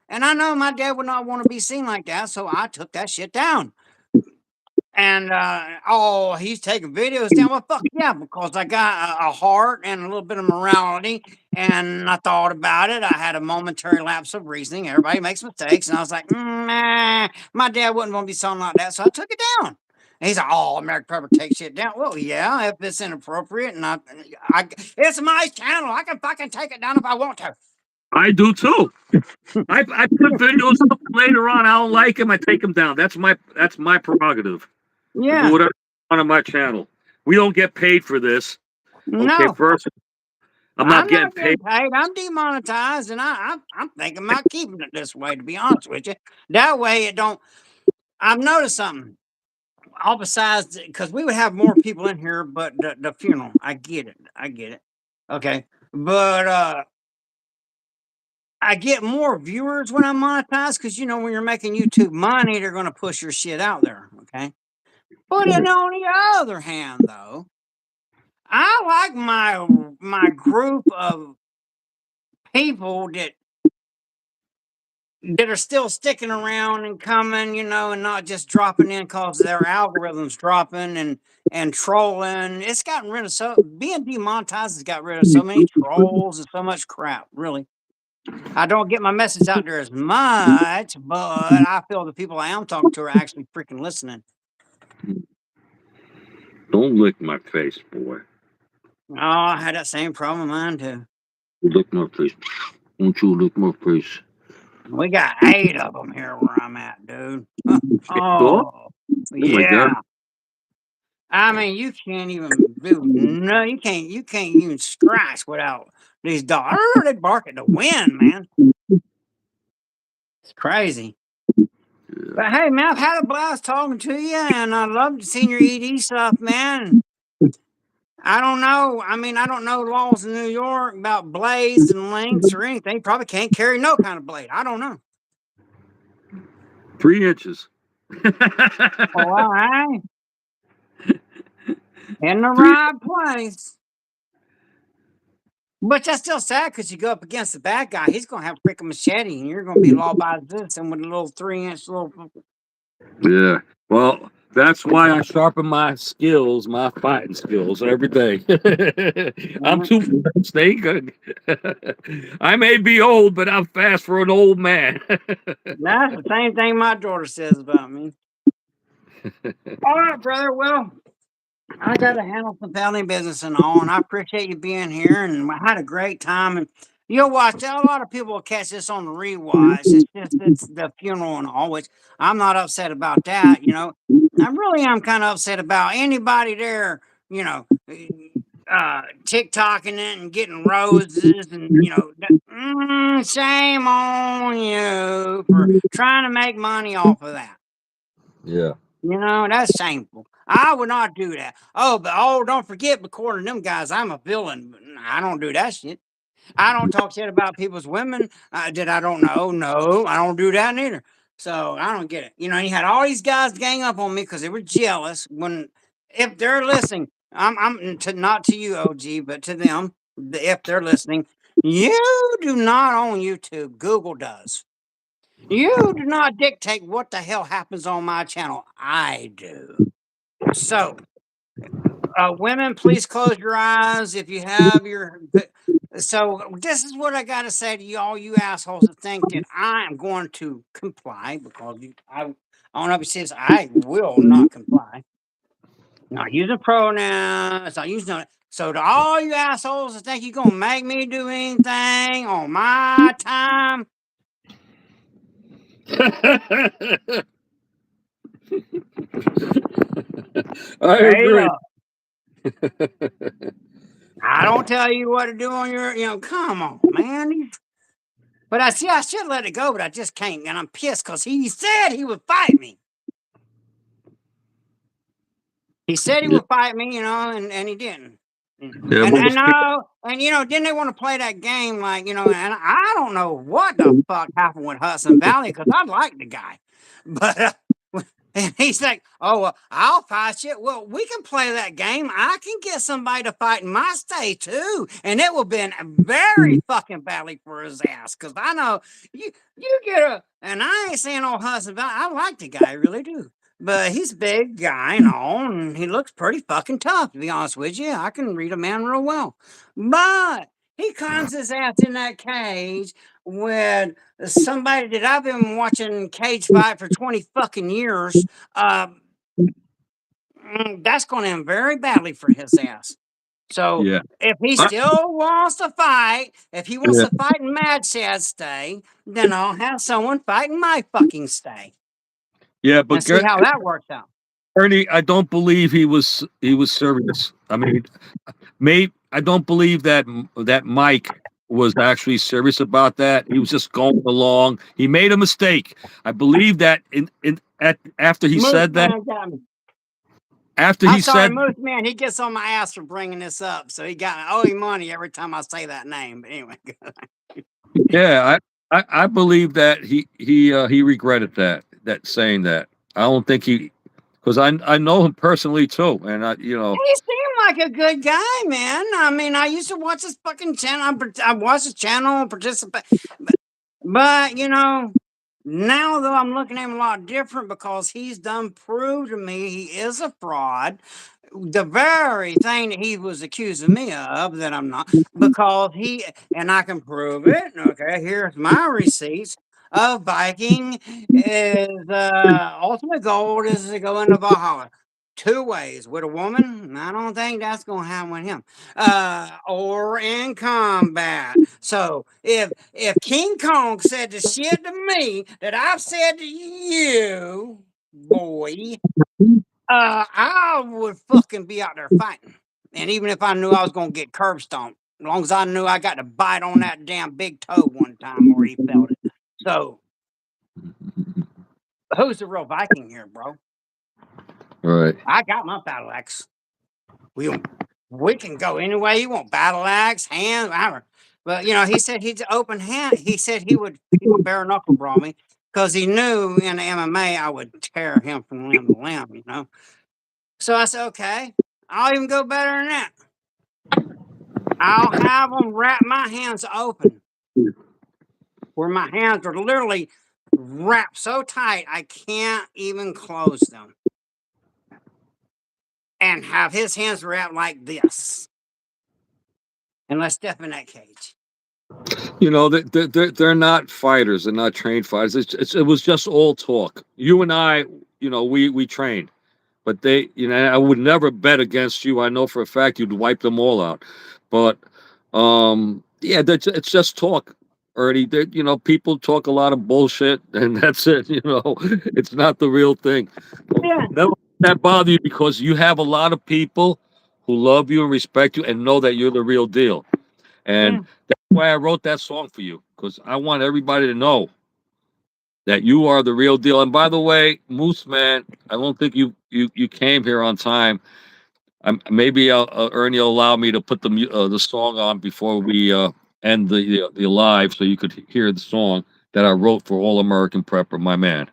And I know my dad would not want to be seen like that. So I took that shit down. And oh, he's taking videos down. Well, fuck yeah, because I got a heart and a little bit of morality, and I thought about it. I had a momentary lapse of reasoning. Everybody makes mistakes, and I was like, nah, my dad wouldn't want to be something like that, so I took it down. And he's like, oh, American Pepper takes shit down. Well, yeah, if it's inappropriate, and it's my channel. I can fucking take it down if I want to. I do too. I put videos up later on. I don't like them. I take them down. That's my prerogative. I do Yeah, whatever I want on my channel. We don't get paid for this. Okay, no. first, I'm not I'm getting not paid. getting paid. I'm demonetized, and I'm thinking about keeping it this way. To be honest with you, that way it don't. I've noticed something. All besides, because we would have more people in here, but the funeral, I get it, okay, but I get more viewers when I'm monetized because when you're making YouTube money, they're going to push your shit out there, okay. But then on the other hand, though, I like my group of people that are still sticking around and coming, and not just dropping in because their algorithm's dropping and trolling. It's gotten rid of being demonetized has got rid of so many trolls and so much crap. Really, I don't get my message out there as much, but I feel the people I am talking to are actually freaking listening. Don't lick my face, boy. Oh, I had that same problem of mine too. Lick my face. Don't you lick my face. We got 8 of them here where I'm at, dude. Dog? Oh, my God. yeah. I mean, you can't even do no. You can't even scratch without these dogs. They bark at the wind, man. It's crazy. Yeah. But hey, man, I've had a blast talking to you, and I love seeing your ED stuff, man. I don't know. I mean, I don't know laws in New York about blades and lengths or anything. Probably can't carry no kind of blade. I don't know. 3 inches. Oh, all right. In the 3 right place. But that's still sad because you go up against the bad guy. He's going to have a freaking machete, and you're going to be law by citizen with a little 3-inch little. Yeah. Well, that's why I sharpen my skills, my fighting skills every day. I'm too fast. Stay good. I may be old, but I'm fast for an old man. That's the same thing my daughter says about me. All right, brother. Well, I got to handle some family business and all, and I appreciate you being here, and I had a great time. And you'll watch. A lot of people will catch this on the rewatch. It's the funeral and all, which I'm not upset about that. You know, I really am kind of upset about anybody there. You know, TikToking it and getting roses, and shame on you for trying to make money off of that. Yeah. You know, that's shameful. I would not do that. Oh, but don't forget, according to them guys, I'm a villain. I don't do that shit. I don't talk shit about people's women that I don't know. No, I don't do that neither. So I don't get it. You know, you had all these guys gang up on me because they were jealous. When if they're listening, I'm to not to you, OG, but to them, if they're listening, you do not own YouTube. Google does. You do not dictate what the hell happens on my channel. I do. So, women, please close your eyes if you have your. So, this is what I got to say to you, all you assholes that think that I am going to comply because I don't know if it says I will not comply. Not using pronouns, not using no. So, to all you assholes that think you're going to make me do anything on my time, I hey, agree. I don't tell you what to do on your, come on, man. But I should let it go, but I just can't. And I'm pissed because he said he would fight me. He said he would fight me, and he didn't. Yeah, Didn't they want to play that game and I don't know what the fuck happened with Hudson Valley because I like the guy. But and he's like, oh, well, I'll fight you. Well, we can play that game. I can get somebody to fight in my state too. And it will be very fucking badly for his ass. Cause I know you get and I ain't saying old Hudson Valley. I like the guy, I really do. But he's a big guy and all, and he looks pretty fucking tough, to be honest with you. I can read a man real well. But he climbs his ass in that cage with somebody that I've been watching cage fight for 20 fucking years. That's going to end very badly for his ass. So yeah. if he still wants to fight, if he wants to fight in Mad Shad's stay, then I'll have someone fight in my fucking stay. Yeah, And but see how that works out. Ernie, I don't believe he was serious. I mean, I don't believe that Mike was actually serious about that. He was just going along. He made a mistake. I believe that after he said that. After he said, Moose Man, he gets on my ass for bringing this up, so he got owe him money every time I say that name. But anyway, yeah, I believe that he regretted that saying that. I don't think because I know him personally too, and he seemed like a good guy, man. I mean, I used to watch his fucking channel. I watched his channel, participate, but Now, though, I'm looking at him a lot different because he's done proved to me he is a fraud. The very thing that he was accusing me of that I'm not, because he and I can prove it. Okay, here's my receipts of Viking is ultimate goal is to go into Valhalla. Two ways with a woman. I don't think that's gonna happen with him. Or in combat. So if King Kong said the shit to me that I've said to you, boy, I would fucking be out there fighting. And even if I knew I was gonna get curb stomped, as long as I knew I got to bite on that damn big toe one time or he felt it. So who's the real Viking here, bro? Right. I got my battle axe. We can go any way you want. Battle axe, hand, whatever. But he said he's open hand. He said he would bare knuckle brawl me because he knew in the MMA I would tear him from limb to limb. So I said, okay, I'll even go better than that. I'll have them wrap my hands open, where my hands are literally wrapped so tight I can't even close them, and have his hands wrapped like this, and let's step in that cage. They're not fighters. They're not trained fighters. It was just all talk. You and I, we trained, but I would never bet against you. I know for a fact you'd wipe them all out. But, yeah, it's just talk, Ernie. People talk a lot of bullshit, and that's it. It's not the real thing. Yeah, Never let that bother you because you have a lot of people who love you and respect you and know that you're the real deal. yeah. And that's why I wrote that song for you, because I want everybody to know that you are the real deal. And by the way, Moose Man, I don't think you came here on time. Maybe Ernie will allow me to put the song on before we end the live, so you could hear the song that I wrote for All American Prepper, my man.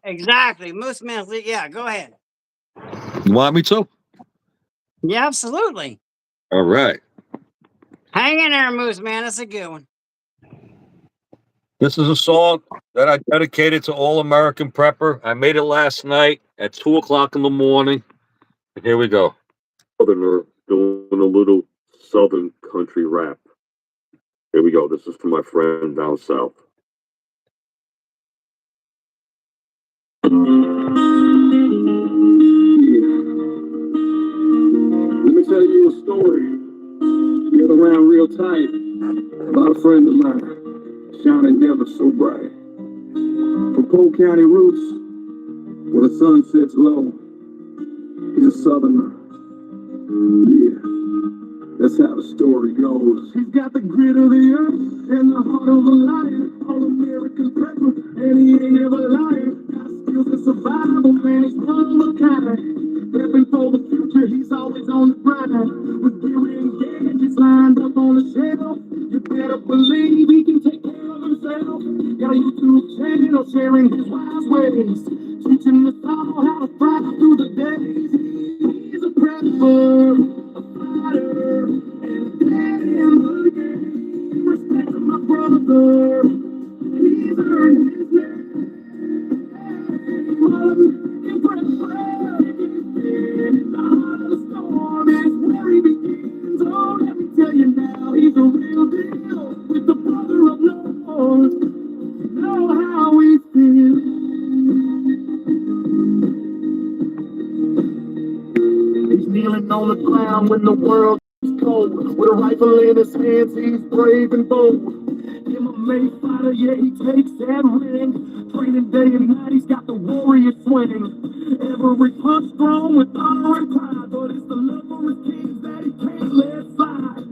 Exactly. Moose Man, yeah, go ahead. You want me to? Yeah, absolutely. All right. Hang in there, Moose Man. That's a good one. This is a song that I dedicated to All American Prepper. I made it last night at 2 o'clock in the morning. And here we go. Southerner doing a little Southern country rap. Here we go. This is for my friend down south. Let me tell you a story. Get around real tight about a friend of mine, shining never so bright. From Polk County roots, where the sun sets low, he's a southerner. Yeah, that's how the story goes. He's got the grit of the earth and the heart of a lion, all American prepper, and he ain't ever lying. Got skills of survival, man, he's one of a kind. Prepping for the future, he's always on the grind. With gear and gadgets lined up on the shelf, you better believe he can take care of himself. Got a YouTube channel sharing his wise ways, teaching us all how to thrive through the days. He's a prepper, a fighter, and a daddy in the game. Respect to my brother, he's earned his name. Motherfucking prepper, in the heart of the storm is where he begins. Oh, let me tell you now, he's a real deal with the brother of Lord. Know how we feel. He's kneeling on the ground when the world is cold. With a rifle in his hands, he's brave and bold. MMA fighter, yeah, he takes that ring. Training day and night, he's got the warrior swing. Every punch thrown with honor and pride, but it's the love for his kids that he can't let slide.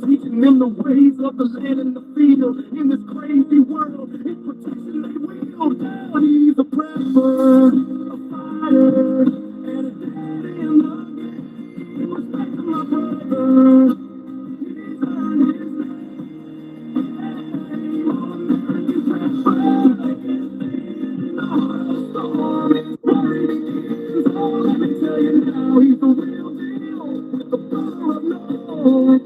Teaching them the ways of the land and the field. In this crazy world, it's protection they wield. But he's a prepper, a fighter, and a daddy in the game. Respect to my brother, he's earned his name. All American prepper, in the heart of the storm is where he begins. Oh, let me tell you now, he's the real deal with the power of love.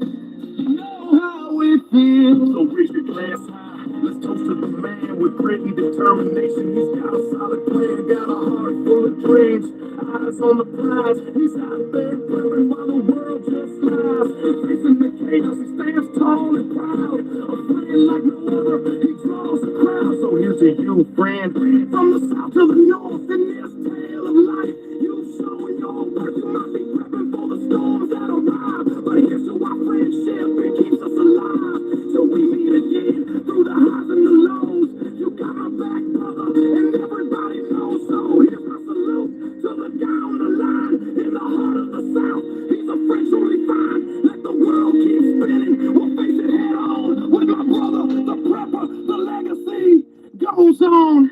Know how it feels. So raise your glass high. Let's toast to the man with grit and determination. He's got a solid plan, got a heart full of dreams. Eyes on the prize, he's out there flipping while the world just lies. Facing the chaos, he stands tall and proud. A friend like no other, he draws a crowd. So here's to you, friend, from the south to the north, in this tale of life. You showing your worth, you might be prepping for the storms that arrive. But here's to our friendship, it keeps us alive. Till we meet again, through the highs and the lows. You got my back, brother, and everybody knows. So here's my salute to the guy on the line, in the heart of the South. He's a friend truly fine. Let the world keep spinning, we'll face it head on. With my brother, the prepper, the legacy goes on.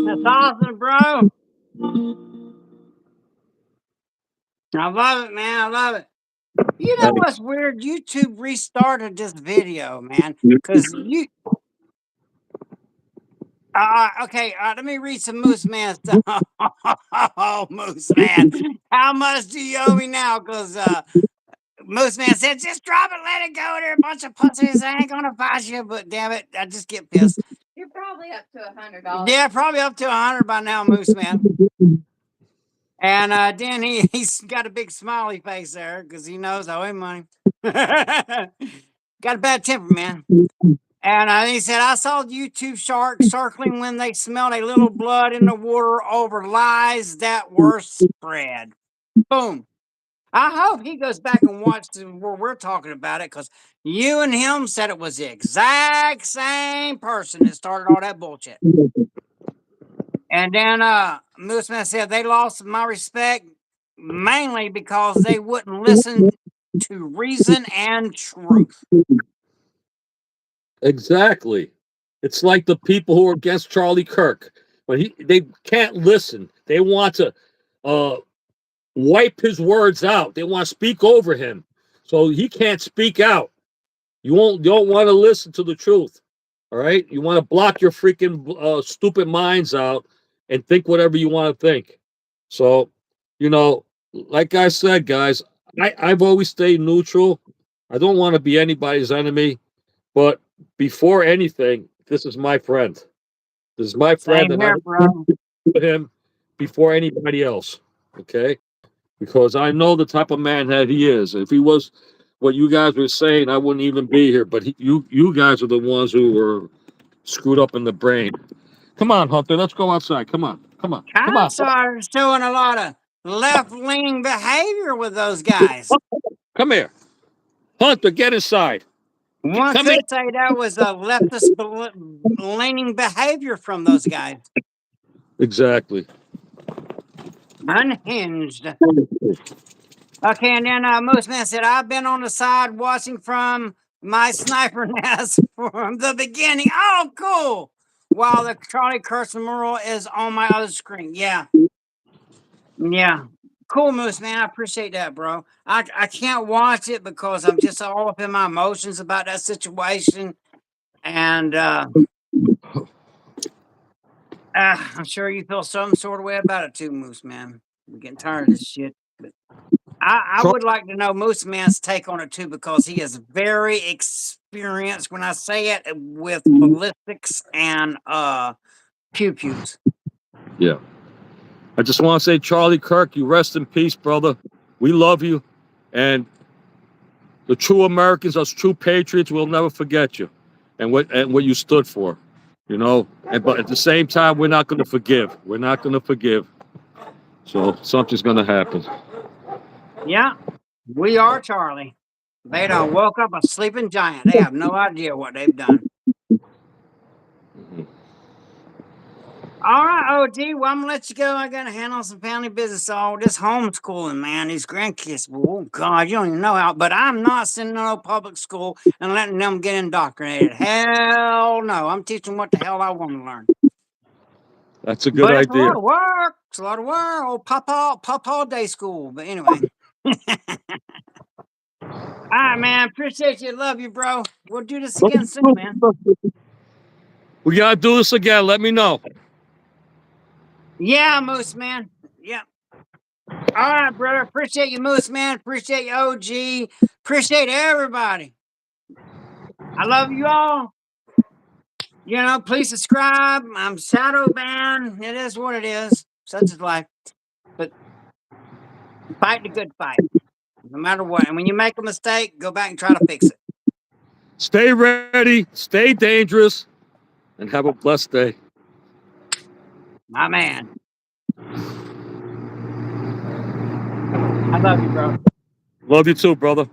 That's awesome, bro. I love it, man. I love it. You know what's weird? YouTube restarted this video, man, because you. Okay, let me read some Moose Man stuff. Oh, Moose Man, how much do you owe me now? Because Moose Man said, just drop it, let it go. They're a bunch of pussies. I ain't gonna fight you, but damn it, I just get pissed. You're probably up to $100. Yeah, probably up to 100 by now, Moose Man. And then he's got a big smiley face there because he knows I owe him money. Got a bad temper, man. And he said, I saw YouTube sharks circling when they smelled a little blood in the water over lies that were spread. Boom. I hope he goes back and watches where we're talking about it, because you and him said it was the exact same person that started all that bullshit. And then Mooseman said they lost my respect mainly because they wouldn't listen to reason and truth. Exactly. It's like the people who are against Charlie Kirk, but they can't listen. They want to wipe his words out. They want to speak over him, so he can't speak out. You don't want to listen to the truth. All right, you want to block your freaking stupid minds out and think whatever you want to think. So, like I said, guys, I've always stayed neutral. I don't want to be anybody's enemy. But before anything, this is my friend. This is my friend, Same and here, I bro. put him before anybody else. Okay, because I know the type of man that he is. If he was what you guys were saying, I wouldn't even be here. But you guys are the ones who were screwed up in the brain. Come on, Hunter. Let's go outside. Come on. Come on. Come I on. started showing a lot of left-leaning behavior with those guys. Come here. Hunter, get inside. One Come here. could say that was a leftist leaning behavior from those guys. Exactly. Unhinged. Okay, and then Mooseman said, I've been on the side watching from my sniper nest from the beginning. Oh, cool. While the Charlie Kirk mural is on my other screen. Yeah. Yeah. Cool, Moose Man. I appreciate that, bro. I can't watch it because I'm just all up in my emotions about that situation. And I'm sure you feel some sort of way about it too, Moose Man. I'm getting tired of this shit. But I would like to know Moose Man's take on it too, because he is very experienced, when I say it, with ballistics and pew-pews. Yeah. I just want to say, Charlie Kirk, you rest in peace, brother. We love you. And the true Americans, us true patriots, will never forget you and what you stood for. But at the same time, we're not going to forgive. We're not going to forgive. So something's going to happen. Yeah, we are Charlie. They done woke up a sleeping giant. They have no idea what they've done. All right, OG. Well, I'm gonna let you go. I gotta handle some family business. All this homeschooling, man. These grandkids. Oh God, you don't even know how. But I'm not sending them to no public school and letting them get indoctrinated. Hell no. I'm teaching what the hell I want to learn. That's a good But it's a idea. lot of work. It's a lot of work. Oh, Papa day school. But anyway. All right, man. Appreciate you. Love you, bro. We'll do this again soon, man. We got to do this again. Let me know. Yeah, Moose Man. Yeah. All right, brother. Appreciate you, Moose Man. Appreciate you, OG. Appreciate everybody. I love you all. You know, please subscribe. I'm shadow banned. It is what it is. Such is life. But fight the good fight, no matter what. And when you make a mistake, go back and try to fix it. Stay ready, stay dangerous, and have a blessed day. My man. I love you, bro. Love you too, brother.